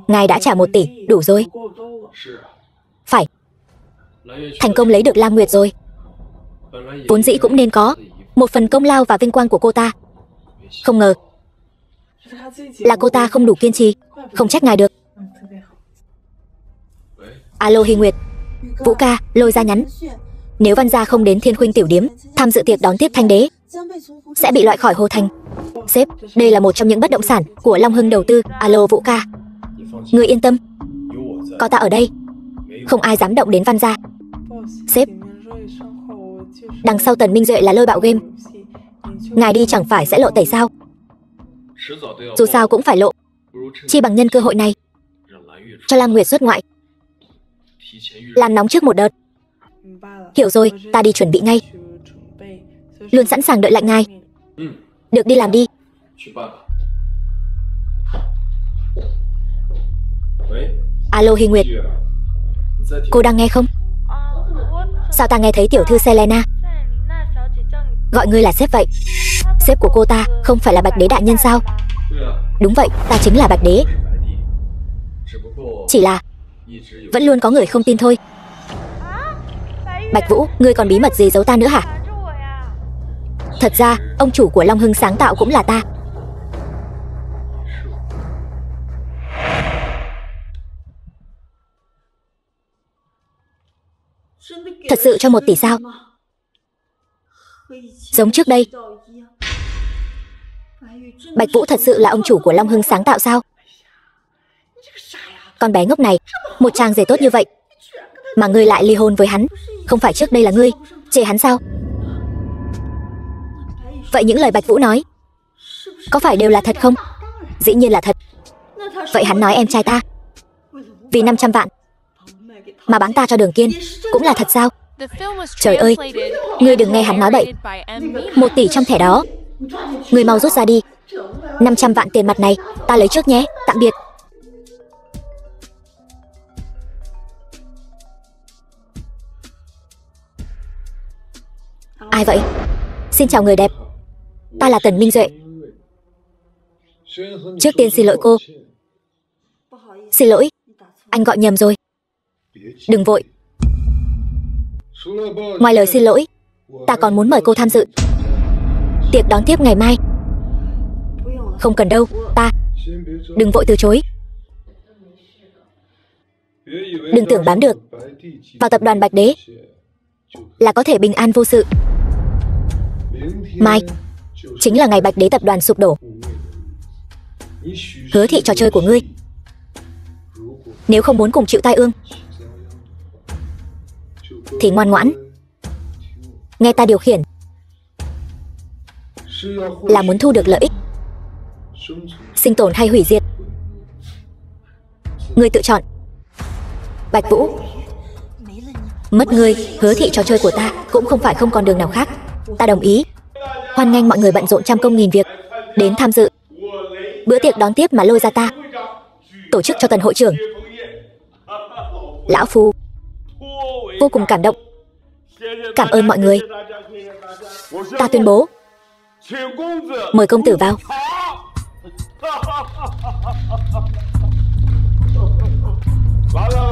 ngài đã trả 1 tỷ, đủ rồi. Phải. Thành công lấy được Lam Nguyệt rồi. Vốn dĩ cũng nên có một phần công lao và vinh quang của cô ta. Không ngờ là cô ta không đủ kiên trì, không trách ngài được. Alo Hy Nguyệt, Vũ ca, Lôi gia nhắn. Nếu Văn gia không đến Thiên Khuynh tiểu điếm tham dự tiệc đón tiếp Thanh Đế, sẽ bị loại khỏi Hồ Thành. Sếp, đây là một trong những bất động sản của Long Hưng đầu tư. Alo Vũ ca, ngươi yên tâm, có ta ở đây, không ai dám động đến Văn gia. Sếp, đằng sau Tần Minh Duệ là Lôi Bạo Game, ngài đi chẳng phải sẽ lộ tẩy sao? Dù sao cũng phải lộ, chi bằng nhân cơ hội này cho Lam Nguyệt xuất ngoại, làm nóng trước một đợt. Hiểu rồi, ta đi chuẩn bị ngay. Luôn sẵn sàng đợi lệnh ngài. Được, đi làm đi. Alo Hy Nguyệt, cô đang nghe không? Sao ta nghe thấy tiểu thư Selena gọi ngươi là sếp vậy? Sếp của cô ta không phải là Bạch Đế đại nhân sao? Đúng vậy, ta chính là Bạch Đế. Chỉ là vẫn luôn có người không tin thôi. Bạch Vũ, ngươi còn bí mật gì giấu ta nữa hả? Thật ra, ông chủ của Long Hưng sáng tạo cũng là ta. Thật sự cho 1 tỷ sao? Giống trước đây. Bạch Vũ thật sự là ông chủ của Long Hưng sáng tạo sao? Con bé ngốc này, một chàng rể tốt như vậy mà ngươi lại ly hôn với hắn. Không phải trước đây là ngươi chê hắn sao? Vậy những lời Bạch Vũ nói có phải đều là thật không? Dĩ nhiên là thật. Vậy hắn nói em trai ta vì 500 vạn mà bán ta cho Đường Kiên cũng là thật sao? Trời ơi, ngươi đừng nghe hắn nói bậy. 1 tỷ trong thẻ đó, ngươi mau rút ra đi. 500 vạn tiền mặt này ta lấy trước nhé. Tạm biệt. Ai vậy? Xin chào người đẹp, ta là Tần Minh Duệ. Trước tiên xin lỗi cô. Xin lỗi, anh gọi nhầm rồi. Đừng vội. Ngoài lời xin lỗi, ta còn muốn mời cô tham dự tiệc đón tiếp ngày mai. Không cần đâu, ta. Đừng vội từ chối. Đừng tưởng bám được vào tập đoàn Bạch Đế là có thể bình an vô sự. Mai chính là ngày Bạch Đế tập đoàn sụp đổ. Hứa thị trò chơi của ngươi, nếu không muốn cùng chịu tai ương thì ngoan ngoãn nghe ta điều khiển. Là muốn thu được lợi ích, sinh tồn hay hủy diệt, ngươi tự chọn. Bạch Vũ, Mất ngươi, Hứa thị trò chơi của ta cũng không phải không còn đường nào khác. Ta đồng ý. Hoan nghênh mọi người bận rộn trăm công nghìn việc đến tham dự bữa tiệc đón tiếp mà lôi ra ta tổ chức cho Tần hội trưởng. Lão phu vô cùng cảm động. Cảm ơn mọi người. Ta tuyên bố, mời công tử vào.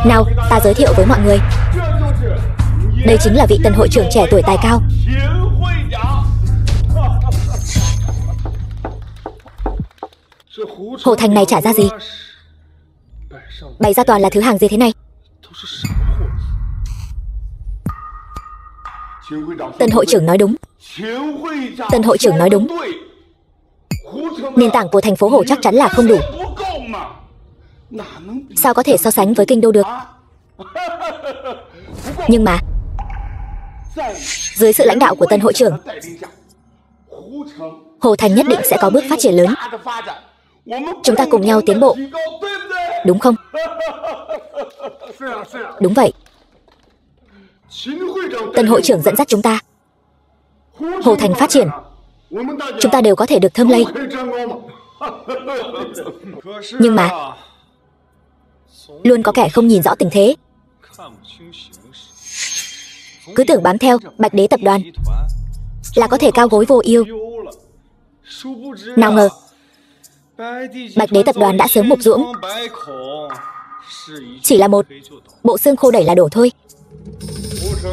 Nào, ta giới thiệu với mọi người. Đây chính là vị Tần hội trưởng trẻ tuổi tài cao. Hồ Thành này trả ra gì? Bày ra toàn là thứ hàng gì thế này? Tần hội trưởng nói đúng. Tần hội trưởng nói đúng. Nền tảng của thành phố Hồ chắc chắn là không đủ. Sao có thể so sánh với kinh đô được? Nhưng mà dưới sự lãnh đạo của Tần hội trưởng, Hồ Thành nhất định sẽ có bước phát triển lớn. Chúng ta cùng nhau tiến bộ, đúng không? Đúng vậy. Tần hội trưởng dẫn dắt chúng ta, Hồ Thành phát triển, chúng ta đều có thể được thơm lây. Nhưng mà luôn có kẻ không nhìn rõ tình thế, cứ tưởng bám theo Bạch Đế tập đoàn là có thể cao gối vô yêu. Nào ngờ Bạch Đế tập đoàn đã sớm mục ruỗng, chỉ là một bộ xương khô đẩy là đổ thôi.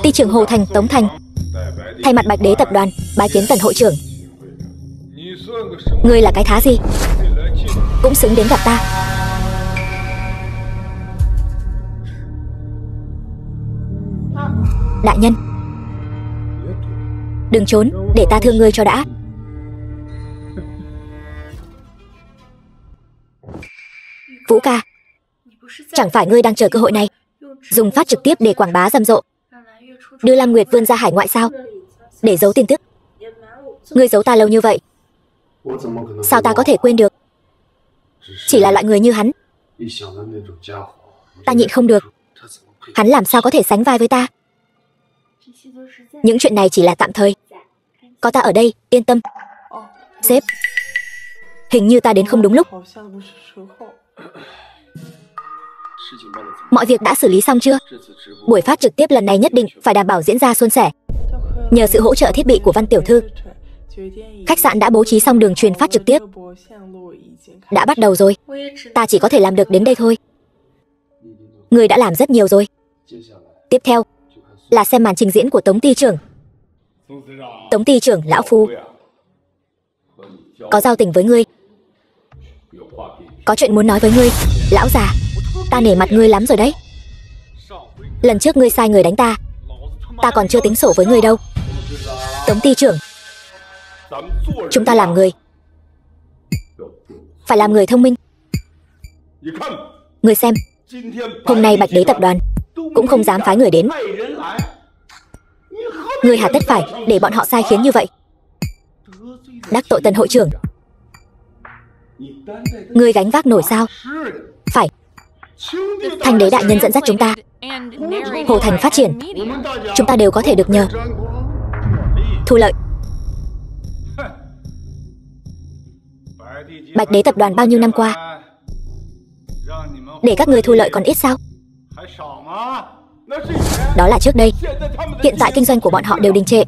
Ty trưởng Hồ Thành, Tống Thành thay mặt Bạch Đế tập đoàn bái kiến Tần hội trưởng. Ngươi là cái thá gì cũng xứng đến gặp ta. Đại nhân, đừng trốn, để ta thương ngươi cho đã. Vũ ca, chẳng phải ngươi đang chờ cơ hội này dùng phát trực tiếp để quảng bá rầm rộ, đưa Lam Nguyệt vươn ra hải ngoại sao? Để giấu tin tức. Ngươi giấu ta lâu như vậy, sao ta có thể quên được? Chỉ là loại người như hắn, ta nhịn không được. Hắn làm sao có thể sánh vai với ta? Những chuyện này chỉ là tạm thời. Có ta ở đây, yên tâm. Sếp, hình như ta đến không đúng lúc. Mọi việc đã xử lý xong chưa? Buổi phát trực tiếp lần này nhất định phải đảm bảo diễn ra suôn sẻ. Nhờ sự hỗ trợ thiết bị của Văn tiểu thư, khách sạn đã bố trí xong đường truyền phát trực tiếp. Đã bắt đầu rồi. Ta chỉ có thể làm được đến đây thôi. Người đã làm rất nhiều rồi. Tiếp theo là xem màn trình diễn của Tống ty trưởng. Tống ty trưởng, lão phu có giao tình với ngươi, có chuyện muốn nói với ngươi. Lão già, ta nể mặt ngươi lắm rồi đấy. Lần trước ngươi sai người đánh ta, ta còn chưa tính sổ với ngươi đâu. Tống ty trưởng, chúng ta làm người phải làm người thông minh. Ngươi xem, hôm nay Bạch Đế tập đoàn cũng không dám phái người đến. Ngươi hà tất phải để bọn họ sai khiến như vậy? Đắc tội Tần hội trưởng, ngươi gánh vác nổi sao? Phải. Thanh Đế đại nhân dẫn dắt chúng ta, Hồ Thành phát triển, chúng ta đều có thể được nhờ. Thu lợi. Bạch Đế tập đoàn bao nhiêu năm qua để các ngươi thu lợi còn ít sao? Đó là trước đây. Hiện tại kinh doanh của bọn họ đều đình trệ.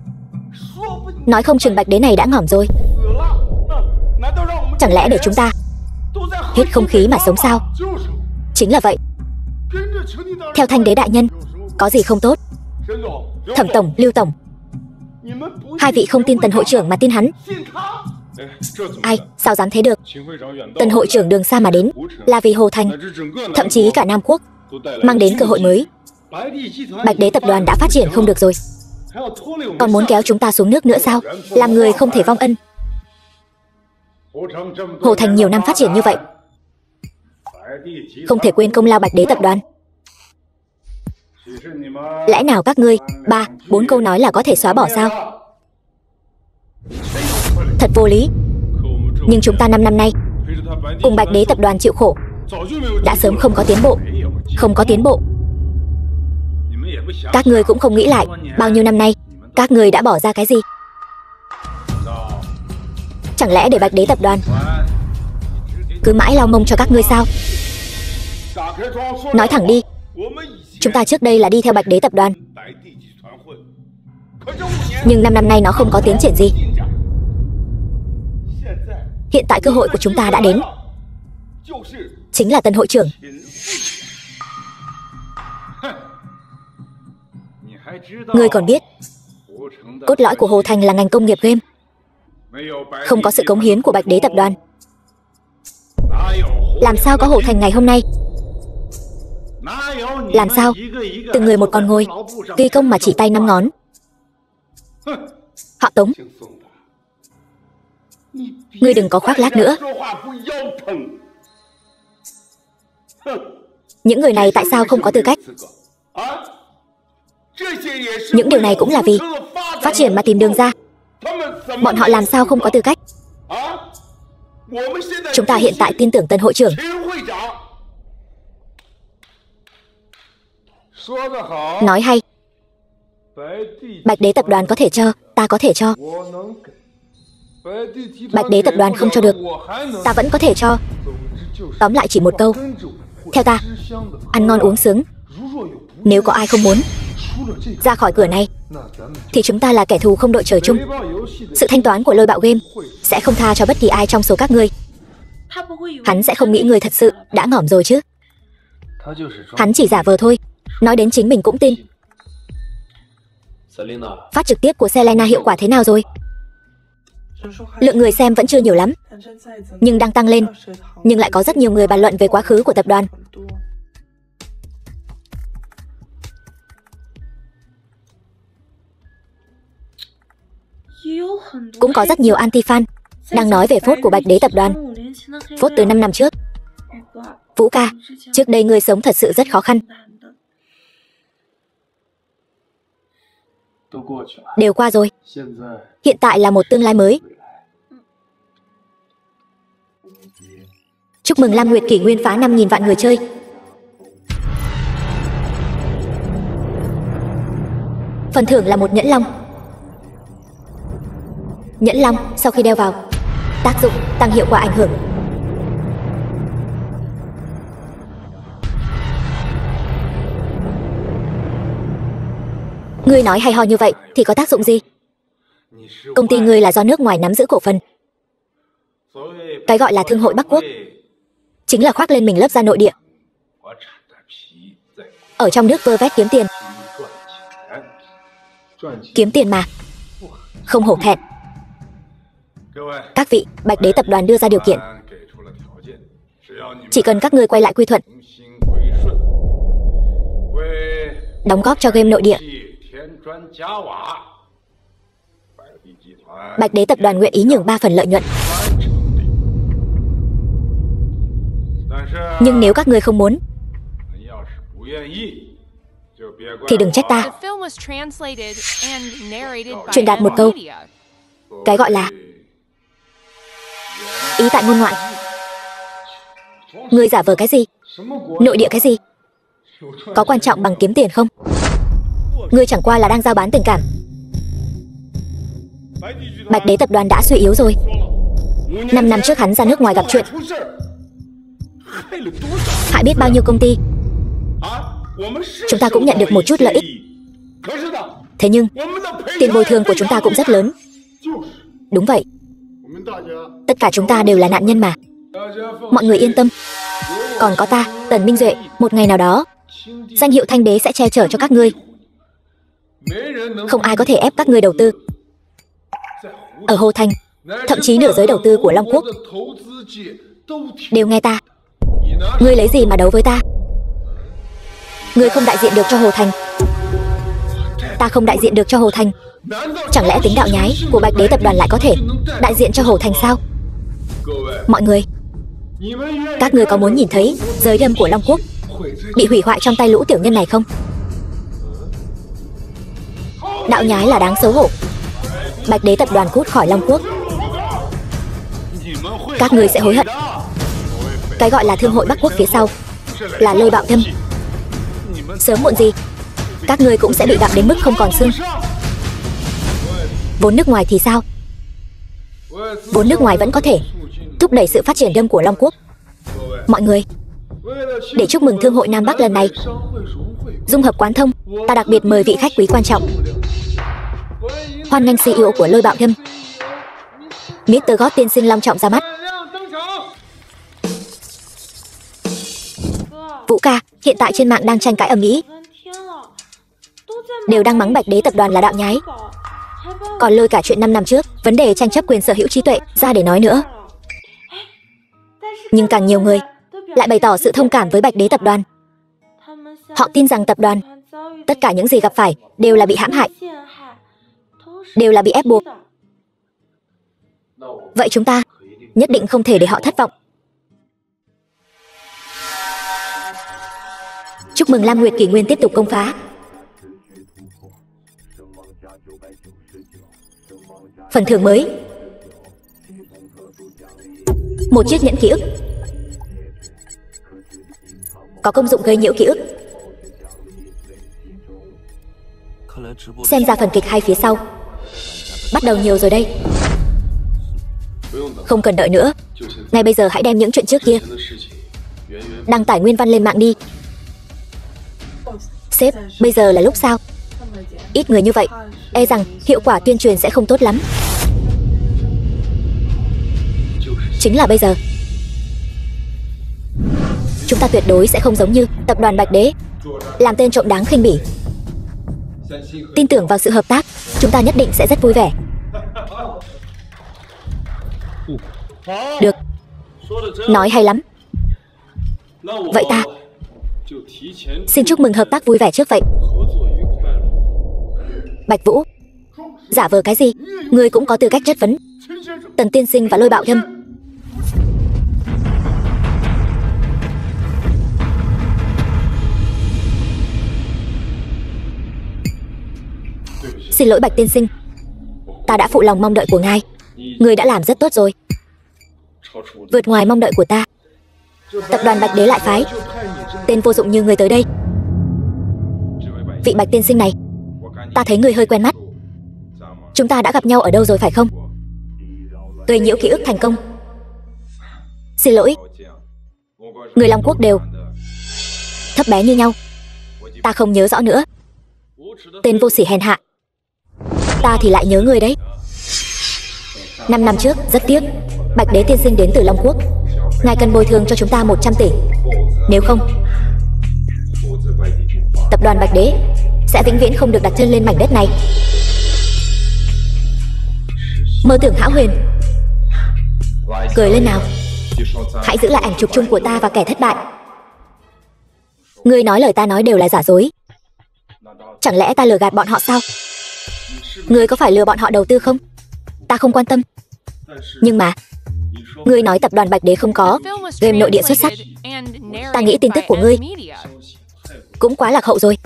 Nói không chừng Bạch Đế này đã ngỏm rồi. Chẳng lẽ để chúng ta hết không khí mà sống sao? Chính là vậy. Theo Thanh Đế đại nhân, có gì không tốt? Thẩm tổng, Lưu tổng, hai vị không tin Tần hội trưởng mà tin hắn. Ai, sao dám thế được? Tần hội trưởng đường xa mà đến là vì Hồ Thành, thậm chí cả Nam Quốc, mang đến cơ hội mới. Bạch Đế tập đoàn đã phát triển không được rồi, còn muốn kéo chúng ta xuống nước nữa sao? Làm người không thể vong ân. Hồ Thành nhiều năm phát triển như vậy, không thể quên công lao Bạch Đế tập đoàn. Lẽ nào các ngươi 3-4 câu nói là có thể xóa bỏ sao? Thật vô lý. Nhưng chúng ta 5 năm nay cùng Bạch Đế tập đoàn chịu khổ, đã sớm không có tiến bộ. Không có tiến bộ. Các ngươi cũng không nghĩ lại, bao nhiêu năm nay, các ngươi đã bỏ ra cái gì? Chẳng lẽ để Bạch Đế tập đoàn cứ mãi lau mông cho các ngươi sao? Nói thẳng đi, chúng ta trước đây là đi theo Bạch Đế tập đoàn, nhưng 5 năm nay nó không có tiến triển gì. Hiện tại cơ hội của chúng ta đã đến, chính là tân hội trưởng. Ngươi còn biết, cốt lõi của Hồ Thành là ngành công nghiệp game. Không có sự cống hiến của Bạch Đế tập đoàn, làm sao có Hồ Thành ngày hôm nay? Làm sao từng người một con ngôi, ghi công mà chỉ tay 5 ngón? Họ Tống, ngươi đừng có khoác lác nữa. Những người này tại sao không có tư cách? Những điều này cũng là vì phát triển mà tìm đường ra. Bọn họ làm sao không có tư cách? Chúng ta hiện tại tin tưởng tân hội trưởng. Nói hay. Bạch Đế tập đoàn có thể cho, ta có thể cho. Bạch Đế tập đoàn không cho được, ta vẫn có thể cho. Tóm lại chỉ một câu, theo ta, ăn ngon uống sướng. Nếu có ai không muốn ra khỏi cửa này, thì chúng ta là kẻ thù không đội trời chung. Sự thanh toán của Lôi Bạo Game sẽ không tha cho bất kỳ ai trong số các ngươi. Hắn sẽ không nghĩ người thật sự đã ngỏm rồi chứ. Hắn chỉ giả vờ thôi. Nói đến chính mình cũng tin. Phát trực tiếp của Selena hiệu quả thế nào rồi? Lượng người xem vẫn chưa nhiều lắm, nhưng đang tăng lên. Nhưng lại có rất nhiều người bàn luận về quá khứ của tập đoàn. Cũng có rất nhiều anti-fan đang nói về phốt của Bạch Đế tập đoàn. Phốt từ 5 năm trước. Vũ ca, trước đây ngươi sống thật sự rất khó khăn. Đều qua rồi. Hiện tại là một tương lai mới. Chúc mừng Lam Nguyệt kỷ nguyên phá 5.000 vạn người chơi. Phần thưởng là một nhẫn long. Nhẫn long sau khi đeo vào, tác dụng tăng hiệu quả ảnh hưởng. Ngươi nói hay ho như vậy thì có tác dụng gì? Công ty ngươi là do nước ngoài nắm giữ cổ phần. Cái gọi là Thương hội Bắc Quốc chính là khoác lên mình lớp da nội địa. Ở trong nước vơ vét kiếm tiền. Kiếm tiền mà không hổ thẹn. Các vị, Bạch Đế tập đoàn đưa ra điều kiện. Chỉ cần các ngươi quay lại quy thuận, đóng góp cho game nội địa, Bạch Đế tập đoàn nguyện ý nhường 3 phần lợi nhuận. Nhưng nếu các ngươi không muốn thì đừng trách ta. Truyền đạt một câu, cái gọi là ý tại ngôn ngoại. Ngươi giả vờ cái gì? Nội địa cái gì? Có quan trọng bằng kiếm tiền không? Ngươi chẳng qua là đang giao bán tình cảm. Bạch Đế tập đoàn đã suy yếu rồi. 5 năm trước hắn ra nước ngoài gặp chuyện, hại biết bao nhiêu công ty. Chúng ta cũng nhận được một chút lợi ích. Thế nhưng tiền bồi thường của chúng ta cũng rất lớn. Đúng vậy, tất cả chúng ta đều là nạn nhân mà. Mọi người yên tâm. Còn có ta, Tần Minh Duệ, một ngày nào đó danh hiệu Thanh Đế sẽ che chở cho các ngươi. Không ai có thể ép các ngươi đầu tư. Ở Hồ Thành, thậm chí nửa giới đầu tư của Long Quốc đều nghe ta. Ngươi lấy gì mà đấu với ta? Ngươi không đại diện được cho Hồ Thành, ta không đại diện được cho Hồ Thành. Chẳng lẽ tính đạo nhái của Bạch Đế tập đoàn lại có thể đại diện cho Hồ Thành sao? Mọi người, các ngươi có muốn nhìn thấy giới đâm của Long Quốc bị hủy hoại trong tay lũ tiểu nhân này không? Đạo nhái là đáng xấu hổ. Bạch Đế tập đoàn cút khỏi Long Quốc, các ngươi sẽ hối hận. Cái gọi là Thương hội Bắc Quốc phía sau là Lôi Bạo Thâm. Sớm muộn gì các ngươi cũng sẽ bị gặm đến mức không còn xương. Vốn nước ngoài thì sao? Vốn nước ngoài vẫn có thể thúc đẩy sự phát triển đâm của Long Quốc. Mọi người, để chúc mừng Thương hội Nam Bắc lần này dung hợp quán thông, ta đặc biệt mời vị khách quý quan trọng. Hoan nghênh CEO của Lôi Bạo Đâm, Mr. God tiên sinh long trọng ra mắt. Vũ ca, hiện tại trên mạng đang tranh cãi ầm ĩ, đều đang mắng Bạch Đế tập đoàn là đạo nhái, còn lôi cả chuyện 5 năm trước vấn đề tranh chấp quyền sở hữu trí tuệ ra để nói nữa. Nhưng càng nhiều người lại bày tỏ sự thông cảm với Bạch Đế tập đoàn. Họ tin rằng tập đoàn, tất cả những gì gặp phải đều là bị hãm hại, đều là bị ép buộc. Vậy chúng ta nhất định không thể để họ thất vọng. Chúc mừng Lam Nguyệt Kỷ Nguyên tiếp tục công phá. Phần thưởng mới: một chiếc nhẫn ký ức, có công dụng gây nhiễu ký ức. Xem ra phần kịch hay phía sau bắt đầu nhiều rồi đây. Không cần đợi nữa, ngay bây giờ hãy đem những chuyện trước kia đăng tải nguyên văn lên mạng đi. Sếp, bây giờ là lúc sao? Ít người như vậy, e rằng hiệu quả tuyên truyền sẽ không tốt lắm. Chính là bây giờ. Chúng ta tuyệt đối sẽ không giống như tập đoàn Bạch Đế, làm tên trộm đáng khinh bỉ. Tin tưởng vào sự hợp tác, chúng ta nhất định sẽ rất vui vẻ. Được, nói hay lắm. Vậy ta xin chúc mừng hợp tác vui vẻ trước vậy. Bạch Vũ, giả vờ cái gì? Ngươi cũng có tư cách chất vấn Tần tiên sinh và Lôi Bạo Đâm. Xin lỗi Bạch tiên sinh, ta đã phụ lòng mong đợi của ngài. Ngươi đã làm rất tốt rồi, vượt ngoài mong đợi của ta. Tập đoàn Bạch Đế lại phái tên vô dụng như người tới đây. Vị Bạch tiên sinh này, ta thấy người hơi quen mắt. Chúng ta đã gặp nhau ở đâu rồi phải không? Gây nhiễu ký ức thành công. Xin lỗi, người Long Quốc đều thấp bé như nhau, ta không nhớ rõ nữa. Tên vô sỉ hèn hạ, ta thì lại nhớ người đấy. 5 năm trước, rất tiếc, Bạch Đế tiên sinh đến từ Long Quốc. Ngài cần bồi thường cho chúng ta 100 tỷ. Nếu không, tập đoàn Bạch Đế sẽ vĩnh viễn không được đặt chân lên mảnh đất này. Mơ tưởng hão huyền, cười lên nào. Hãy giữ lại ảnh chụp chung của ta và kẻ thất bại. Ngươi nói lời ta nói đều là giả dối. Chẳng lẽ ta lừa gạt bọn họ sao? Ngươi có phải lừa bọn họ đầu tư không? Ta không quan tâm. Nhưng mà ngươi nói tập đoàn Bạch Đế không có game nội địa xuất sắc. Ta nghĩ tin tức của ngươi cũng quá lạc hậu rồi.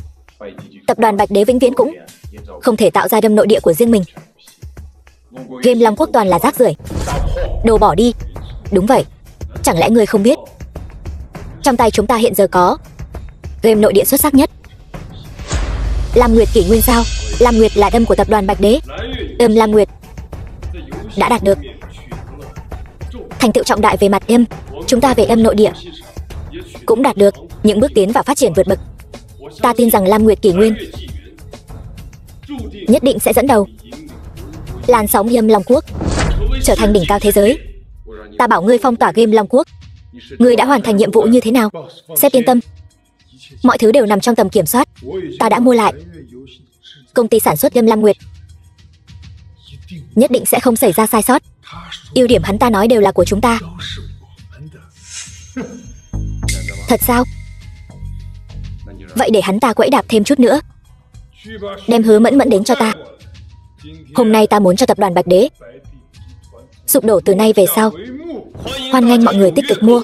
Tập đoàn Bạch Đế vĩnh viễn cũng không thể tạo ra đâm nội địa của riêng mình. Game Long Quốc toàn là rác rưởi, đồ bỏ đi. Đúng vậy, chẳng lẽ ngươi không biết trong tay chúng ta hiện giờ có game nội địa xuất sắc nhất? Lam Nguyệt Kỷ Nguyên sao? Lam Nguyệt là đâm của tập đoàn Bạch Đế. Lam Nguyệt đã đạt được thành tựu trọng đại về mặt đâm. Chúng ta về đâm nội địa cũng đạt được những bước tiến và phát triển vượt bậc. Ta tin rằng Lam Nguyệt Kỷ Nguyên nhất định sẽ dẫn đầu làn sóng game Long Quốc, trở thành đỉnh cao thế giới. Ta bảo ngươi phong tỏa game Long Quốc, ngươi đã hoàn thành nhiệm vụ như thế nào? Sếp yên tâm, mọi thứ đều nằm trong tầm kiểm soát. Ta đã mua lại công ty sản xuất game Lam Nguyệt, nhất định sẽ không xảy ra sai sót. Ưu điểm hắn ta nói đều là của chúng ta. Thật sao? Vậy để hắn ta quẫy đạp thêm chút nữa. Đem Hứa Mẫn Mẫn đến cho ta. Hôm nay ta muốn cho tập đoàn Bạch Đế sụp đổ từ nay về sau. Hoan nghênh mọi người tích cực mua.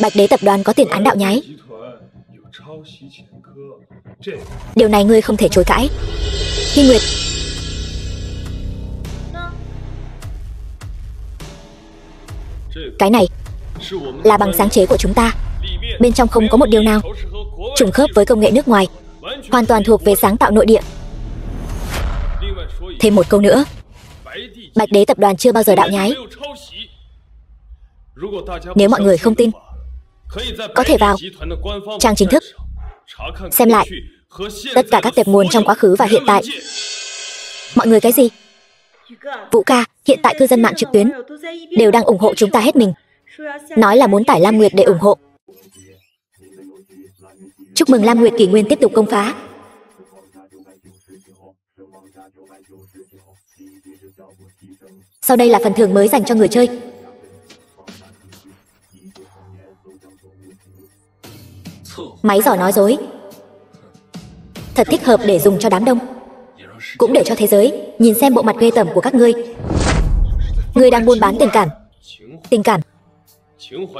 Bạch Đế tập đoàn có tiền án đạo nhái, điều này ngươi không thể chối cãi. Hy Nguyệt, cái này là bằng sáng chế của chúng ta. Bên trong không có một điều nào trùng khớp với công nghệ nước ngoài. hoàn toàn thuộc về sáng tạo nội địa. Thêm một câu nữa, Bạch Đế tập đoàn chưa bao giờ đạo nhái. Nếu mọi người không tin, có thể vào trang chính thức xem lại tất cả các tệp nguồn trong quá khứ và hiện tại. Mọi người cái gì? Vũ ca, hiện tại cư dân mạng trực tuyến đều đang ủng hộ chúng ta hết mình, nói là muốn tải Lam Nguyệt để ủng hộ. Chúc mừng Lam Nguyệt kỷ nguyên tiếp tục công phá. Sau đây là phần thưởng mới dành cho người chơi. Máy giỏ nói dối, thật thích hợp để dùng cho đám đông, cũng để cho thế giới nhìn xem bộ mặt ghê tởm của các ngươi. Ngươi đang buôn bán tình cảm.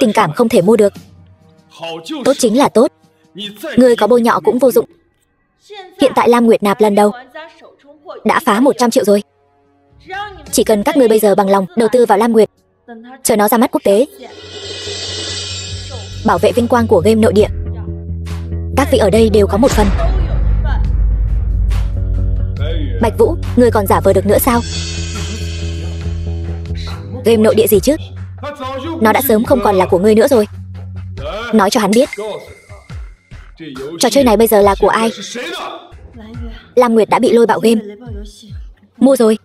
Tình cảm không thể mua được. Tốt chính là tốt, ngươi có bôi nhọ cũng vô dụng. Hiện tại Lam Nguyệt nạp lần đầu đã phá 100 triệu rồi. Chỉ cần các ngươi bây giờ bằng lòng đầu tư vào Lam Nguyệt, chờ nó ra mắt quốc tế, bảo vệ vinh quang của game nội địa, các vị ở đây đều có một phần. Bạch Vũ, ngươi còn giả vờ được nữa sao? Game nội địa gì chứ? Nó đã sớm không còn là của ngươi nữa rồi. Nói cho hắn biết, trò chơi này bây giờ là của ai. Lam Nguyệt đã bị lôi bạo game. Mua rồi.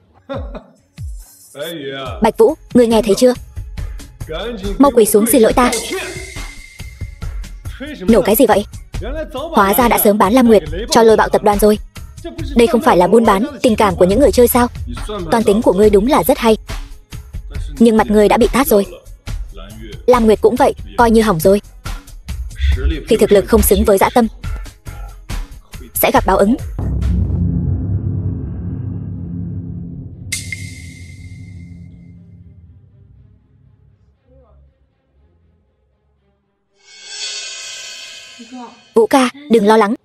Bạch Vũ, ngươi nghe thấy chưa? Mau quỳ xuống xin lỗi ta. Nổ cái gì vậy? Hóa ra đã sớm bán Lam Nguyệt cho lôi bạo tập đoàn rồi. Đây không phải là buôn bán tình cảm của những người chơi sao? Toán tính của ngươi đúng là rất hay, nhưng mặt ngươi đã bị tát rồi. Lam Nguyệt cũng vậy, coi như hỏng rồi. Khi thực lực không xứng với dã tâm, sẽ gặp báo ứng. Vũ ca, đừng lo lắng,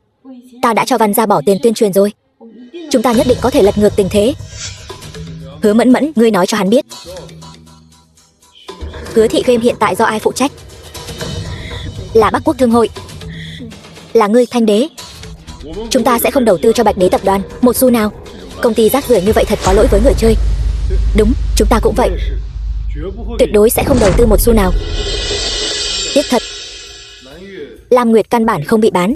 ta đã cho Văn Gia bỏ tiền tuyên truyền rồi. Chúng ta nhất định có thể lật ngược tình thế. Hứa Mẫn Mẫn, ngươi nói cho hắn biết, Hứa Thị Game hiện tại do ai phụ trách? Là Bắc Quốc Thương hội. Là ngươi Thanh Đế. Chúng ta sẽ không đầu tư cho Bạch Đế tập đoàn một xu nào. Công ty rác rưởi như vậy thật có lỗi với người chơi. Đúng, chúng ta cũng vậy. Tuyệt đối sẽ không đầu tư một xu nào. Tiếc thật, Lam Nguyệt căn bản không bị bán,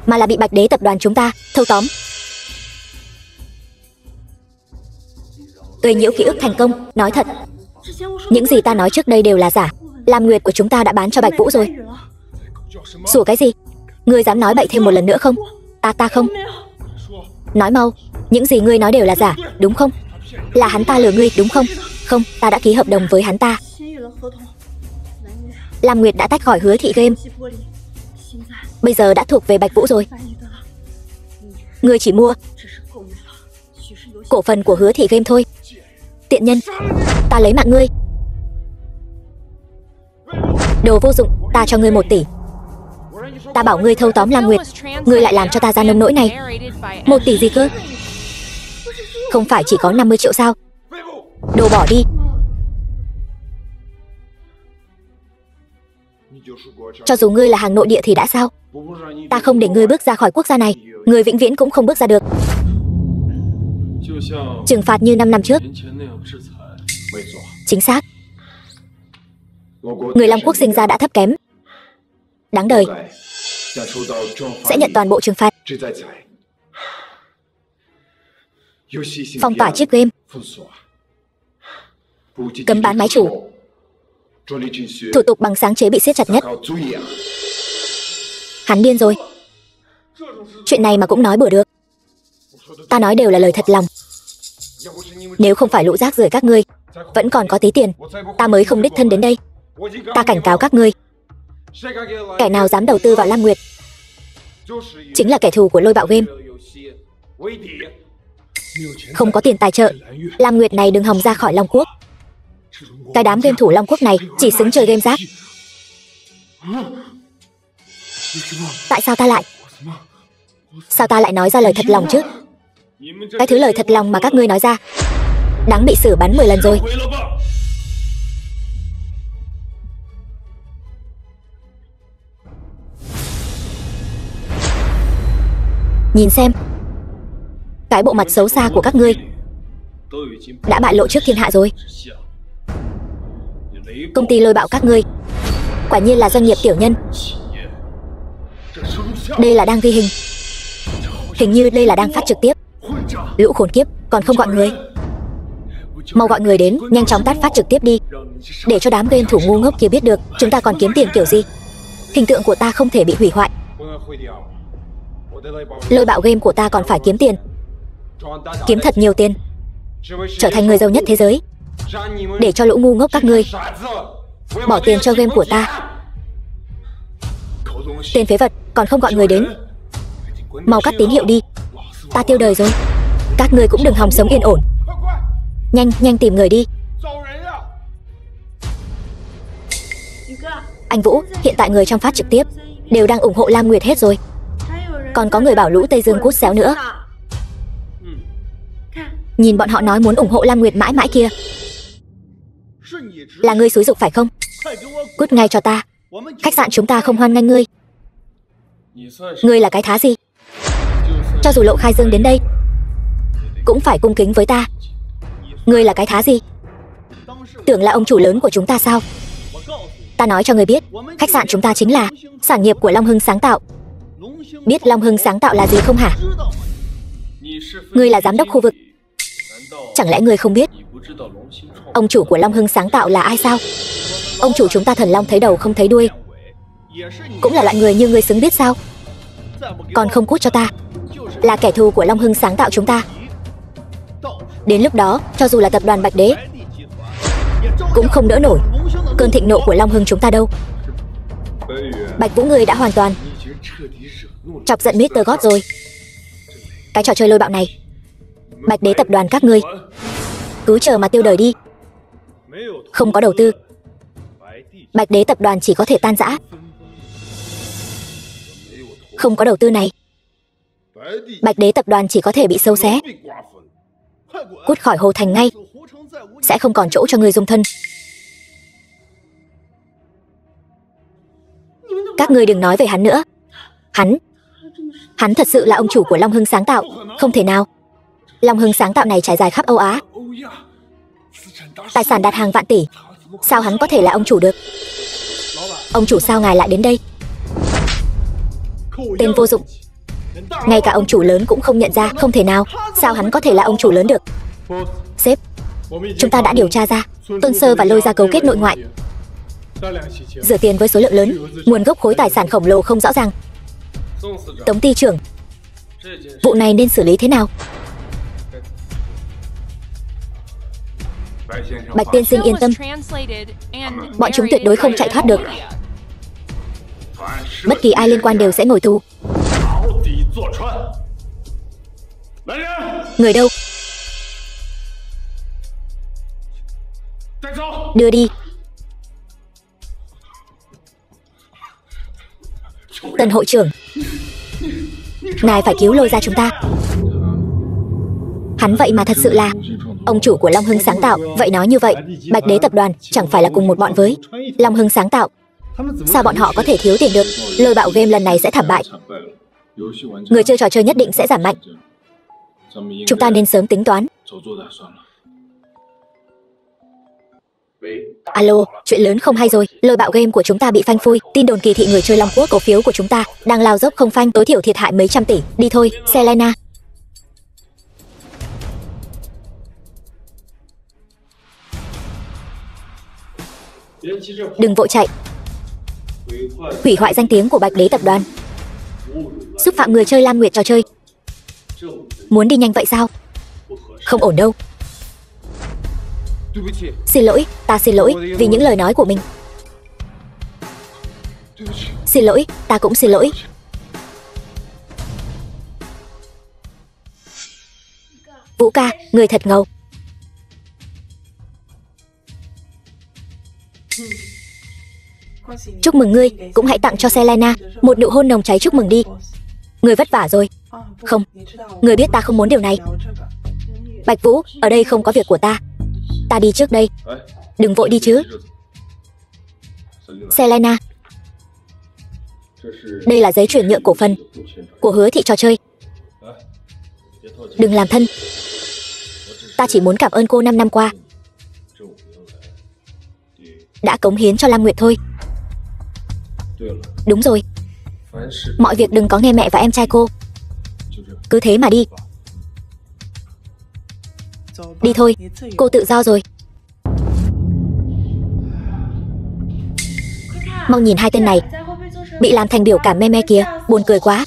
mà là bị Bạch Đế tập đoàn chúng ta thâu tóm. Gây nhiễu ký ức thành công. Nói thật, những gì ta nói trước đây đều là giả. Lam Nguyệt của chúng ta đã bán cho Bạch Vũ rồi. Sủa cái gì? Ngươi dám nói bậy thêm một lần nữa không? Ta không. Nói mau, những gì ngươi nói đều là giả, đúng không? Là hắn ta lừa ngươi, đúng không? Không, ta đã ký hợp đồng với hắn ta. Lam Nguyệt đã tách khỏi Hứa Thị Game, bây giờ đã thuộc về Bạch Vũ rồi. Ngươi chỉ mua cổ phần của Hứa Thị Game thôi. Tiện nhân, ta lấy mạng ngươi. Đồ vô dụng, ta cho ngươi 1 tỷ. Ta bảo ngươi thâu tóm Lam Nguyệt, ngươi lại làm cho ta ra nông nỗi này. 1 tỷ gì cơ? Không phải chỉ có 50 triệu sao? Đồ bỏ đi. Cho dù ngươi là hàng nội địa thì đã sao? Ta không để ngươi bước ra khỏi quốc gia này, ngươi vĩnh viễn cũng không bước ra được. Trừng phạt như 5 năm trước. Chính xác. Người Long Quốc sinh ra đã thấp kém, đáng đời, sẽ nhận toàn bộ trừng phạt. Phong tỏa chip game, cấm bán máy chủ, thủ tục bằng sáng chế bị siết chặt nhất. Hắn điên rồi. Chuyện này mà cũng nói bừa được. Ta nói đều là lời thật lòng. Nếu không phải lũ rác rưởi các ngươi vẫn còn có tí tiền, ta mới không đích thân đến đây. Ta cảnh cáo các ngươi, kẻ nào dám đầu tư vào Lam Nguyệt chính là kẻ thù của lôi bạo game. Không có tiền tài trợ, Lam Nguyệt này đừng hòng ra khỏi Long Quốc. Cái đám game thủ Long Quốc này chỉ xứng chơi game rác. Tại sao ta lại nói ra lời thật lòng chứ? Cái thứ lời thật lòng mà các ngươi nói ra đáng bị xử bắn 10 lần rồi. Nhìn xem, cái bộ mặt xấu xa của các ngươi đã bại lộ trước thiên hạ rồi. Công ty Lôi Bạo các ngươi quả nhiên là doanh nghiệp tiểu nhân. Đây là đang ghi hình. Hình như đây là đang phát trực tiếp. Lũ khốn kiếp, còn không gọi người. Mau gọi người đến, nhanh chóng tắt phát trực tiếp đi, để cho đám game thủ ngu ngốc kia biết được chúng ta còn kiếm tiền kiểu gì. Hình tượng của ta không thể bị hủy hoại. Lôi Bạo game của ta còn phải kiếm tiền, kiếm thật nhiều tiền, trở thành người giàu nhất thế giới, để cho lũ ngu ngốc các ngươi bỏ tiền cho game của ta. Tên phế vật, còn không gọi người đến. Mau cắt tín hiệu đi, ta tiêu đời rồi. Các ngươi cũng đừng hòng sống yên ổn. Nhanh tìm người đi. Anh Vũ, hiện tại người trong phát trực tiếp đều đang ủng hộ Lam Nguyệt hết rồi. Còn có người bảo lũ Tây Dương cút xéo nữa. Nhìn bọn họ nói muốn ủng hộ Lam Nguyệt mãi mãi kia. Là ngươi xúi giục phải không? Cút ngay cho ta. Khách sạn chúng ta không hoan nghênh ngươi. Ngươi là cái thá gì? Cho dù Lộ Khai Dương đến đây cũng phải cung kính với ta. Ngươi là cái thá gì? Tưởng là ông chủ lớn của chúng ta sao? Ta nói cho ngươi biết, khách sạn chúng ta chính là sản nghiệp của Long Hưng sáng tạo. Biết Long Hưng sáng tạo là gì không hả? Ngươi là giám đốc khu vực, chẳng lẽ ngươi không biết ông chủ của Long Hưng sáng tạo là ai sao? Ông chủ chúng ta Thần Long thấy đầu không thấy đuôi, cũng là loại người như ngươi xứng biết sao? Còn không cút cho ta, là kẻ thù của Long Hưng sáng tạo chúng ta. Đến lúc đó, cho dù là tập đoàn Bạch Đế cũng không đỡ nổi cơn thịnh nộ của Long Hưng chúng ta đâu. Bạch Vũ, ngươi đã hoàn toàn chọc giận Mr. God rồi. Cái trò chơi lôi bạo này, Bạch Đế tập đoàn các ngươi cứ chờ mà tiêu đời đi. Không có đầu tư, Bạch Đế tập đoàn chỉ có thể tan rã. Không có đầu tư này, Bạch Đế tập đoàn chỉ có thể bị xâu xé. Cút khỏi Hồ Thành ngay, sẽ không còn chỗ cho người dung thân. Các ngươi đừng nói về hắn nữa. Hắn thật sự là ông chủ của Long Hưng sáng tạo. Không thể nào. Long Hưng sáng tạo này trải dài khắp Âu Á, tài sản đạt hàng vạn tỷ. Sao hắn có thể là ông chủ được? Ông chủ, sao ngài lại đến đây? Tên vô dụng, ngay cả ông chủ lớn cũng không nhận ra. Không thể nào, sao hắn có thể là ông chủ lớn được? Sếp, chúng ta đã điều tra ra Tôn Sơ và Lôi Gia cấu kết nội ngoại, rửa tiền với số lượng lớn, nguồn gốc khối tài sản khổng lồ không rõ ràng. Tống ty trưởng, vụ này nên xử lý thế nào? Bạch tiên sinh yên tâm, bọn chúng tuyệt đối không chạy thoát được. Bất kỳ ai liên quan đều sẽ ngồi tù. Người đâu? Đưa đi. Tân hội trưởng, ngài phải cứu Lôi Gia chúng ta. Hắn vậy mà thật sự là ông chủ của Long Hưng sáng tạo. Vậy nói như vậy, Bạch Đế tập đoàn chẳng phải là cùng một bọn với Long Hưng sáng tạo? Sao bọn họ có thể thiếu tiền được? Lôi Bạo game lần này sẽ thảm bại, người chơi trò chơi nhất định sẽ giảm mạnh. Chúng ta nên sớm tính toán. Alo, chuyện lớn không hay rồi. Lôi Bạo game của chúng ta bị phanh phui. Tin đồn kỳ thị người chơi Long Quốc. Cổ phiếu của chúng ta đang lao dốc không phanh, tối thiểu thiệt hại mấy trăm tỷ. Đi thôi, Selena. Đừng vội chạy. Hủy hoại danh tiếng của Bạch Đế tập đoàn, xúc phạm người chơi Lam Nguyệt trò chơi. Muốn đi nhanh vậy sao? Không ổn đâu. Xin lỗi, ta xin lỗi vì những lời nói của mình. Xin lỗi, ta cũng xin lỗi. Vũ ca, người thật ngầu. Chúc mừng ngươi, cũng hãy tặng cho Selena một nụ hôn nồng cháy chúc mừng đi. Ngươi vất vả rồi. Không, ngươi biết ta không muốn điều này. Bạch Vũ, ở đây không có việc của ta. Ta đi trước đây. Đừng vội đi chứ. Selena, đây là giấy chuyển nhượng cổ phần của Hứa Thị trò chơi. Đừng làm thân. Ta chỉ muốn cảm ơn cô 5 năm qua đã cống hiến cho Lam Nguyệt thôi. Đúng rồi, mọi việc đừng có nghe mẹ và em trai cô. Cứ thế mà đi. Đi thôi, cô tự do rồi. Mau nhìn hai tên này, bị làm thành biểu cảm meme kìa, buồn cười quá.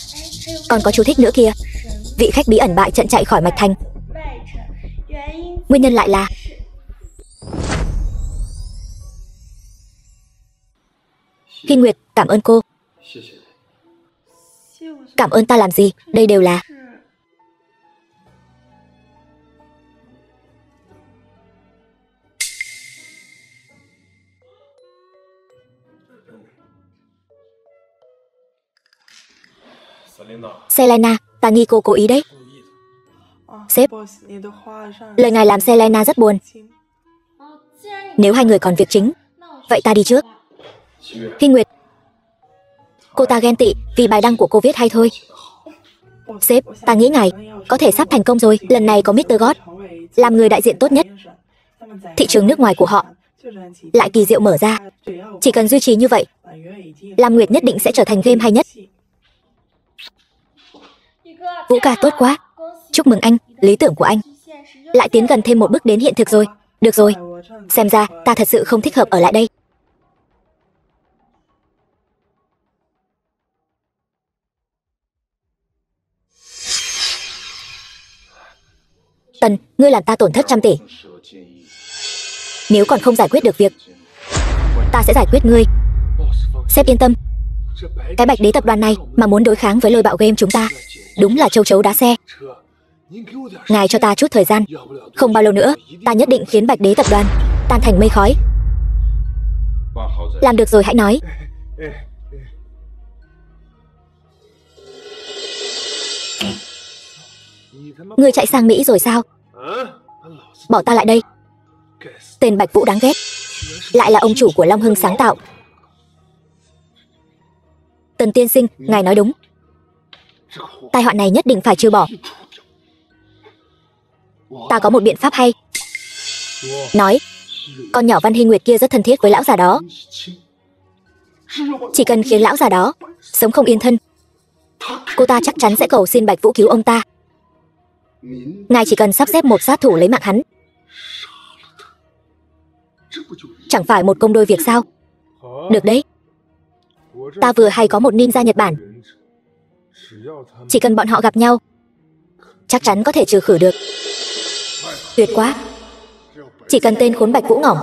Còn có chú thích nữa kìa. Vị khách bí ẩn bại trận chạy khỏi Mạch Thành. Nguyên nhân lại là Hy Nguyệt, cảm ơn cô. Cảm ơn ta làm gì, đây đều là Selena, ta nghi cô cố ý đấy. Sếp, lời ngài làm Selena rất buồn. Nếu hai người còn việc chính, vậy ta đi trước. Hy Nguyệt, cô ta ghen tị vì bài đăng của cô viết hay thôi. Sếp, ta nghĩ ngài có thể sắp thành công rồi. Lần này có Mr. God làm người đại diện tốt nhất. Thị trường nước ngoài của họ lại kỳ diệu mở ra. Chỉ cần duy trì như vậy, Lam Nguyệt nhất định sẽ trở thành game hay nhất. Vũ ca tốt quá. Chúc mừng anh, lý tưởng của anh lại tiến gần thêm một bước đến hiện thực rồi. Được rồi, xem ra ta thật sự không thích hợp ở lại đây. Tần, ngươi làm ta tổn thất 100 tỷ. Nếu còn không giải quyết được việc, ta sẽ giải quyết ngươi. Sếp yên tâm, cái Bạch Đế tập đoàn này mà muốn đối kháng với Lôi Bạo Game chúng ta, đúng là châu chấu đá xe. Ngài cho ta chút thời gian, không bao lâu nữa ta nhất định khiến Bạch Đế tập đoàn tan thành mây khói. Làm được rồi hãy nói. Ngươi chạy sang Mỹ rồi sao? Bỏ ta lại đây. Tên Bạch Vũ đáng ghét, lại là ông chủ của Long Hưng sáng tạo. Tần tiên sinh, ngài nói đúng. Tai họa này nhất định phải trừ bỏ. Ta có một biện pháp hay. Nói, con nhỏ Văn Hy Nguyệt kia rất thân thiết với lão già đó. Chỉ cần khiến lão già đó sống không yên thân, cô ta chắc chắn sẽ cầu xin Bạch Vũ cứu ông ta. Ngài chỉ cần sắp xếp một sát thủ lấy mạng hắn, chẳng phải một công đôi việc sao? Được đấy. Ta vừa hay có một ninja Nhật Bản. Chỉ cần bọn họ gặp nhau, chắc chắn có thể trừ khử được. Tuyệt quá. Chỉ cần tên khốn Bạch Vũ ngỏng,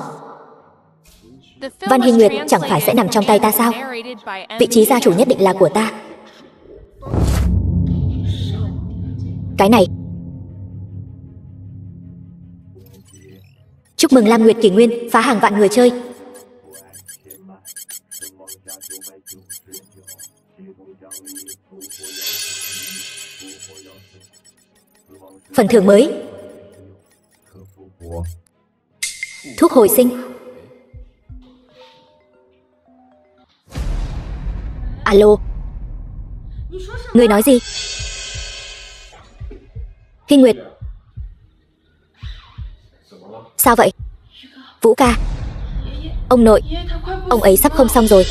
Văn Hy Nguyệt chẳng phải sẽ nằm trong tay ta sao? Vị trí gia chủ nhất định là của ta. Cái này. Chúc mừng Lam Nguyệt kỷ nguyên phá hàng vạn người chơi. Phần thưởng mới. Thuốc hồi sinh. Alo. Ngươi nói gì? Hy Nguyệt. Sao vậy? Vũ ca. Ông nội, ông ấy sắp không xong rồi.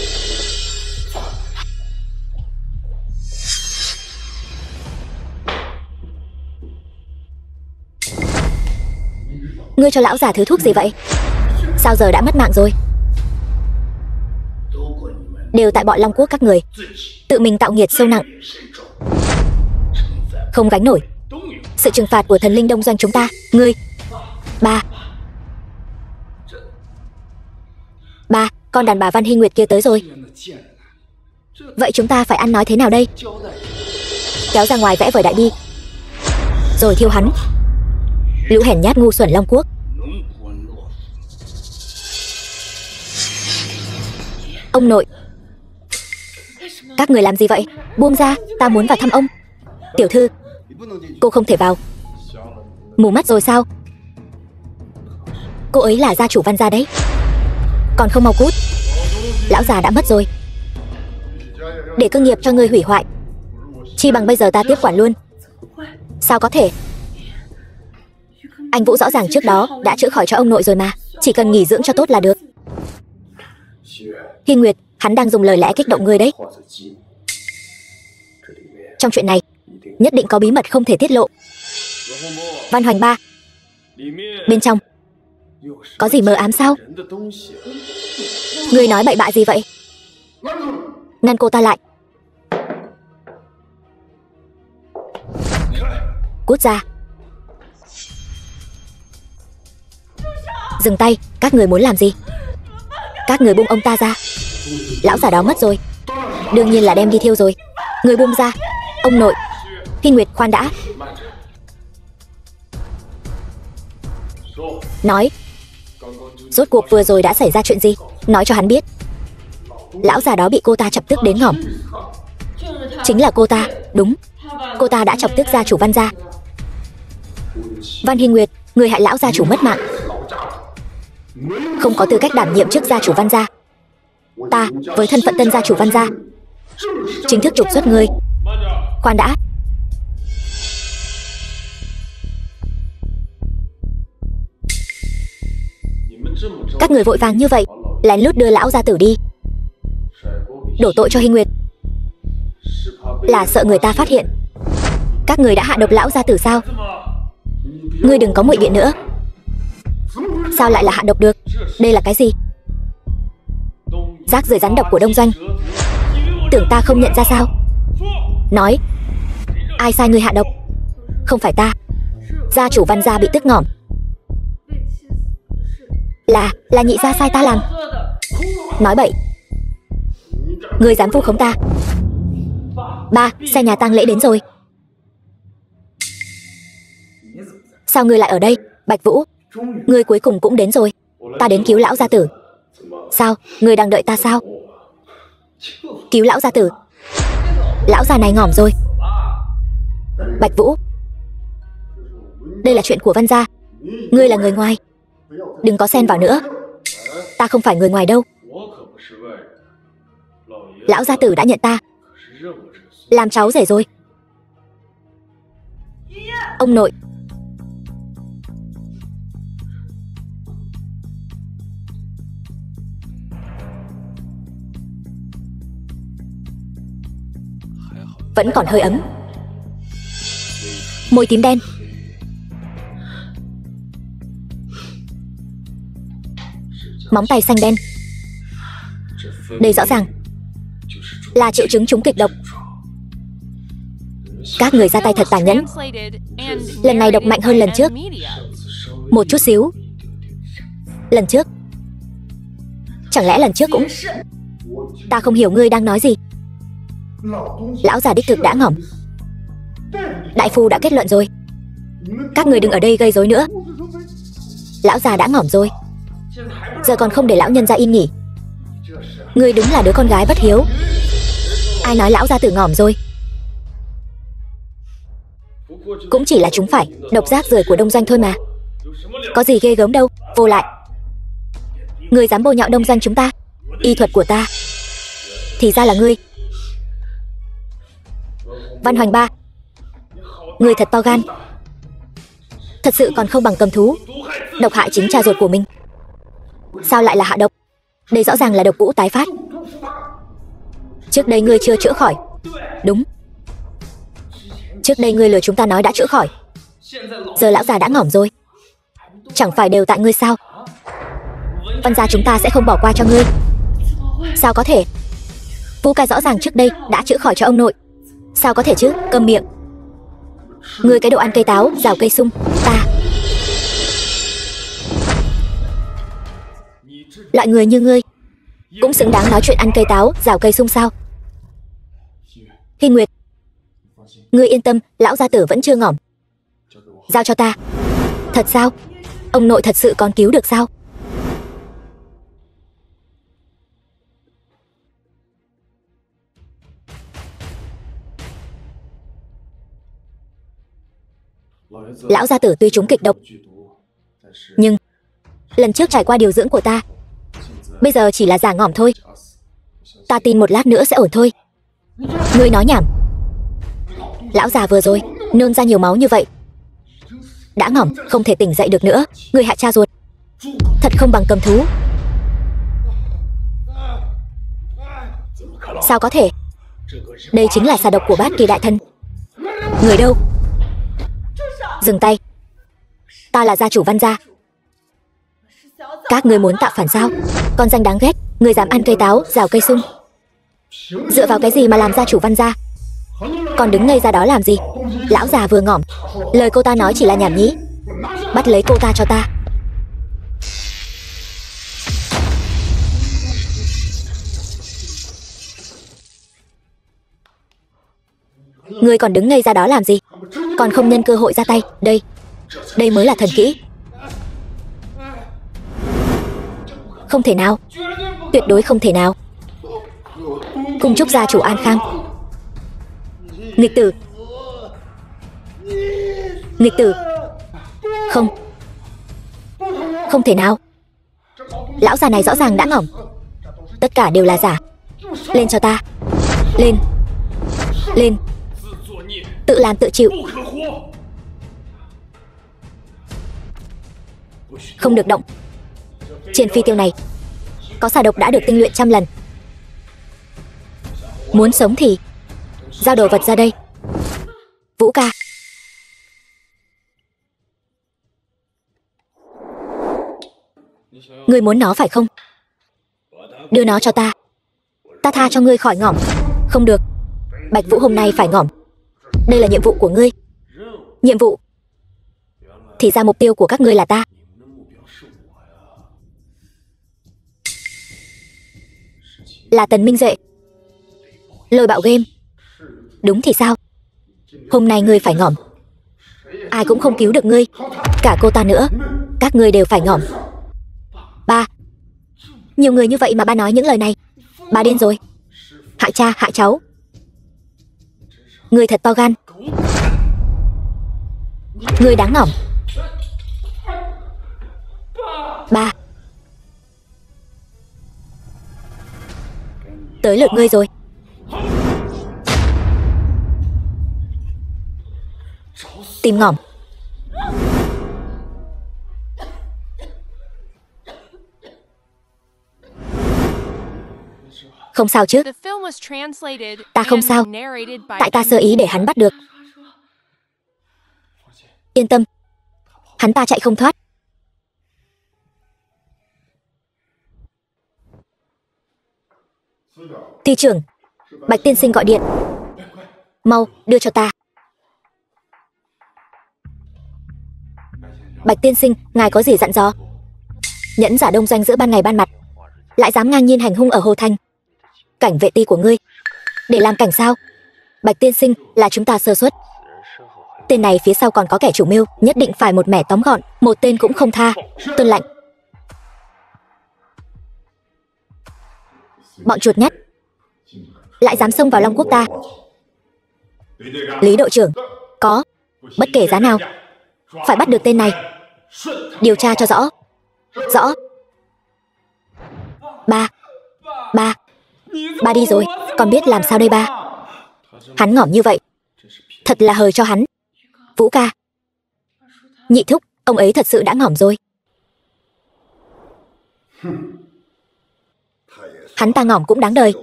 Ngươi cho lão già thứ thuốc gì vậy? Sao giờ đã mất mạng rồi? Đều tại bọn Long Quốc các người tự mình tạo nghiệt sâu nặng, không gánh nổi sự trừng phạt của thần linh đông doanh chúng ta. Ngươi. Ba, con đàn bà Văn Hy Nguyệt kia tới rồi. Vậy chúng ta phải ăn nói thế nào đây? Kéo ra ngoài vẽ vời đại đi, rồi thiêu hắn. Lũ hèn nhát ngu xuẩn Long Quốc. Ông nội. Các người làm gì vậy? Buông ra, ta muốn vào thăm ông. Tiểu thư, cô không thể vào. Mù mắt rồi sao? Cô ấy là gia chủ Văn gia đấy. Còn không mau cút. Lão già đã mất rồi. Để cơ nghiệp cho ngươi hủy hoại, chi bằng bây giờ ta tiếp quản luôn. Sao có thể? Anh Vũ rõ ràng trước đó đã chữa khỏi cho ông nội rồi mà, chỉ cần nghỉ dưỡng cho tốt là được. Hy Nguyệt, hắn đang dùng lời lẽ kích động người đấy. Trong chuyện này nhất định có bí mật không thể tiết lộ. Văn Hoành Ba, bên trong có gì mờ ám sao? Ngươi nói bậy bạ gì vậy? Ngăn cô ta lại. Cút ra. Dừng tay, các người muốn làm gì? Các người buông ông ta ra. Lão già đó mất rồi, đương nhiên là đem đi thiêu rồi. Người buông ra. Ông nội. Hy Nguyệt, khoan đã. Nói, rốt cuộc vừa rồi đã xảy ra chuyện gì? Nói cho hắn biết. Lão già đó bị cô ta chọc tức đến ngỏm. Chính là cô ta, đúng. Cô ta đã chọc tức gia chủ Văn gia. Văn Hy Nguyệt, người hại lão gia chủ mất mạng, không có tư cách đảm nhiệm chức gia chủ Văn gia. Ta, với thân phận tân gia chủ Văn gia, chính thức trục xuất ngươi. Khoan đã. Các người vội vàng như vậy, lén lút đưa lão gia tử đi, đổ tội cho Hy Nguyệt, là sợ người ta phát hiện các người đã hạ độc lão gia tử sao? Ngươi đừng có ngụy biện nữa. Sao lại là hạ độc được? Đây là cái gì? Rác rưởi rắn độc của Đông Doanh. Tưởng ta không nhận ra sao? Nói, ai sai ngươi hạ độc? Không phải ta. Gia chủ Văn gia bị tức ngỏm. Là nhị gia sai ta làm. Nói bậy. Ngươi dám vu khống ta? Ba, xe nhà tang lễ đến rồi. Sao ngươi lại ở đây? Bạch Vũ, ngươi cuối cùng cũng đến rồi. Ta đến cứu lão gia tử. Sao, ngươi đang đợi ta sao? Cứu lão gia tử? Lão già này ngỏm rồi. Bạch Vũ, đây là chuyện của Văn gia. Ngươi là người ngoài, đừng có xen vào nữa. Ta không phải người ngoài đâu. Lão gia tử đã nhận ta làm cháu rể rồi. Ông nội. Vẫn còn hơi ấm. Môi tím đen. Móng tay xanh đen. Đây rõ ràng là triệu chứng trúng kịch độc. Các người ra tay thật tàn nhẫn. Lần này độc mạnh hơn lần trước một chút xíu. Lần trước, chẳng lẽ lần trước cũng... Ta không hiểu ngươi đang nói gì. Lão già đích thực đã ngỏm. Đại phu đã kết luận rồi. Các người đừng ở đây gây rối nữa. Lão già đã ngỏm rồi, giờ còn không để lão nhân ra yên nghỉ. Ngươi đúng là đứa con gái bất hiếu. Ai nói lão gia tử ngỏm rồi? Cũng chỉ là chúng phải độc rác rưởi của Đông Doanh thôi mà. Có gì ghê gớm đâu. Vô lại, ngươi dám bôi nhọ Đông Doanh chúng ta, y thuật của ta. Thì ra là ngươi. Văn Hoành Ba, ngươi thật to gan. Thật sự còn không bằng cầm thú độc hại chính cha ruột của mình. Sao lại là hạ độc? Đây rõ ràng là độc cũ tái phát. Trước đây ngươi chưa chữa khỏi. Đúng, trước đây ngươi lừa chúng ta nói đã chữa khỏi. Giờ lão già đã ngỏm rồi. Chẳng phải đều tại ngươi sao? Văn gia chúng ta sẽ không bỏ qua cho ngươi. Sao có thể? Vu ca rõ ràng trước đây đã chữa khỏi cho ông nội. Sao có thể chứ? Câm miệng. Ngươi cái đồ ăn cây táo, rào cây sung. Ta, loại người như ngươi cũng xứng đáng nói chuyện ăn cây táo, rào cây sung sao? Hy Nguyệt, ngươi yên tâm, lão gia tử vẫn chưa ngỏm. Giao cho ta. Thật sao? Ông nội thật sự còn cứu được sao? Lão gia tử tuy trúng kịch độc, nhưng lần trước trải qua điều dưỡng của ta, bây giờ chỉ là giả ngỏm thôi. Ta tin một lát nữa sẽ ổn thôi. Ngươi nói nhảm. Lão già vừa rồi nôn ra nhiều máu như vậy, Đã ngỏm, không thể tỉnh dậy được nữa. Người hại cha ruột, thật không bằng cầm thú. Sao có thể? Đây chính là xà độc của Bát Kỳ đại thần. Người đâu? Dừng tay. Ta là gia chủ Văn gia. Các ngươi muốn tạo phản sao? Con danh đáng ghét, người dám ăn cây táo, rào cây sung. Dựa vào cái gì mà làm gia chủ Văn gia? Còn đứng ngây ra đó làm gì? Lão già vừa ngỏm, lời cô ta nói chỉ là nhảm nhí. Bắt lấy cô ta cho ta. Ngươi còn đứng ngây ra đó làm gì? Còn không nhân cơ hội ra tay. Đây mới là thần kỹ. Không thể nào, tuyệt đối không thể nào. Cung chúc gia chủ an khang. Nghịch tử. Nghịch tử. Không, không thể nào. Lão già này rõ ràng đã ngỏm. Tất cả đều là giả. Lên cho ta. Lên. Lên. Tự làm tự chịu. Không được động. Trên phi tiêu này có xà độc đã được tinh luyện 100 lần. Muốn sống thì giao đồ vật ra đây. Vũ ca. Ngươi muốn nó phải không? Đưa nó cho ta. Ta tha cho ngươi khỏi ngỏm. Không được, Bạch Vũ hôm nay phải ngỏm. Đây là nhiệm vụ của ngươi. Nhiệm vụ? Thì ra mục tiêu của các ngươi là ta. Là Tần Minh Duệ. Lôi Bạo Game. Đúng thì sao? Hôm nay ngươi phải ngỏm. Ai cũng không cứu được ngươi. Cả cô ta nữa. Các ngươi đều phải ngỏm. Ba. Nhiều người như vậy mà ba nói những lời này. Ba điên rồi. Hại cha hại cháu. Ngươi thật to gan. Ngươi đáng ngỏm. Ba. Tới lượt ngươi rồi. Tìm ngỏm. Không sao chứ? Ta không sao. Tại ta sơ ý để hắn bắt được. Yên tâm, hắn ta chạy không thoát. Ty trưởng, Bạch tiên sinh gọi điện. Mau, đưa cho ta. Bạch tiên sinh, ngài có gì dặn dò? Nhẫn giả đông doanh giữa ban ngày ban mặt, lại dám ngang nhiên hành hung ở Hồ Thành. Cảnh vệ ti của ngươi để làm cảnh sao? Bạch tiên sinh, là chúng ta sơ suất. Tên này phía sau còn có kẻ chủ mưu, nhất định phải một mẻ tóm gọn, một tên cũng không tha. Tuân lệnh. Bọn chuột nhắt lại dám xông vào Long Quốc ta. Lý đội trưởng, có, bất kể giá nào phải bắt được tên này. Điều tra cho rõ. Rõ. Ba đi rồi, còn biết làm sao đây ba? Hắn ngỏm như vậy, thật là hời cho hắn. Vũ ca. Nhị thúc, ông ấy thật sự đã ngỏm rồi. Hắn ta ngỏm cũng đáng đời.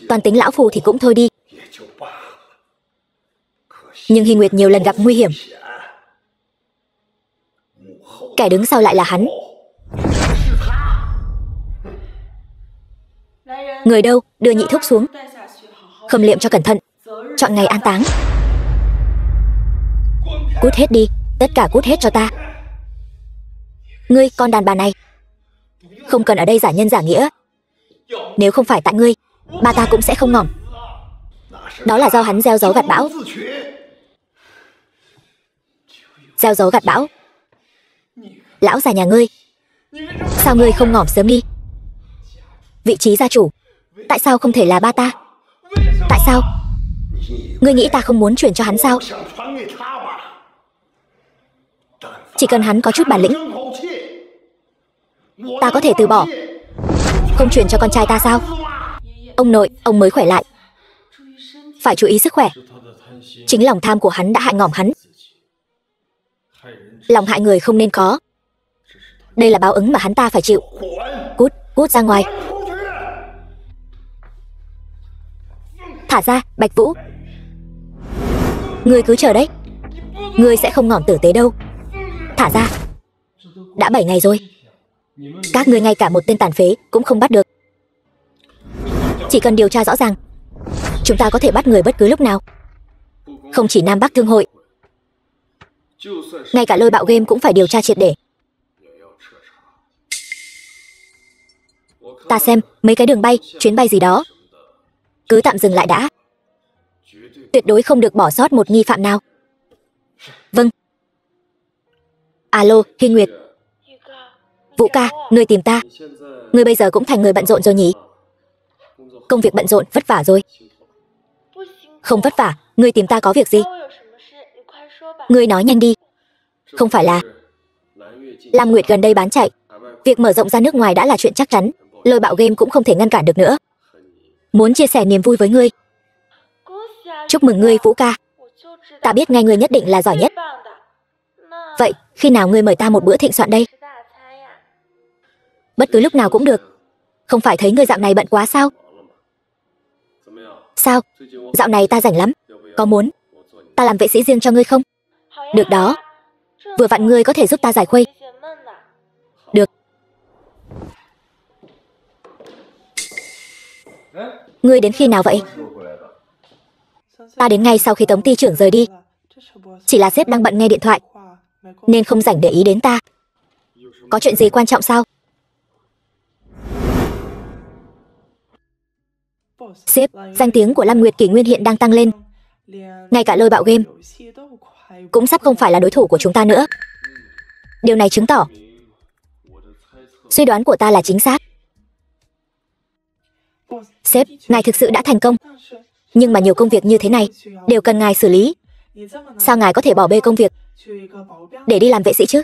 Toàn tính lão phù thì cũng thôi đi. Nhưng Hy Nguyệt nhiều lần gặp nguy hiểm. Kẻ đứng sau lại là hắn. Người đâu, đưa nhị thúc xuống. Khâm liệm cho cẩn thận. Chọn ngày an táng. Cút hết đi, tất cả cút hết cho ta. Ngươi con đàn bà này, không cần ở đây giả nhân giả nghĩa. Nếu không phải tại ngươi, ba ta cũng sẽ không ngỏm. Đó là do hắn gieo gió gặt bão. Gieo gió gặt bão. Lão già nhà ngươi, sao ngươi không ngỏm sớm đi? Vị trí gia chủ, tại sao không thể là ba ta? Tại sao? Ngươi nghĩ ta không muốn chuyển cho hắn sao? Chỉ cần hắn có chút bản lĩnh, ta có thể từ bỏ. Không chuyển cho con trai ta sao? Ông nội, ông mới khỏe lại. Phải chú ý sức khỏe. Chính lòng tham của hắn đã hại ngỏm hắn. Lòng hại người không nên có. Đây là báo ứng mà hắn ta phải chịu. Cút, cút ra ngoài. Thả ra, Bạch Vũ. Ngươi cứ chờ đấy. Ngươi sẽ không ngỏm tử tế đâu. Thả ra. Đã 7 ngày rồi. Các ngươi ngay cả một tên tàn phế cũng không bắt được. Chỉ cần điều tra rõ ràng, chúng ta có thể bắt người bất cứ lúc nào. Không chỉ Nam Bắc Thương hội, ngay cả Lôi Bạo Game cũng phải điều tra triệt để. Ta xem mấy cái đường bay, chuyến bay gì đó cứ tạm dừng lại đã. Tuyệt đối không được bỏ sót một nghi phạm nào. Vâng. Alo, Hiên Nguyệt. Vũ ca, ngươi tìm ta. Ngươi bây giờ cũng thành người bận rộn rồi nhỉ? Công việc bận rộn, vất vả rồi. Không vất vả, ngươi tìm ta có việc gì? Ngươi nói nhanh đi. Không phải là Lam Nguyệt gần đây bán chạy, việc mở rộng ra nước ngoài đã là chuyện chắc chắn. Lôi Bạo Game cũng không thể ngăn cản được nữa. Muốn chia sẻ niềm vui với ngươi. Chúc mừng ngươi, Vũ ca. Ta biết ngay ngươi nhất định là giỏi nhất. Vậy, khi nào ngươi mời ta một bữa thịnh soạn đây? Bất cứ lúc nào cũng được. Không phải thấy ngươi dạo này bận quá sao? Sao? Dạo này ta rảnh lắm. Có muốn ta làm vệ sĩ riêng cho ngươi không? Được đó. Vừa vặn ngươi có thể giúp ta giải khuây. Được. Ngươi đến khi nào vậy? Ta đến ngay sau khi Tống ty trưởng rời đi. Chỉ là sếp đang bận nghe điện thoại nên không rảnh để ý đến ta. Có chuyện gì quan trọng sao? Sếp, danh tiếng của Lam Nguyệt Kỷ Nguyên hiện đang tăng lên. Ngay cả Lôi Bạo Game cũng sắp không phải là đối thủ của chúng ta nữa. Điều này chứng tỏ suy đoán của ta là chính xác. Sếp, ngài thực sự đã thành công. Nhưng mà nhiều công việc như thế này đều cần ngài xử lý. Sao ngài có thể bỏ bê công việc để đi làm vệ sĩ chứ?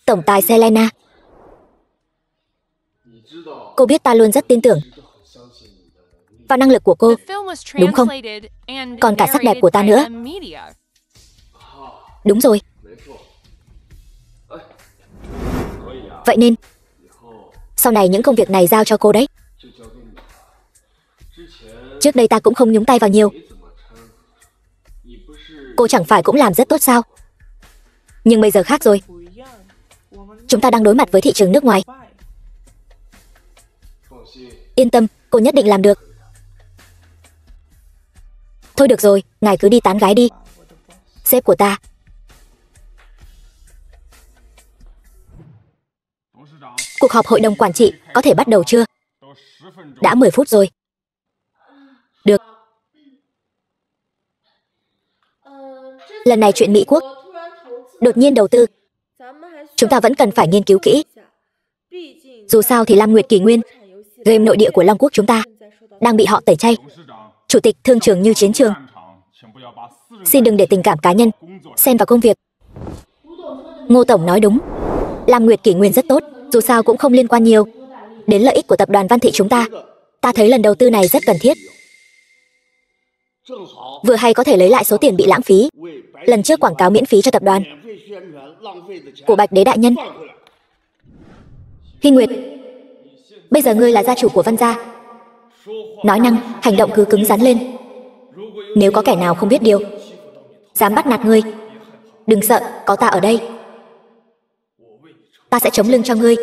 Tổng tài Selena, cô biết ta luôn rất tin tưởng vào năng lực của cô, đúng không? Còn cả sắc đẹp của ta nữa. Đúng rồi. Vậy nên sau này những công việc này giao cho cô đấy. Trước đây ta cũng không nhúng tay vào nhiều. Cô chẳng phải cũng làm rất tốt sao? Nhưng bây giờ khác rồi. Chúng ta đang đối mặt với thị trường nước ngoài. Yên tâm, cô nhất định làm được. Thôi được rồi, ngài cứ đi tán gái đi. Sếp của ta. Cuộc họp hội đồng quản trị có thể bắt đầu chưa? Đã 10 phút rồi. Được. Lần này chuyện Mỹ Quốc đột nhiên đầu tư, chúng ta vẫn cần phải nghiên cứu kỹ. Dù sao thì Lam Nguyệt Kỷ Nguyên, game nội địa của Long Quốc chúng ta, đang bị họ tẩy chay. Chủ tịch thương trường như chiến trường. Xin đừng để tình cảm cá nhân xen vào công việc. Ngô Tổng nói đúng. Lam Nguyệt Kỷ Nguyên rất tốt, dù sao cũng không liên quan nhiều đến lợi ích của tập đoàn Văn Thị chúng ta. Ta thấy lần đầu tư này rất cần thiết. Vừa hay có thể lấy lại số tiền bị lãng phí lần trước quảng cáo miễn phí cho tập đoàn của Bạch Đế đại nhân. Hy Nguyệt, bây giờ ngươi là gia chủ của Văn gia. Nói năng, hành động cứ cứng rắn lên. Nếu có kẻ nào không biết điều dám bắt nạt ngươi, đừng sợ, có ta ở đây. Ta sẽ chống lưng cho ngươi.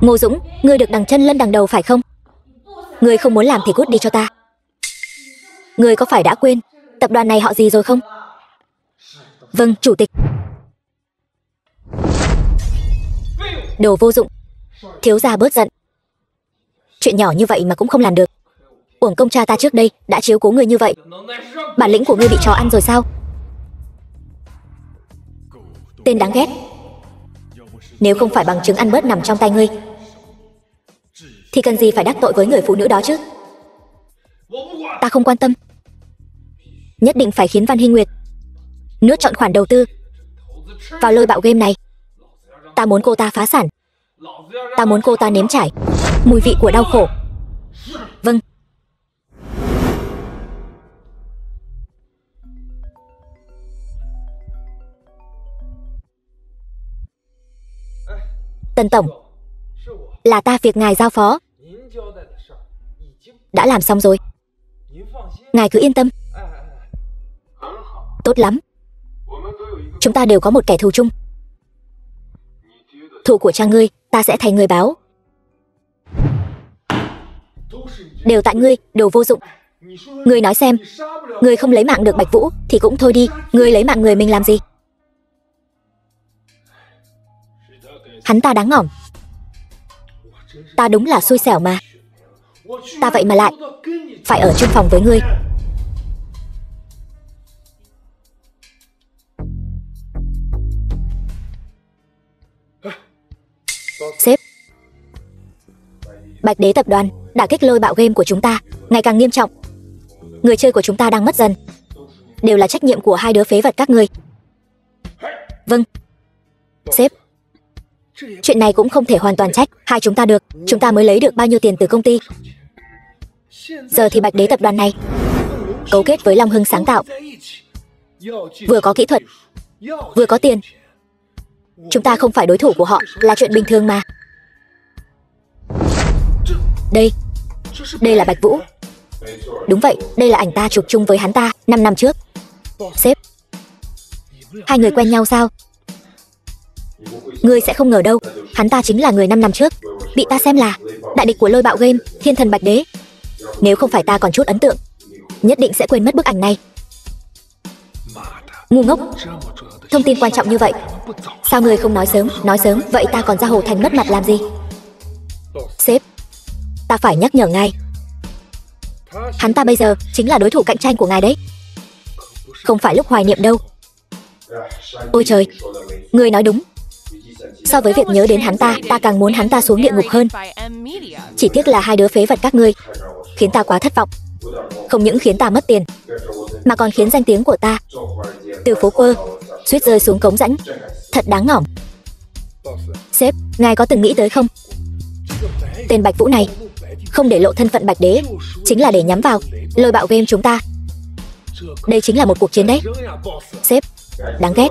Ngô Dũng, ngươi được đằng chân lân đằng đầu phải không? Ngươi không muốn làm thì cút đi cho ta. Ngươi có phải đã quên tập đoàn này họ gì rồi không? Vâng, chủ tịch. Đồ vô dụng. Thiếu gia bớt giận. Chuyện nhỏ như vậy mà cũng không làm được. Uổng công cha ta trước đây đã chiếu cố ngươi như vậy. Bản lĩnh của ngươi bị chó ăn rồi sao? Tên đáng ghét. Nếu không phải bằng chứng ăn bớt nằm trong tay ngươi thì cần gì phải đắc tội với người phụ nữ đó chứ? Ta không quan tâm. Nhất định phải khiến Văn Hy Nguyệt nuốt trọn khoản đầu tư vào Lôi Bạo Game này. Ta muốn cô ta phá sản. Ta muốn cô ta nếm trải mùi vị của đau khổ. Vâng. Tần tổng, là ta, việc ngài giao phó đã làm xong rồi. Ngài cứ yên tâm. Tốt lắm. Chúng ta đều có một kẻ thù chung. Thù của cha ngươi, ta sẽ thay người báo. Đều tại ngươi, đồ vô dụng. Ngươi nói xem, ngươi không lấy mạng được Bạch Vũ thì cũng thôi đi, ngươi lấy mạng người mình làm gì? Hắn ta đáng ngỏm. Ta đúng là xui xẻo mà. Ta vậy mà lại phải ở chung phòng với ngươi. Sếp, Bạch Đế tập đoàn đã kích lôi bạo game của chúng ta ngày càng nghiêm trọng. Người chơi của chúng ta đang mất dần. Đều là trách nhiệm của hai đứa phế vật các ngươi. Vâng, sếp. Chuyện này cũng không thể hoàn toàn trách hai chúng ta được. Chúng ta mới lấy được bao nhiêu tiền từ công ty. Giờ thì Bạch Đế tập đoàn này cấu kết với Long Hưng sáng tạo, vừa có kỹ thuật, vừa có tiền. Chúng ta không phải đối thủ của họ là chuyện bình thường mà. Đây là Bạch Vũ. Đúng vậy, đây là ảnh ta chụp chung với hắn ta 5 năm trước. Sếp, hai người quen nhau sao? Ngươi sẽ không ngờ đâu, hắn ta chính là người 5 năm trước bị ta xem là đại địch của lôi bạo game, thiên thần Bạch Đế. Nếu không phải ta còn chút ấn tượng, nhất định sẽ quên mất bức ảnh này. Ngu ngốc, thông tin quan trọng như vậy sao ngươi không nói sớm? Nói sớm vậy ta còn ra Hồ Thành mất mặt làm gì? Sếp, ta phải nhắc nhở ngài, hắn ta bây giờ chính là đối thủ cạnh tranh của ngài đấy. Không phải lúc hoài niệm đâu. Ôi trời, ngươi nói đúng. So với việc nhớ đến hắn ta, ta càng muốn hắn ta xuống địa ngục hơn. Chỉ tiếc là hai đứa phế vật các ngươi khiến ta quá thất vọng. Không những khiến ta mất tiền, mà còn khiến danh tiếng của ta từ phố quơ suýt rơi xuống cống rãnh. Thật đáng ngỏm. Sếp, ngài có từng nghĩ tới không? Tên Bạch Vũ này không để lộ thân phận Bạch Đế chính là để nhắm vào lôi bạo game chúng ta. Đây chính là một cuộc chiến đấy. Sếp, đáng ghét.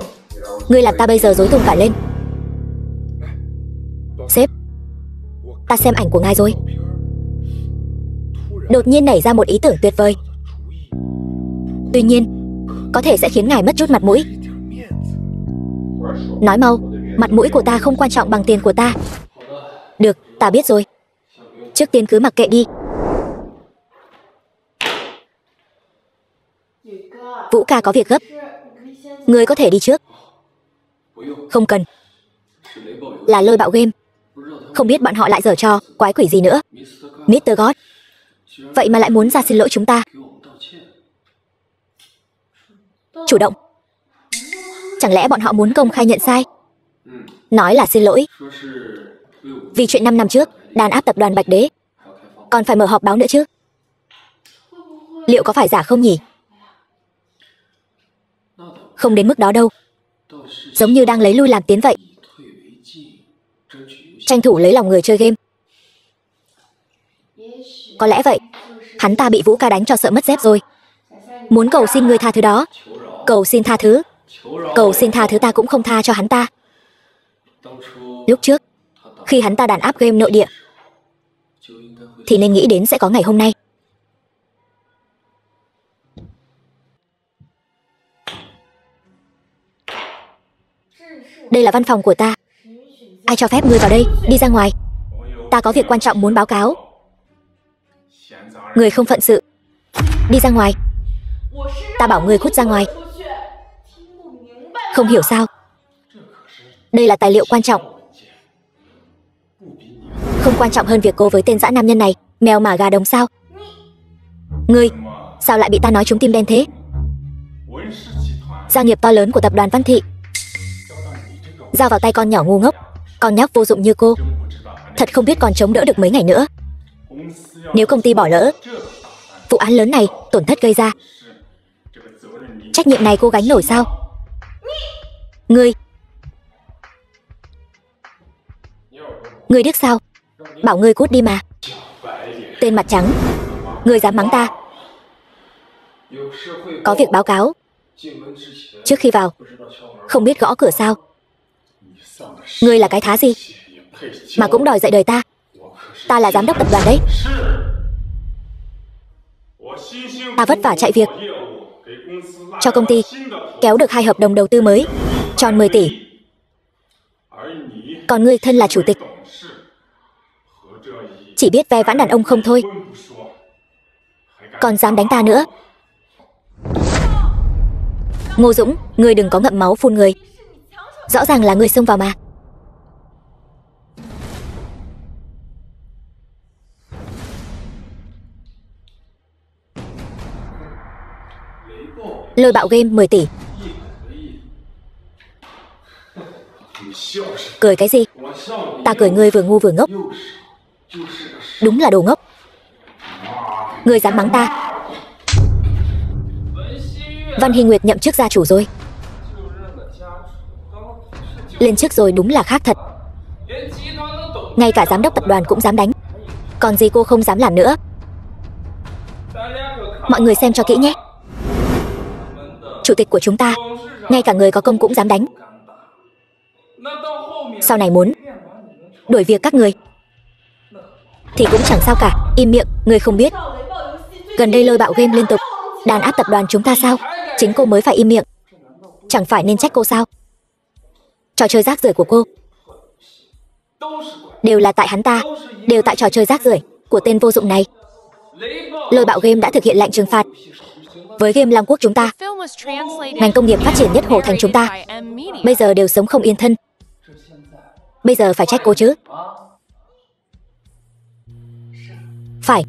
Ngươi làm ta bây giờ rối tung cả lên. Sếp, ta xem ảnh của ngài rồi. Đột nhiên nảy ra một ý tưởng tuyệt vời. Tuy nhiên, có thể sẽ khiến ngài mất chút mặt mũi. Nói mau, mặt mũi của ta không quan trọng bằng tiền của ta. Được, ta biết rồi. Trước tiên cứ mặc kệ đi. Vũ ca có việc gấp. Ngươi có thể đi trước. Không cần. Là lôi bạo game. Không biết bọn họ lại giở trò quái quỷ gì nữa. Mr. God, vậy mà lại muốn ra xin lỗi chúng ta. Chủ động. Chẳng lẽ bọn họ muốn công khai nhận sai? Nói là xin lỗi vì chuyện 5 năm trước đàn áp tập đoàn Bạch Đế. Còn phải mở họp báo nữa chứ. Liệu có phải giả không nhỉ? Không đến mức đó đâu. Giống như đang lấy lui làm tiến vậy. Tranh thủ lấy lòng người chơi game. Có lẽ vậy. Hắn ta bị Vũ ca đánh cho sợ mất dép rồi. Muốn cầu xin người tha thứ đó. Cầu xin tha thứ. Cầu xin tha thứ ta cũng không tha cho hắn ta. Lúc trước, khi hắn ta đàn áp game nội địa, thì nên nghĩ đến sẽ có ngày hôm nay. Đây là văn phòng của ta. Ai cho phép ngươi vào đây? Đi ra ngoài. Ta có việc quan trọng muốn báo cáo. Người không phận sự, đi ra ngoài. Ta bảo ngươi cút ra ngoài. Không hiểu sao? Đây là tài liệu quan trọng. Không quan trọng hơn việc cô với tên dã nam nhân này. Mèo mà gà đồng sao? Ngươi, sao lại bị ta nói trúng tim đen thế? Gia nghiệp to lớn của tập đoàn Văn Thị giao vào tay con nhỏ ngu ngốc, con nhóc vô dụng như cô. Thật không biết còn chống đỡ được mấy ngày nữa. Nếu công ty bỏ lỡ vụ án lớn này, tổn thất gây ra, trách nhiệm này cô gánh nổi sao? Ngươi điếc sao? Bảo ngươi cút đi mà. Tên mặt trắng, ngươi dám mắng ta? Có việc báo cáo. Trước khi vào, không biết gõ cửa sao? Ngươi là cái thá gì? mà cũng đòi dạy đời ta. Ta là giám đốc tập đoàn đấy. Ta vất vả chạy việc cho công ty, kéo được 2 hợp đồng đầu tư mới, tròn 10 tỷ. Còn ngươi thân là chủ tịch, chỉ biết ve vãn đàn ông không thôi, còn dám đánh ta nữa. Ngô Dũng, ngươi đừng có ngậm máu phun người. Rõ ràng là ngươi xông vào mà. Lôi bạo game 10 tỷ. Cười cái gì? Ta cười ngươi vừa ngu vừa ngốc. Đúng là đồ ngốc. Ngươi dám mắng ta? Văn Hy Nguyệt nhậm chức gia chủ rồi. Lên chức rồi đúng là khác thật. Ngay cả giám đốc tập đoàn cũng dám đánh. Còn gì cô không dám làm nữa? Mọi người xem cho kỹ nhé. Chủ tịch của chúng ta, ngay cả người có công cũng dám đánh. Sau này muốn đuổi việc các người thì cũng chẳng sao cả. Im miệng, người không biết gần đây lôi bạo game liên tục đàn áp tập đoàn chúng ta sao? Chính cô mới phải im miệng. Chẳng phải nên trách cô sao? Trò chơi rác rưởi của cô đều là tại hắn ta, đều tại trò chơi rác rưởi của tên vô dụng này. Lôi bạo game đã thực hiện lệnh trừng phạt với game Long Quốc chúng ta. Ngành công nghiệp phát triển nhất Hồ Thành chúng ta bây giờ đều sống không yên thân. Bây giờ phải trách cô chứ? Phải.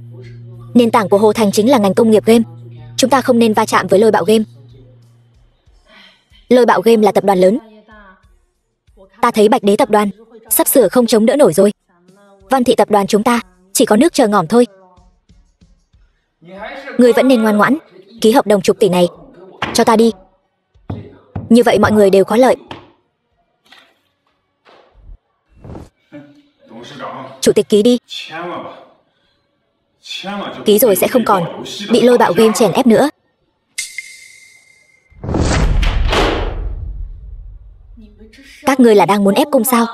Nền tảng của Hồ Thành chính là ngành công nghiệp game. Chúng ta không nên va chạm với lôi bạo game. Lôi bạo game là tập đoàn lớn. Ta thấy Bạch Đế tập đoàn sắp sửa không chống đỡ nổi rồi. Văn Thị tập đoàn chúng ta chỉ có nước chờ ngỏm thôi. Người vẫn nên ngoan ngoãn ký hợp đồng chục tỷ này cho ta đi. Như vậy mọi người đều có lợi. Chủ tịch ký đi. Ký rồi sẽ không còn bị lôi bạo game chèn ép nữa. Các ngươi là đang muốn ép cung sao?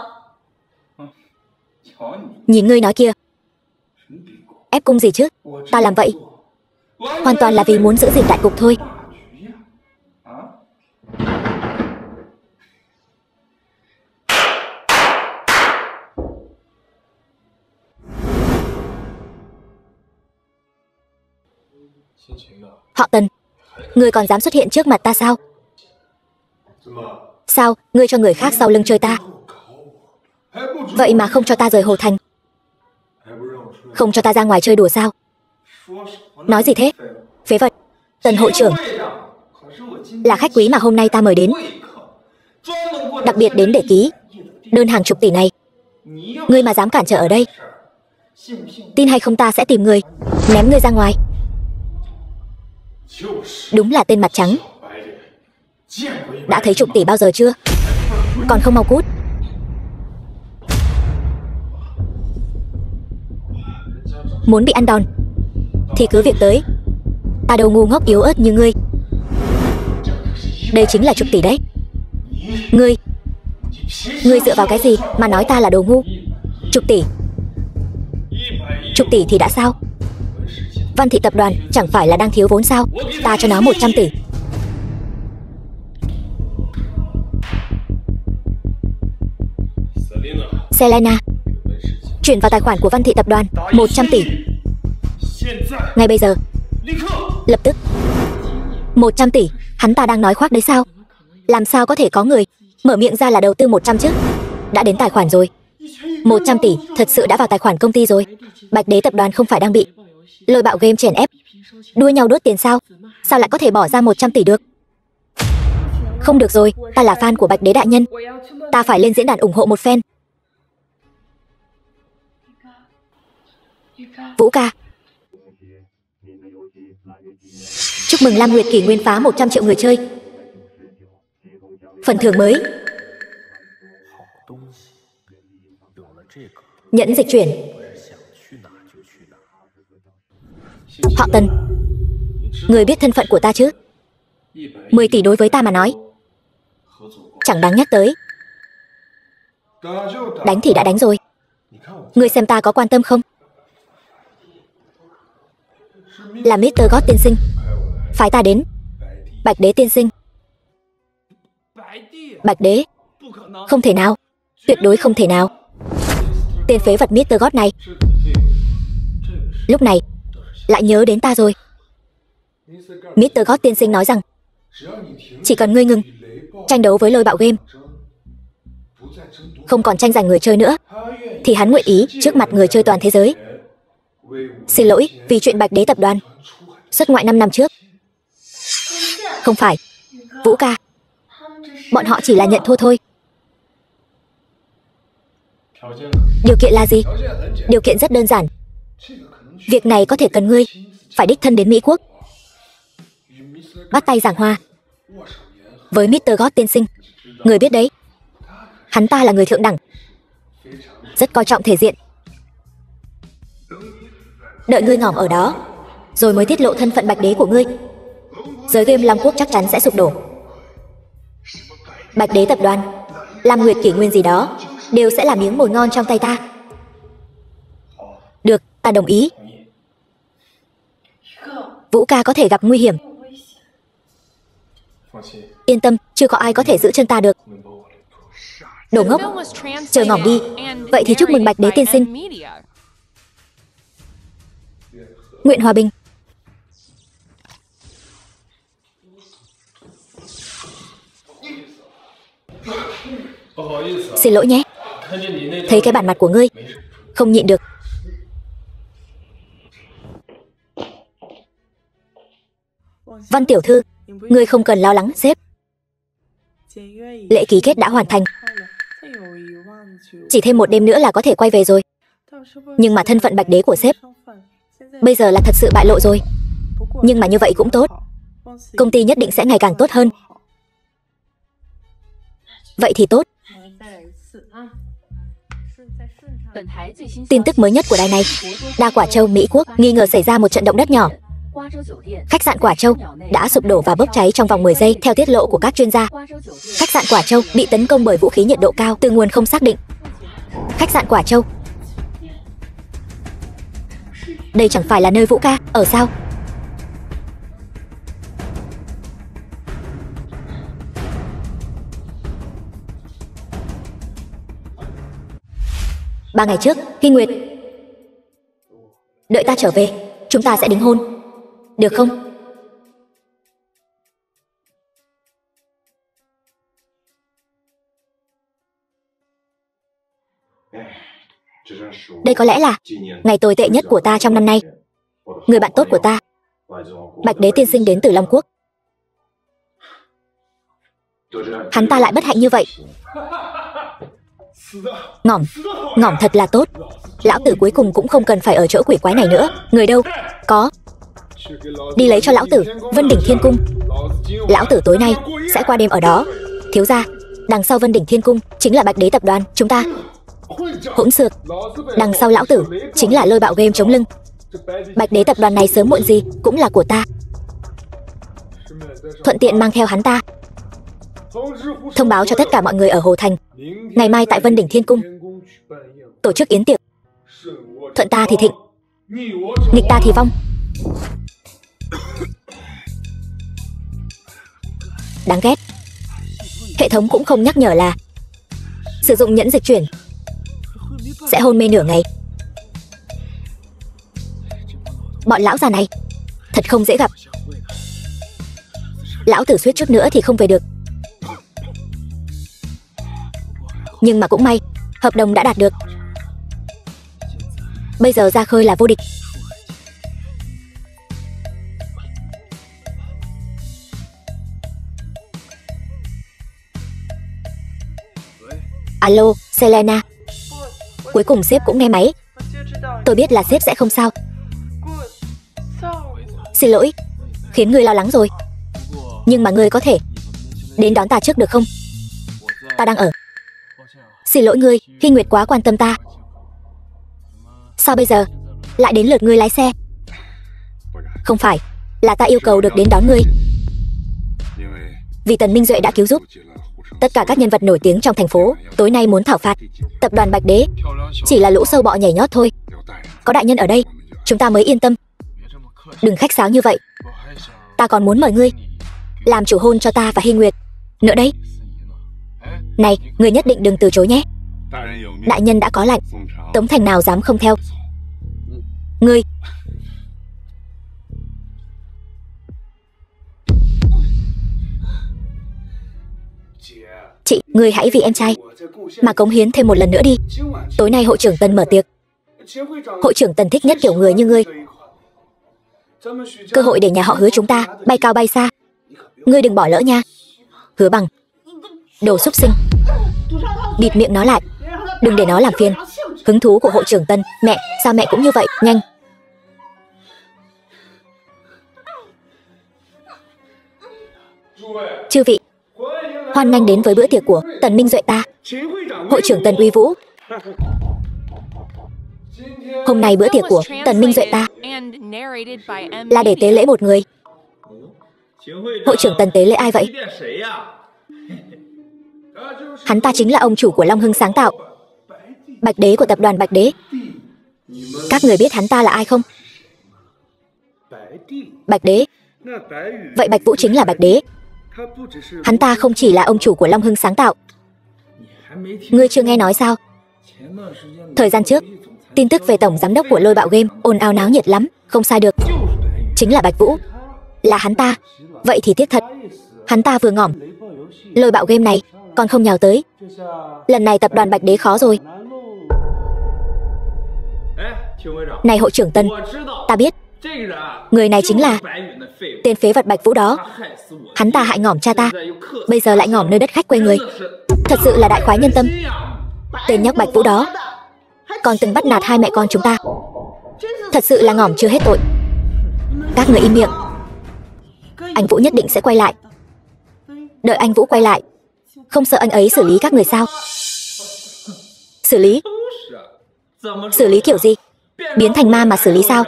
Nhìn ngươi nói kia. Ép cung gì chứ? Ta làm vậy hoàn toàn là vì muốn giữ gìn đại cục thôi. Họ Tần, ngươi còn dám xuất hiện trước mặt ta sao? Sao, ngươi cho người khác sau lưng chơi ta? Vậy mà không cho ta rời Hồ Thành, không cho ta ra ngoài chơi đùa sao? Nói gì thế? Phế vật. Tần hội trưởng là khách quý mà hôm nay ta mời đến, đặc biệt đến để ký đơn hàng chục tỷ này. Ngươi mà dám cản trở ở đây, tin hay không ta sẽ tìm người ném ngươi ra ngoài. Đúng là tên mặt trắng. Đã thấy chục tỷ bao giờ chưa? Còn không mau cút. Muốn bị ăn đòn thì cứ việc tới. Ta đâu ngu ngốc yếu ớt như ngươi. Đây chính là chục tỷ đấy. Ngươi dựa vào cái gì mà nói ta là đồ ngu? Chục tỷ. Chục tỷ thì đã sao? Văn Thị tập đoàn chẳng phải là đang thiếu vốn sao? Ta cho nó 100 tỷ. Selena, chuyển vào tài khoản của Văn Thị tập đoàn 100 tỷ. Ngay bây giờ. Lập tức. 100 tỷ, hắn ta đang nói khoác đấy sao? Làm sao có thể có người mở miệng ra là đầu tư 100 chứ? Đã đến tài khoản rồi. 100 tỷ thật sự đã vào tài khoản công ty rồi. Bạch Đế tập đoàn không phải đang bị lôi bạo game chèn ép, đua nhau đốt tiền sao? Sao lại có thể bỏ ra 100 tỷ được? Không được rồi, ta là fan của Bạch Đế đại nhân. Ta phải lên diễn đàn ủng hộ một phen. Vũ ca, chúc mừng Lam Nguyệt kỷ nguyên phá 100 triệu người chơi. Phần thưởng mới nhẫn dịch chuyển. Họ Tần, người biết thân phận của ta chứ? 10 tỷ đối với ta mà nói chẳng đáng nhắc tới. Đánh thì đã đánh rồi. Ngươi xem ta có quan tâm không? Là Mr. God tiên sinh phái ta đến. Bạch đế tiên sinh. Bạch đế? Không thể nào. Tuyệt đối không thể nào. Tên phế vật Mr. God này lúc này lại nhớ đến ta rồi. Mr. God tiên sinh nói rằng chỉ cần ngươi ngừng tranh đấu với Lôi Bạo Game, không còn tranh giành người chơi nữa, thì hắn nguyện ý trước mặt người chơi toàn thế giới xin lỗi vì chuyện Bạch đế tập đoàn xuất ngoại 5 năm trước. Không phải, Vũ ca, bọn họ chỉ là nhận thua thôi. Điều kiện là gì? Điều kiện rất đơn giản. Việc này có thể cần ngươi phải đích thân đến Mỹ Quốc, bắt tay giảng hòa với Mr. God tiên sinh. Người biết đấy, hắn ta là người thượng đẳng, rất coi trọng thể diện. Đợi ngươi ngỏm ở đó rồi mới tiết lộ thân phận Bạch đế của ngươi, giới game Long Quốc chắc chắn sẽ sụp đổ. Bạch đế tập đoàn, Lam Nguyệt Kỷ Nguyên gì đó đều sẽ là miếng mồi ngon trong tay ta. Được, ta đồng ý. Vũ ca có thể gặp nguy hiểm. Yên tâm, chưa có ai có thể giữ chân ta được. Đồ ngốc, chờ ngỏm đi. Vậy thì chúc mừng Bạch đế tiên sinh. Nguyện hòa bình. Xin lỗi nhé, thấy cái bản mặt của ngươi không nhịn được. Văn tiểu thư, ngươi không cần lo lắng sếp. Lễ ký kết đã hoàn thành, chỉ thêm 1 đêm nữa là có thể quay về rồi. Nhưng mà thân phận Bạch đế của sếp bây giờ là thật sự bại lộ rồi. Nhưng mà như vậy cũng tốt, công ty nhất định sẽ ngày càng tốt hơn. Vậy thì tốt. Tin tức mới nhất của đài này, Đa Quả Châu, Mỹ Quốc nghi ngờ xảy ra một trận động đất nhỏ. Khách sạn Quả Châu đã sụp đổ và bốc cháy trong vòng 10 giây theo tiết lộ của các chuyên gia. Khách sạn Quả Châu bị tấn công bởi vũ khí nhiệt độ cao từ nguồn không xác định. Khách sạn Quả Châu, đây chẳng phải là nơi Vũ ca ở sao? Ba ngày trước, Hy Nguyệt, đợi ta trở về, chúng ta sẽ đính hôn, được không? Đây có lẽ là ngày tồi tệ nhất của ta trong năm nay. Người bạn tốt của ta, Bạch đế tiên sinh đến từ Long Quốc, hắn ta lại bất hạnh như vậy. Ngỏm thật là tốt. Lão tử cuối cùng cũng không cần phải ở chỗ quỷ quái này nữa. Người đâu? Có. Đi lấy cho lão tử Vân Đỉnh Thiên Cung. Lão tử tối nay sẽ qua đêm ở đó. Thiếu gia, đằng sau Vân Đỉnh Thiên Cung chính là Bạch đế tập đoàn chúng ta. Hỗn xược, đằng sau lão tử chính là Lôi Bạo Game chống lưng. Bạch đế tập đoàn này sớm muộn gì cũng là của ta. Thuận tiện mang theo hắn ta, thông báo cho tất cả mọi người ở Hồ Thành, ngày mai tại Vân Đỉnh Thiên Cung tổ chức yến tiệc. Thuận ta thì thịnh, nghịch ta thì vong. Đáng ghét, hệ thống cũng không nhắc nhở là sử dụng nhẫn dịch chuyển sẽ hôn mê nửa ngày. Bọn lão già này thật không dễ gặp. Lão tử suýt chút nữa thì không về được. Nhưng mà cũng may, hợp đồng đã đạt được. Bây giờ ra khơi là vô địch. Alo, Selena. Cuối cùng sếp cũng nghe máy. Tôi biết là sếp sẽ không sao. Xin lỗi, khiến ngươi lo lắng rồi. Nhưng mà ngươi có thể đến đón ta trước được không? Ta đang ở. Xin lỗi ngươi, Hy Nguyệt quá quan tâm ta. Sao bây giờ lại đến lượt ngươi lái xe? Không phải, là ta yêu cầu được đến đón ngươi. Vì Tần Minh Duệ đã cứu giúp Tất cả các nhân vật nổi tiếng trong thành phố tối nay muốn thảo phạt tập đoàn Bạch Đế. Chỉ là lũ sâu bọ nhảy nhót thôi. Có đại nhân ở đây, chúng ta mới yên tâm. Đừng khách sáo như vậy. Ta còn muốn mời ngươi làm chủ hôn cho ta và Hy Nguyệt nữa đấy. Này, ngươi nhất định đừng từ chối nhé. Đại nhân đã có lệnh, Tống Thành nào dám không theo. Ngươi chị, ngươi hãy vì em trai mà cống hiến thêm một lần nữa đi. Tối nay hội trưởng Tần mở tiệc. Hội trưởng Tần thích nhất kiểu người như ngươi. Cơ hội để nhà họ Hứa chúng ta bay cao bay xa, ngươi đừng bỏ lỡ nha. Hứa Bằng, đồ xúc sinh, bịt miệng nó lại, đừng để nó làm phiền hứng thú của hội trưởng Tần. Mẹ, sao mẹ cũng như vậy? Nhanh. Chư vị, hoan nghênh đến với bữa tiệc của Tần Minh Duệ ta. Hội trưởng Tần uy vũ. Hôm nay bữa tiệc của Tần Minh Duệ ta là để tế lễ một người. Hội trưởng Tần tế lễ ai vậy? Hắn ta chính là ông chủ của Long Hưng sáng tạo, Bạch Đế của tập đoàn Bạch Đế. Các người biết hắn ta là ai không? Bạch Đế. Vậy Bạch Vũ chính là Bạch Đế. Hắn ta không chỉ là ông chủ của Long Hưng sáng tạo. Ngươi chưa nghe nói sao? Thời gian trước, tin tức về tổng giám đốc của Lôi Bạo Game ồn ào náo nhiệt lắm. Không sai được, chính là Bạch Vũ. Là hắn ta. Vậy thì tiếc thật, hắn ta vừa ngỏm Lôi Bạo Game này còn không nhào tới. Lần này tập đoàn Bạch Đế khó rồi. Này hội trưởng Tần, ta biết người này chính là tên phế vật Bạch Vũ đó. Hắn ta hại ngỏm cha ta, bây giờ lại ngỏm nơi đất khách quê người. Thật sự là đại khoái nhân tâm. Tên nhóc Bạch Vũ đó còn từng bắt nạt hai mẹ con chúng ta. Thật sự là ngỏm chưa hết tội. Các người im miệng. Anh Vũ nhất định sẽ quay lại. Đợi anh Vũ quay lại, không sợ anh ấy xử lý các người sao? Xử lý? Xử lý kiểu gì? Biến thành ma mà xử lý sao?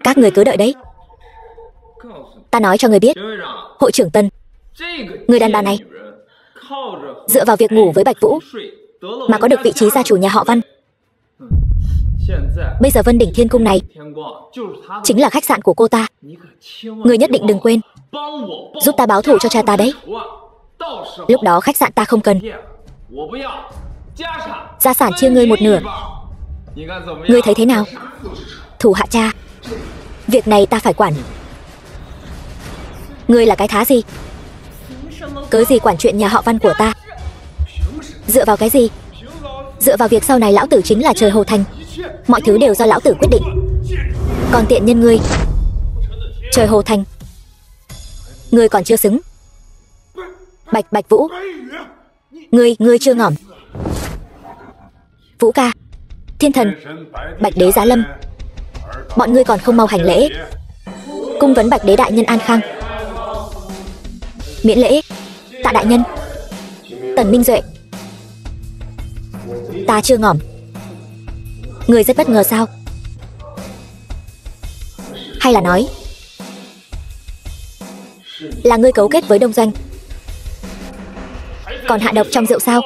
Các người cứ đợi đấy. Ta nói cho người biết, hội trưởng Tần, người đàn bà này dựa vào việc ngủ với Bạch Vũ mà có được vị trí gia chủ nhà họ Văn. Bây giờ Vân Đỉnh Thiên Cung này chính là khách sạn của cô ta. Người nhất định đừng quên giúp ta báo thù cho cha ta đấy. Lúc đó khách sạn ta không cần, gia sản chia ngươi một nửa. Ngươi thấy thế nào? Thủ hạ cha, việc này ta phải quản. Ngươi là cái thá gì? Cớ gì quản chuyện nhà họ Văn của ta? Dựa vào cái gì? Dựa vào việc sau này lão tử chính là trời Hồ Thành, mọi thứ đều do lão tử quyết định. Còn tiện nhân ngươi, trời Hồ Thành, ngươi còn chưa xứng. Bạch Vũ, ngươi chưa ngỏm. Vũ ca, Thiên Thần, Bạch Đế giá lâm, bọn ngươi còn không mau hành lễ. Cung vấn Bạch Đế đại nhân an khang. Miễn lễ. Tạ đại nhân. Tần Minh Duệ, ta chưa ngỏm. Ngươi rất bất ngờ sao? Hay là nói là ngươi cấu kết với Đông Doanh, còn hạ độc trong rượu sao?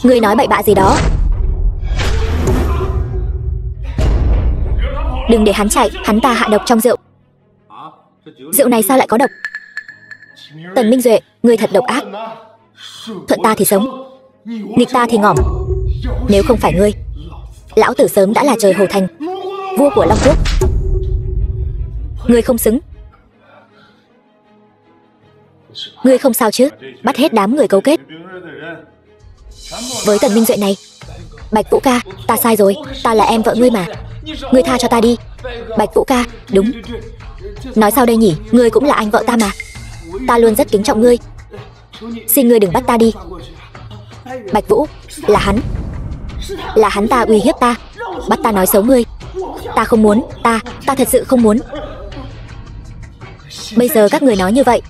Ngươi nói bậy bạ gì đó. Đừng để hắn chạy, hắn ta hạ độc trong rượu. Rượu này sao lại có độc? Tần Minh Duệ, ngươi thật độc ác. Thuận ta thì sống, nghịch ta thì ngỏm. Nếu không phải ngươi, lão tử sớm đã là trời Hồ Thành, vua của Long Quốc. Ngươi không xứng. Ngươi không sao chứ? Bắt hết đám người cấu kết với Tần Minh Duệ này. Bạch Vũ ca, ta sai rồi, ta là em vợ ngươi mà. Ngươi tha cho ta đi. Bạch Vũ ca, đúng. Nói sao đây nhỉ? Ngươi cũng là anh vợ ta mà. Ta luôn rất kính trọng ngươi. Xin ngươi đừng bắt ta đi. Bạch Vũ, là hắn ta uy hiếp ta, bắt ta nói xấu ngươi. Ta không muốn, ta thật sự không muốn. Bây giờ các người nói như vậy.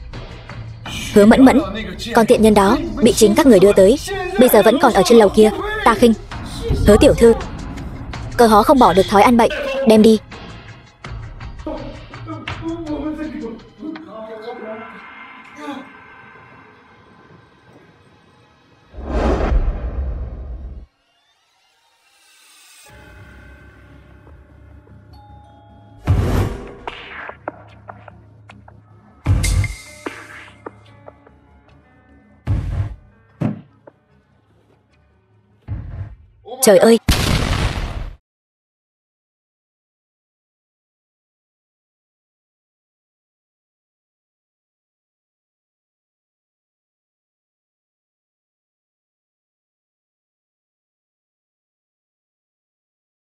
Hứa Mẫn Mẫn, con tiện nhân đó bị chính các người đưa tới, bây giờ vẫn còn ở trên lầu kia. Ta khinh. Hứa tiểu thư, cờ hó không bỏ được thói ăn bậy, đem đi. Trời ơi,